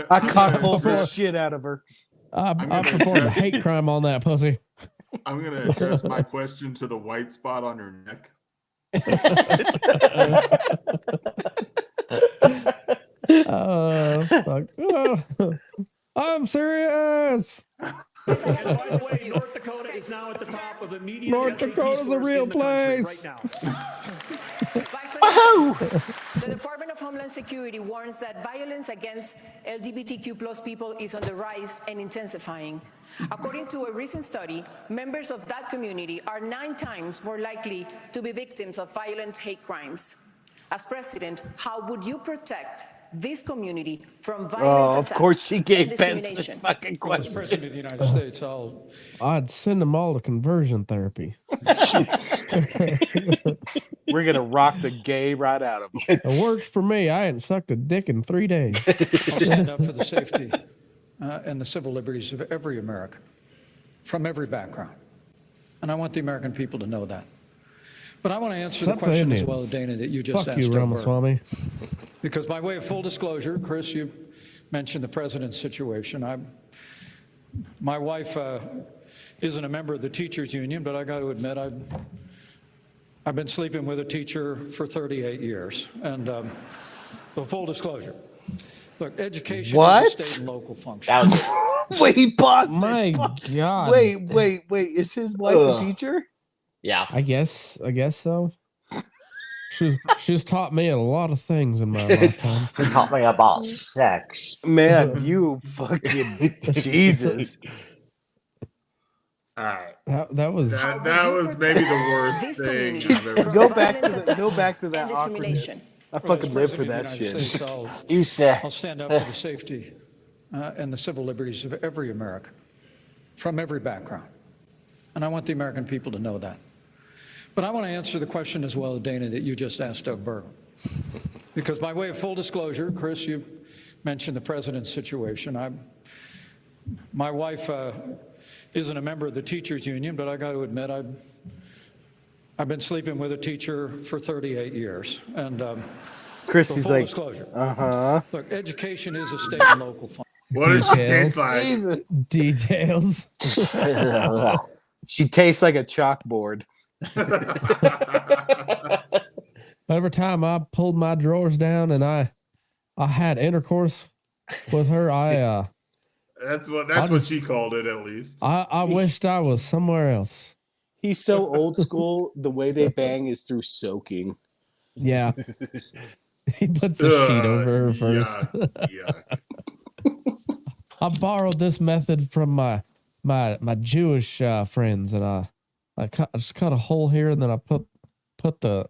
I cockholed the shit out of her. I performed a hate crime on that pussy. I'm going to address my question to the white spot on her neck. Fuck. I'm serious. And by the way, North Dakota is now at the top of the median North SAT Dakota's a scores real in the country place. right now. The Department of Homeland Security warns that violence against LGBTQ+ people is on the rise and intensifying. According to a recent study, members of that community are 9 times more likely to be victims of violent hate crimes. As president, how would you protect this community from violent of attacks course she gave and Pence this discrimination? fucking As question. President of the United States, I'd send them all to conversion therapy. We're going to rock the gay right out of them. It worked for me. I hadn't sucked a dick in 3 days. I'll stand up for the safety and the civil liberties of every American, from every background. And I want the American people to know that. But I want to answer the question as well, Dana, that you just Fuck asked. you, Ramaswamy. Because by way of full disclosure, Chris, you mentioned the president's situation. My wife isn't a member of the teachers union, but I got to admit, I've been sleeping with a teacher for 38 years. And so full disclosure. Look, education is a state and local function. Wait, pause it. My God. Wait. Is his wife a teacher? Yeah. I guess so. She's taught me a lot of things in my lifetime. She taught me about sex. Man, you fucking Jesus. All right. That was maybe the worst thing I've ever Go seen. back to that awkwardness. I fucking live for that shit. You said. I'll stand up for the safety and the civil liberties of every American, from every background. And I want the American people to know that. But I want to answer the question as well, Dana, that you just asked Doug Burgum. Because by way of full disclosure, Chris, you mentioned the president's situation. My wife isn't a member of the teachers union, but I got to admit, I've been sleeping with a teacher for 38 years. And Christy's full like, disclosure. Look, education is a state and local function. What does she taste like? Jesus. Details. She tastes like a chalkboard. Every time I pulled my drawers down and I had intercourse with her, That's what she called it, at least. I wished I was somewhere else. He's so old school. The way they bang is through soaking. Yeah. He puts a sheet over her first. I borrowed this method from my Jewish friends, and I just cut a hole here, and then I put the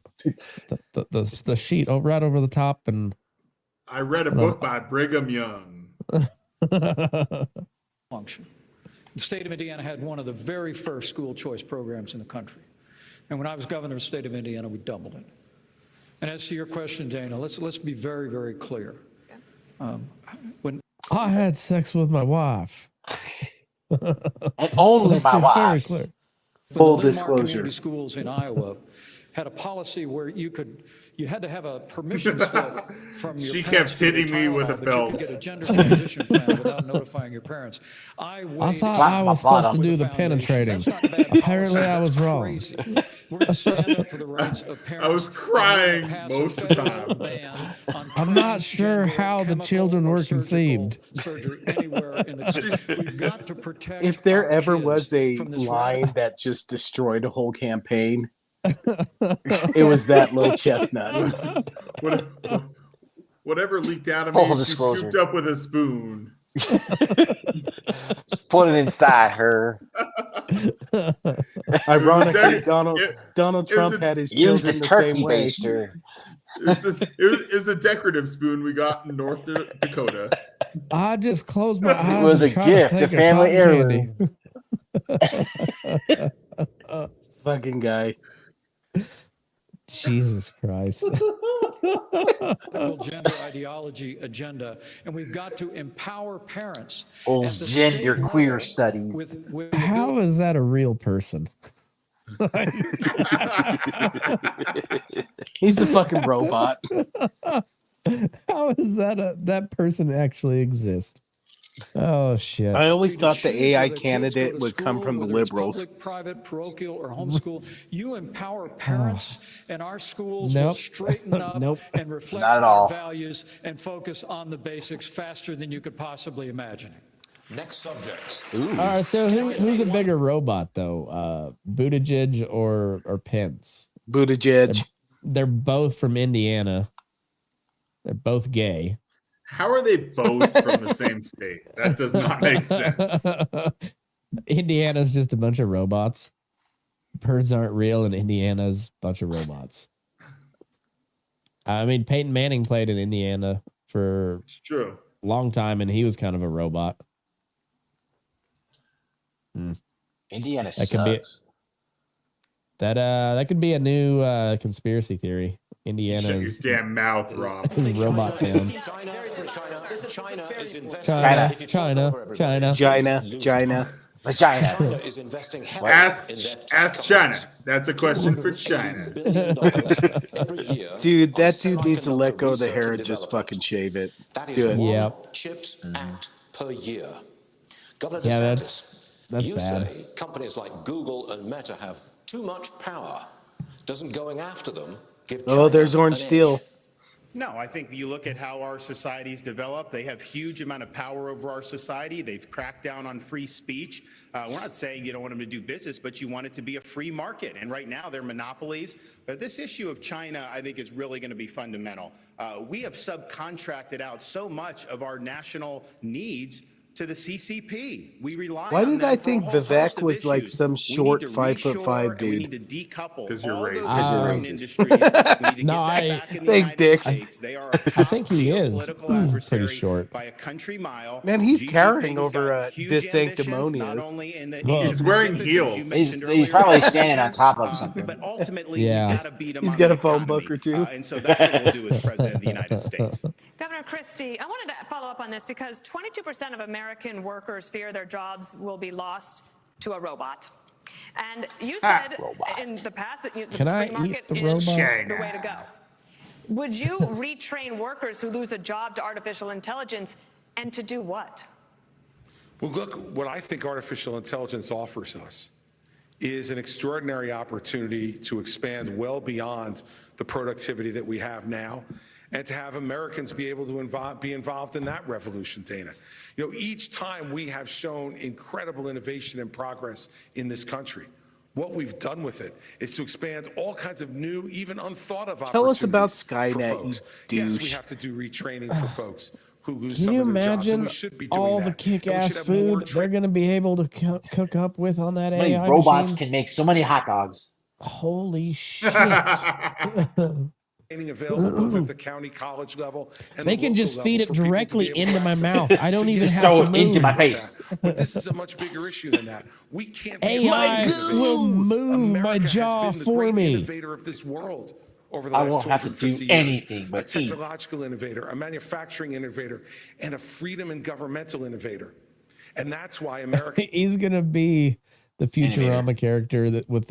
sheet right over the top, and I read a book by Brigham Young. Function. The state of Indiana had one of the very first school choice programs in the country. And when I was governor of the state of Indiana, we doubled it. And as to your question, Dana, let's be very, very clear. When I had sex with my wife. And only my wife. Very clear. Full the Linn-Mar disclosure. Community Schools in Iowa had a policy where you had to have a permission slip from your She parents kept for your hitting me with a Tylenol, but you belt. could get a gender transition plan without notifying your parents. I thought I was supposed to do the penetrating. Apparently, I was wrong. We're going to stand up for the rights of parents. I was crying most of the time. I'm not sure how the children were conceived. Surgery anywhere in the country. We've got to protect If there our ever kids was a from this line that just destroyed a whole campaign, it was that low chestnut. Whatever leaked out of Full me, she disclosure. scooped up with a spoon. Put it inside her. Ironically, Donald Trump a- had his Used children a the turkey same way. It baster. was a decorative spoon we got in North Dakota. I just closed my eyes. It was and a tried gift, to a think of family cotton heirloom. Fucking guy. Jesus Christ. gender ideology agenda, and we've got to empower parents. Old at the gender state queer level studies. with How is that a real person? He's a fucking robot. How is that person actually exist? Oh shit! I always thought choose the AI whether kids go candidate to would come school, from the whether it's liberals. Public, private, parochial, or homeschool. You empower parents, and our schools will Nope. straighten up Nope. and reflect Not at our all. values and focus on the basics faster than you could possibly imagine. Next subject. All right, so who's a bigger robot though, Buttigieg or Pence? Buttigieg. They're both from Indiana. They're both gay. How are they both from the same state? That does not make sense. Indiana's just a bunch of robots. Birds aren't real, and Indiana's a bunch of robots. I mean, Peyton Manning played in Indiana for It's true. a long time, and he was kind of a robot. Indiana That could be sucks. that could be a new conspiracy theory. Shut Indiana's your damn mouth, Rob. robot town. China is investing. China, If you talk China, over everybody, China. China, lose China. Vagina. China is investing heavily Ask in their tech Ask China. companies. That's a question for China. $1 billion every year Dude, on that dude needs to let semiconductor go of the research hair and and just development. fucking shave it. That is Do it. one Yep. CHIPS Act per year. Governor Yeah, DeSantis, that's you bad. say companies like Google and Meta have too much power. Doesn't going after them give China Oh, there's Orange an Steel. edge? No, I think you look at how our societies develop. They have huge amount of power over our society. They've cracked down on free speech. We're not saying you don't want them to do business, but you want it to be a free market. And right now they're monopolies. But this issue of China, I think, is really going to be fundamental. We have subcontracted out so much of our national needs to the CCP. We rely Why on did them I for a think whole host Vivek of was like issues. some We need short to 5'5" reshore, and we dude? need to decouple 'Cause you're all those racist. foreign Racist. industries. We need to get No, them back in the Thanks, United Dix. States. They are a I top think he is geopolitical pretty adversary short. by a country mile. Man, he's Xi towering Jinping's over got huge this ambitions, not sanctimonious. only in the Whoa. He's wearing Asia-Pacific, as you heels. mentioned He's earlier, probably in the standing on region, top of something. But ultimately, Yeah. we've got to beat him He's on got the a phone economy. book or two. And so that's what we'll do as president of the United States. Governor Christie, I wanted to follow up on this because 22% of American workers fear their jobs will be lost to a robot. And you said in the past that the Can I free market eat the is robot? the way to go. Would you retrain workers who lose a job to artificial intelligence, and to do what? Well, look, what I think artificial intelligence offers us is an extraordinary opportunity to expand well beyond the productivity that we have now and to have Americans be able to be involved in that revolution, Dana. You know, each time we have shown incredible innovation and progress in this country. What we've done with it is to expand all kinds of new, even unthought of Tell us about opportunities for Skynet, folks. you Yes, we douche. have to do retraining for folks who lose Can some you of their jobs, and imagine we should be doing all that. the And we should kick-ass have more food they're going to be able to cook up with on that How many AI robots machine? can make so many hot dogs? Holy shit! available both at the county college level and They the can local just level feed it for people to directly be able into to my access mouth. it. I don't So even yes, have throw to it move. into my that. face. But this is a much bigger issue than that. We can't be AI will move my America jaw has been the for great me. innovator of this world over the I last won't have to 250 do years. anything A but eat. technological innovator, a manufacturing innovator, and a freedom and governmental innovator. And that's why America He's gonna be the Futurama character that with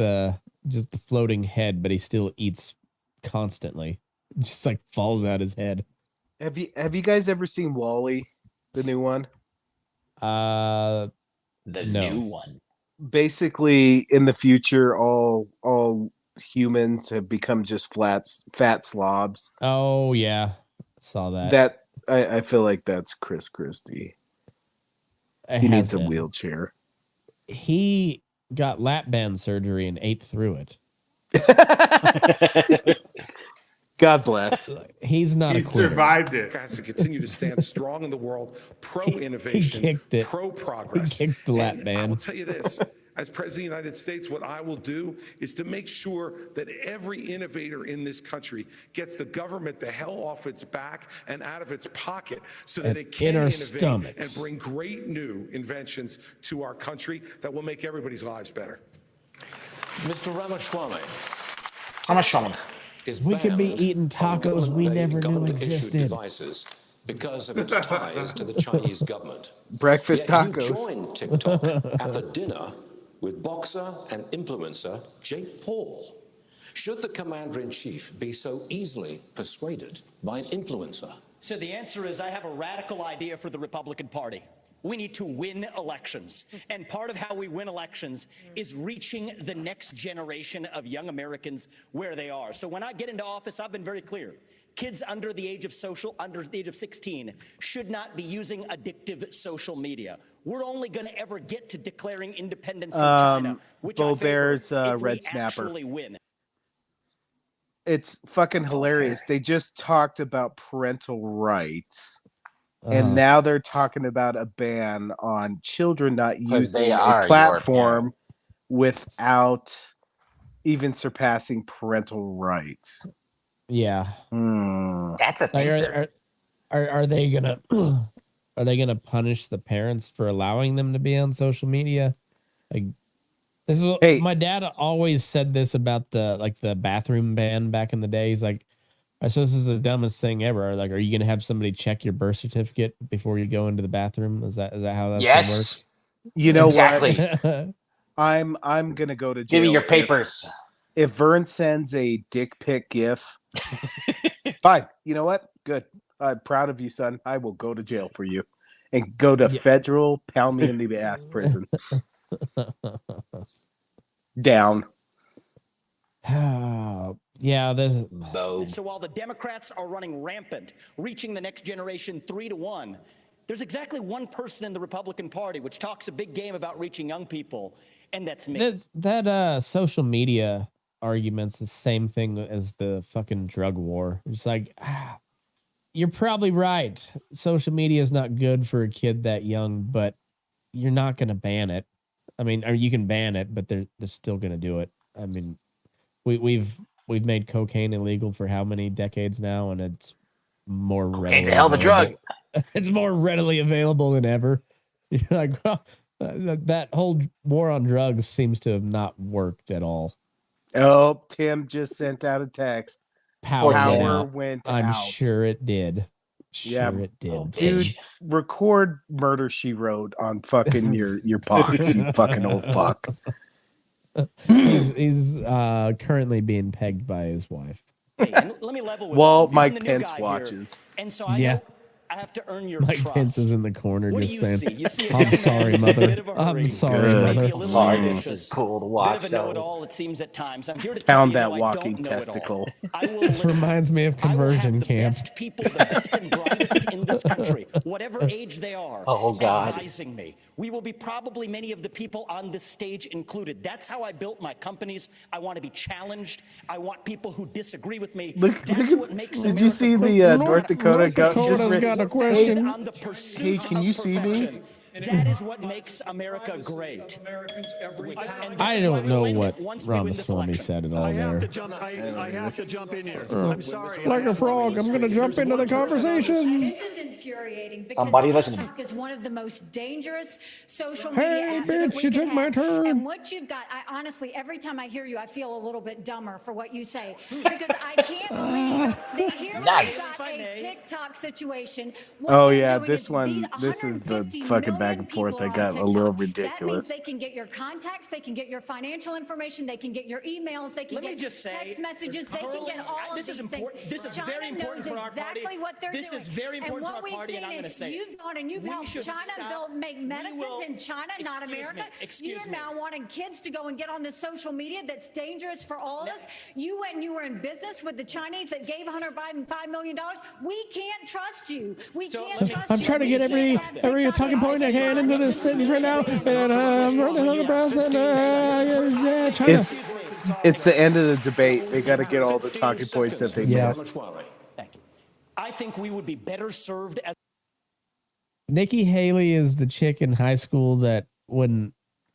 just the floating head, but he still eats constantly. Just like falls out his head. Have you guys ever seen Wall-E, the new one? The No. new one. Basically, in the future, all humans have become just fat slobs. Oh yeah, saw that. That I feel like that's Chris Christie. It He has needs a been. wheelchair. He got lap band surgery and ate through it. God bless. He's not He a quitter. survived it. has to continue to stand strong in the world, pro-innovation, kicked it. pro-progress. He kicked the lap And I band. will tell you this, as President of the United States, what I will do is to make sure that every innovator in this country gets the government the hell off its back and out of its pocket so that And it can in our innovate stomachs. and bring great new inventions to our country that will make everybody's lives better. Mr. Ramaswamy. Is We could be banned eating on tacos we government-paid, never knew government-issued existed. devices because of its ties to the Chinese government. Breakfast Yet tacos. you joined TikTok at a dinner with boxer and influencer Jake Paul. Should the commander-in-chief be so easily persuaded by an influencer? So the answer is I have a radical idea for the Republican Party. We need to win elections. And part of how we win elections is reaching the next generation of young Americans where they are. So when I get into office, I've been very clear. Kids under the age of 16 should not be using addictive social media. We're only going to ever get to declaring independence from China, which Bo I favor Bear's if Red we Snapper. actually win. It's fucking hilarious. They just talked about parental rights. Uh-huh. And now they're talking about a ban on children not 'Cause they using are a your platform parents. without even surpassing parental rights. Yeah. That's a Like, thinker. are they gonna are they gonna punish the parents for allowing them to be on social media? Like this is what my dad always said this about the bathroom ban back in the day. He's like, I suppose this is the dumbest thing ever. Like, are you gonna have somebody check your birth certificate before you go into the bathroom? Is that how that's gonna Yes. You know Exactly. what? I'm gonna go to jail. Give me your papers. If Vern sends a dick pic gif, fine. You know what? Good. I'm proud of you, son. I will go to jail for you and go to federal pound me in the ass prison. Down. Yeah, there's So while the Democrats are running rampant, reaching the next generation 3-1, there's exactly one person in the Republican Party which talks a big game about reaching young people, and that's me. that social media argument's the same thing as the fucking drug war. It's like, you're probably right. Social media is not good for a kid that young, but you're not going to ban it. I mean, or you can ban it, but they're still going to do it. I mean, we've made cocaine illegal for how many decades now, and it's more readily It's a hell of a drug. It's more readily available than ever. You're like, well, that whole war on drugs seems to have not worked at all. Oh, Tim just sent out a text. Power went I'm out. sure it did. Yeah, Sure it did. dude. Record Murder She Wrote on fucking your box, you fucking old fuck. He's currently being pegged by his wife. Hey, and let me level with Well, you. I'm Mike the new Pence guy here, watches. and so I Yeah. know I have to earn your Mike trust. Pence is in the corner What do just you saying, see? You see a I'm young sorry, man who's in a mother. bit of a hurry, I'm sorry, Good. mother. maybe a little Sorry, ambitious, this is cool to bit watch. of a know-it-all, it seems at times. I'm here to Found tell you, that no, walking I don't know testicle. it all. I will This listen. reminds me of conversion camp. Best people, the best and brightest in this country, whatever age they are, Oh, God. advising me. We will be probably many of the people on this stage included. That's how I built my companies. I want to be challenged. I want people who disagree with me. That's what makes Did you see the North Dakota North Dakota's got a question. on the pursuit Hey, can you of see me? perfection. That is what makes America great. I don't know what Ramaswamy said at all I have there. to jump. I have to jump in here. I'm sorry. Like a frog, I'm going to jump into the conversation. This is infuriating because Somebody listen to me. TikTok is one of the most dangerous social Hey, media apps that bitch, we you can took my have. turn. And what you've got, I honestly, every time I hear you, I feel a little bit dumber for what you say because I can't believe that here Nice. we've got a TikTok situation. Oh yeah, this is the 150 fucking back million and forth people that are on got a little TikTok. That means ridiculous. they can get your contacts, they can get your financial information, they can get your emails, they can Let me get just say, text messages, they can get all of this these is important. things. This is China very important knows for our party. exactly what they're This doing. is very important and for our what party, we've and I'm seen going to is say you've gone and you've we helped should China stop. make medicines in China, not America. Excuse You're me. now wanting kids to go and get on this social media that's dangerous for all of us. You went and you were in business with the Chinese that gave Hunter Biden $5 million. We can't trust you. We can't trust you. I'm trying to get every talking point I can into this sentence right now. And I'm running out of breath. And China. It's the end of the debate. They got to get all the talking points that they missed. Thank you. I think we would be better served as. Nikki Haley is the chick in high school that when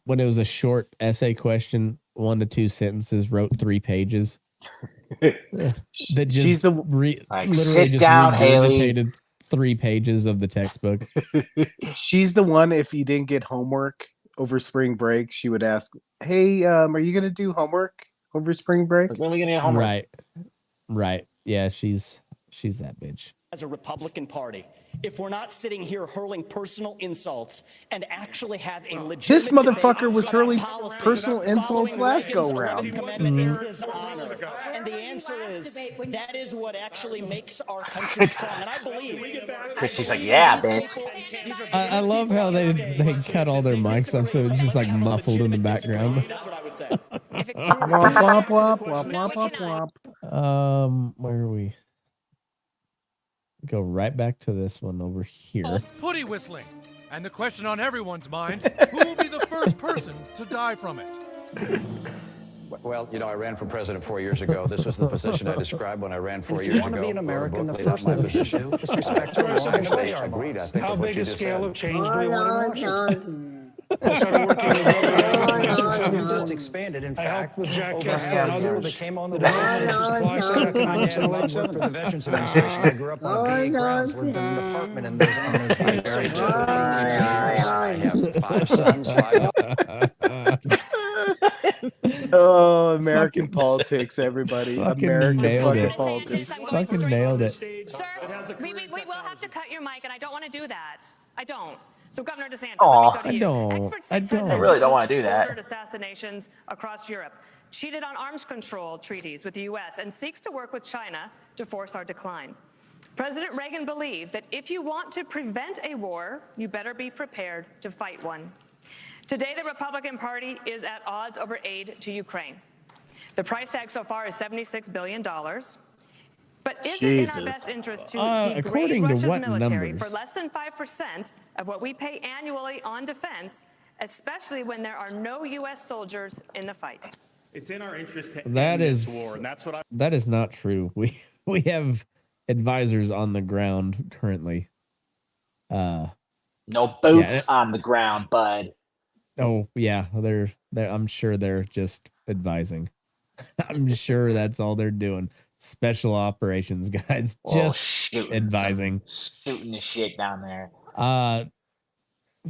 it was a short essay question, 1 to 2 sentences, wrote 3 pages. That just She's the literally sit just down, Haley. regurgitated 3 pages of the textbook. She's the one. If you didn't get homework over spring break, she would ask, "Hey, are you gonna do homework over spring break? When are we gonna get homework?" Right. Yeah, she's that bitch. As a Republican Party, if we're not sitting here hurling personal insults and actually have a legitimate This motherfucker debate was about hurling policy personal insults following last Reagan's go round. 11th Amendment in his honor. And the answer is that is what actually makes our country strong. And I believe. Christy's like, "Yeah, bitch." I love how they cut all their mics off, so it's just like muffled in the background. That's what I would say. Womp womp womp womp womp womp. Where are we? Go right back to this one over here. Putty whistling. And the question on everyone's mind, who will be the first person to die from it? Well, you know, I ran for president 4 years ago. This was the position I described when I ran 4 years ago. If you want to be an American, the first thing you should do is respect our laws. Agreed, I think How with what big you a just scale said. of change do you want in Washington? I started working with government. We've just expanded. In fact, with Jack over half the people that came on the supply side economics in late for the Veterans Administration. I grew up on VA grounds, lived in an apartment in those on those VA barracks for 15 years. I have 5 sons, 5 Oh, American politics, everybody. Fucking American nailed fucking it. politics. Fucking nailed it. Sir, we will have to cut your mic, and I don't want to do that. I don't. So, Governor DeSantis, Aw. let me go to you. I don't. Experts say I don't. President I really don't wanna do Trump that. ordered assassinations across Europe, cheated on arms control treaties with the U.S., and seeks to work with China to force our decline. President Reagan believed that if you want to prevent a war, you better be prepared to fight one. Today, the Republican Party is at odds over aid to Ukraine. The price tag so far is $76 billion. But is it in our best interest to degrade according to Russia's what military numbers? for less than 5% of what we pay annually on defense, especially when there are no U.S. soldiers in the fight? It's in our interest to That end is this war, and that's what I. that is not true. We have advisors on the ground currently. No boots on the ground, bud. Oh yeah, they're I'm sure they're just advising. I'm sure that's all they're doing. Special operations guys, just advising, shooting the shit down there.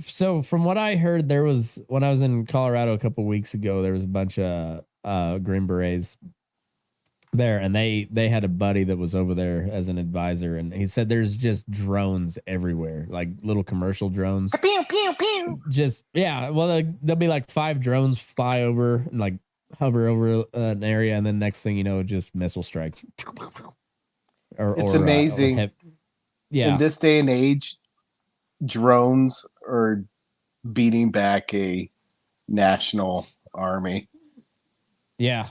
So from what I heard, there was when I was in Colorado a couple weeks ago, there was a bunch of Green Berets there, and they had a buddy that was over there as an advisor, and he said there's just drones everywhere, like little commercial drones. Pew pew pew. Just well, there'll be like 5 drones fly over and like hover over an area, and then next thing you know, just missile strikes. It's amazing. In this day and age, drones are beating back a national army. Yeah.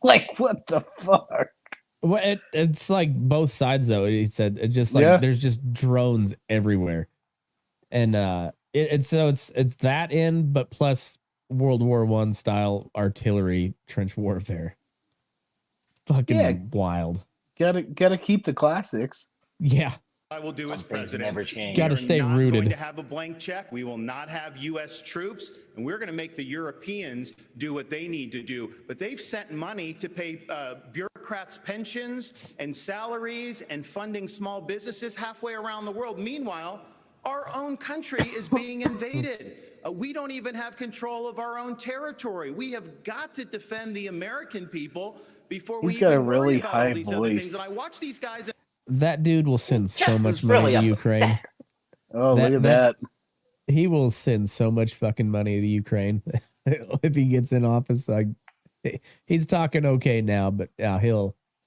Like, what the fuck? Well, it's like both sides, though. He said it just like there's just drones everywhere, and it's that end, but plus World War I style artillery trench warfare. Fucking wild. Gotta keep the classics. Yeah. I will do as president. Never change. Gotta stay We're not rooted. going to have a blank check. We will not have U.S. troops, and we're going to make the Europeans do what they need to do. But they've sent money to pay bureaucrats' pensions and salaries and funding small businesses halfway around the world. Meanwhile, our own country is being invaded. We don't even have control of our own territory. We have got to defend the American people before we He's got a even worry really about high all these other things. voice. And I watch these guys. That dude will send so Just much is money really to Ukraine. upset. Oh, look at that. He will send so much fucking money to Ukraine if he gets in office. Like, he's talking okay now, but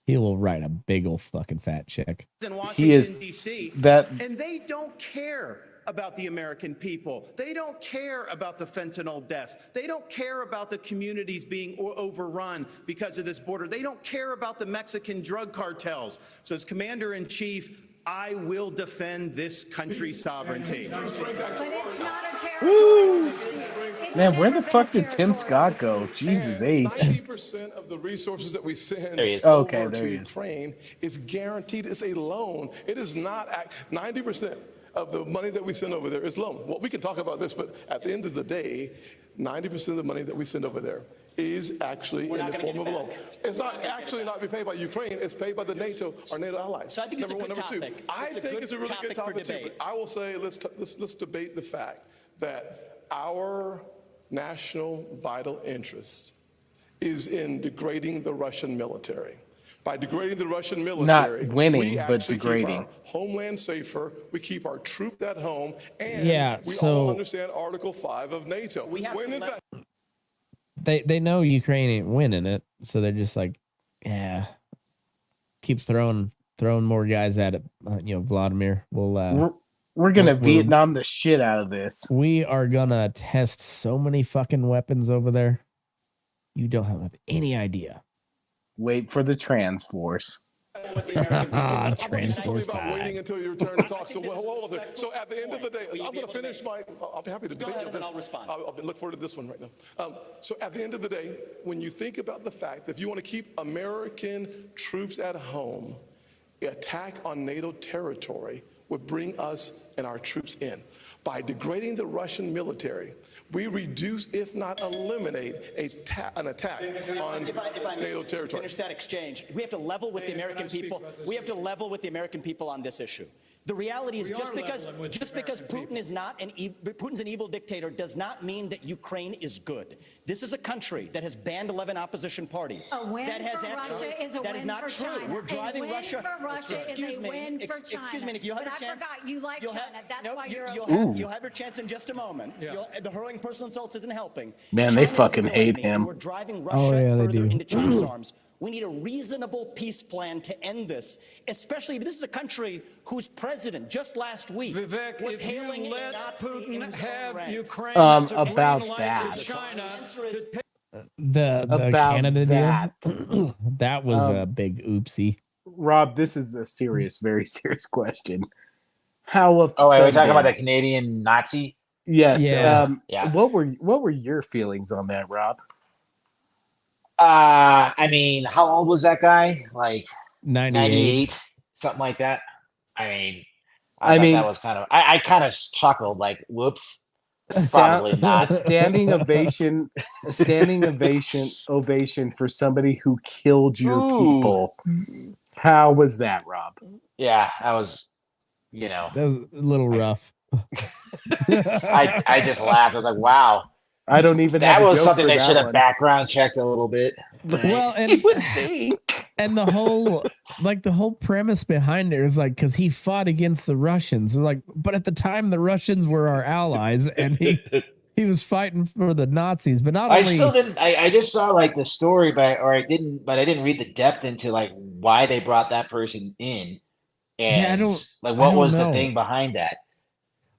he will write a big old fucking fat check. In He Washington, is D.C., that. and they don't care about the American people. They don't care about the fentanyl deaths. They don't care about the communities being overrun because of this border. They don't care about the Mexican drug cartels. So as Commander-in-Chief, I will defend this country's sovereignty. But it's not a territorial dispute. It's Man, where never the fuck been a did Tim Scott go? Jesus H. 90% of the resources that we send There he is. Okay, over there to he is. Ukraine is guaranteed. It's a loan. It is not 90% of the money that we send over there is loan. Well, we can talk about this, but at the end of the day, 90% of the money that we send over there is actually in the form of a loan. It's not actually not be paid by Ukraine. It's paid by the NATO, our NATO allies. So I think it's a good topic. I think it's a really good topic too. But I will say, let's debate the fact that our national vital interest is in degrading the Russian military. By degrading the Russian military, Not winning, we but actually degrading. keep our homeland safer. We keep our troops at home, and Yeah, we so- all understand Article 5 of NATO. When in fact, They know Ukraine ain't winning it, so they're just like, yeah, keep throwing more guys at it. Vladimir, We're gonna Vietnam the shit out of this. we are gonna test so many fucking weapons over there. You don't have any idea. Wait for the Transforce. Transforce about waiting until your turn to talk. So, hold on. So at the end of the day, I'm going to finish my. I'll be happy to debate ahead this. and I'll respond. I'll look forward to this one right now. So at the end of the day, when you think about the fact that if you want to keep American troops at home, attack on NATO territory would bring us and our troops in. By degrading the Russian military, we reduce, if not eliminate, an attack on If I NATO territory. finish that exchange, we have to level with the American people. We have to level with the American people on this issue. The reality is just because Putin is not Putin's an evil dictator does not mean that Ukraine is good. This is a country that has banned 11 opposition parties. A win that has for Russia is a that win is not for true. China. We're driving a win Russia. for Russia excuse is a me. win for China. Excuse me, Nick. You'll have but a chance. I forgot you like China. That's why you're. You'll have your chance in just a moment. The hurling personal insults isn't helping. Man, they China's fucking the hate enemy, him. and we're driving Russia Oh, yeah, they further do. into China's arms. We need a reasonable peace plan to end this, especially this is a country whose president just last week Vivek, was if you hailing let a Nazi Putin in his own have ranks. Ukraine, that's a green about light that. to China to The About Canada that. deal, that was a big oopsie. Rob, this is a serious, very serious question. How offended? Oh, wait, we're talking about the Canadian Nazi? Yes. Yeah. Yeah. What were your feelings on that, Rob? I mean, how old was that guy? Like 98. something like that. I mean, I thought mean- that was kind of. I kind of chuckled, like, whoops. Probably not. A standing ovation for somebody who killed your people. How was that, Rob? Yeah, I was. You know, That was a little rough. I just laughed. I was like, wow. I don't even. That have a was joke something for they that should have one. background checked a little bit. Well, and the whole premise behind it is like because he fought against the Russians. Like, but at the time the Russians were our allies, and he was fighting for the Nazis. But not I only still didn't. I just saw like the story, but I didn't read the depth into like why they brought that person in, and like what was the thing behind that.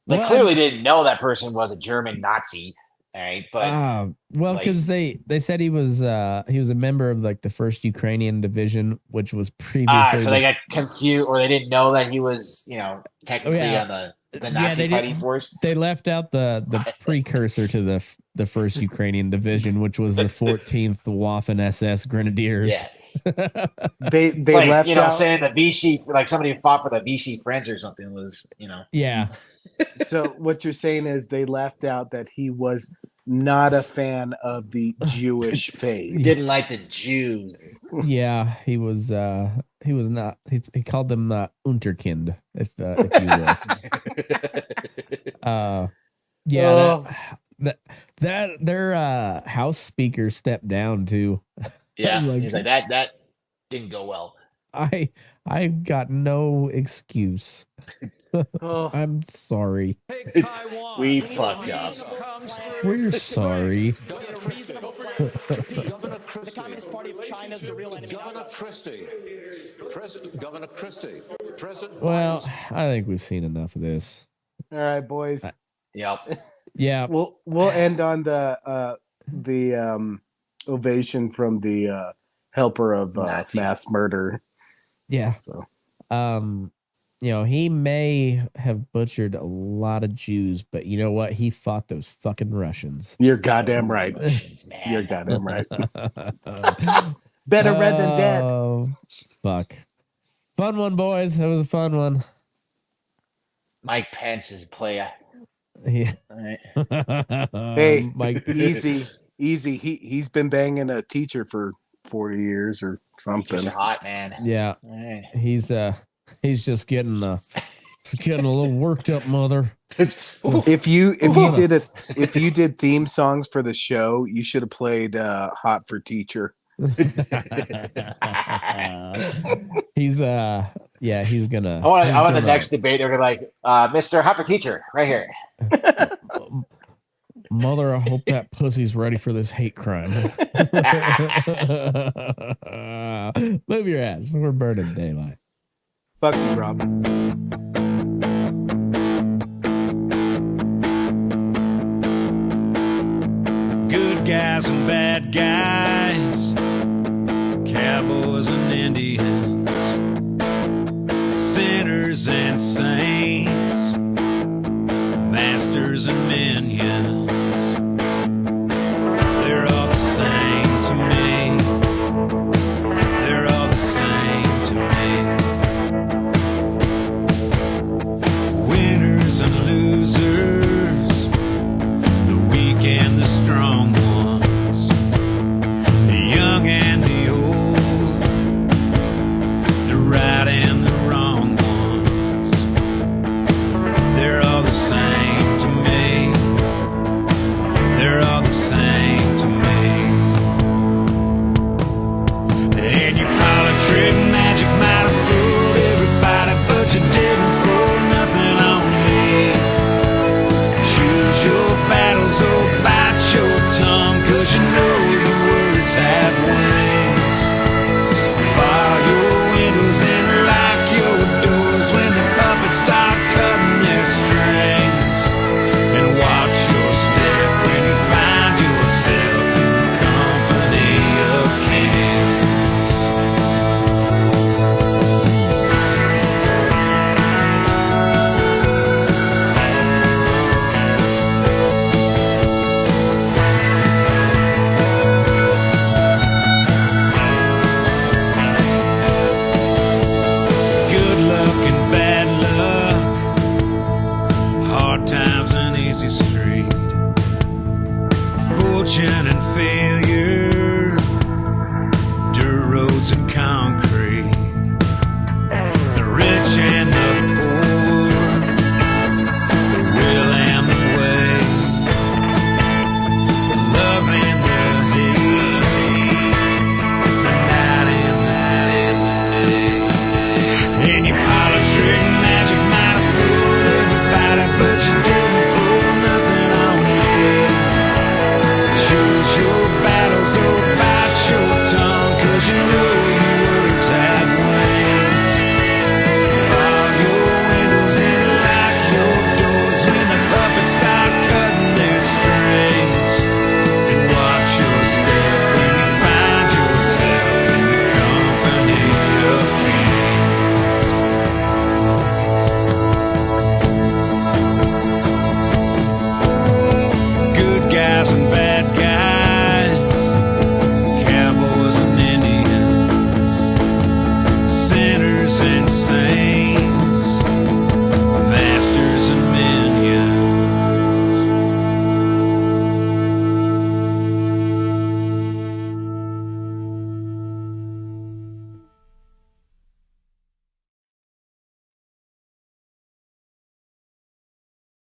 Like clearly didn't know that person was a German Nazi, all right? But well, because they said he was a member of like the 1st Ukrainian division, which was previously. So they got confused, or they didn't know that he was, technically on the Nazi fighting force. They left out the precursor to the 1st Ukrainian division, which was the 14th Waffen SS Grenadiers. Yeah, They like, left out saying the Vichy, like somebody who fought for the Vichy French or something was, Yeah. So what you're saying is they left out that he was not a fan of the Jewish faith. Didn't like the Jews. Yeah, he was not. He called them Unterkind, if you will. That their House Speaker stepped down too. Yeah, he's like that didn't go well. I got no excuse. I'm sorry. We fucked up. We're sorry. The Communist Party of China is the real enemy. Governor Christie. Well, I think we've seen enough of this. All right, boys. Yep. Yeah. We'll end on the ovation from the helper of mass murder. Yeah. So, he may have butchered a lot of Jews, but you know what? He fought those fucking Russians. You're goddamn right. You're goddamn right. Better red than dead. Oh, fuck. Fun one, boys. That was a fun one. Mike Pence is a player. Yeah. All right. Hey, Mike. Easy. He's been banging a teacher for 40 years or something. Teachers are hot, man. Yeah. All right. He's just getting a little worked up, mother. If you did theme songs for the show, you should have played "Hot for Teacher." He's gonna. I want the next debate. They're gonna like, Mr. Hot for Teacher, right here. Mother, I hope that pussy's ready for this hate crime. Move your ass. We're burning daylight. Fuck you, Rob. Good guys and bad guys, cowboys and Indians, sinners and saints, masters and minions.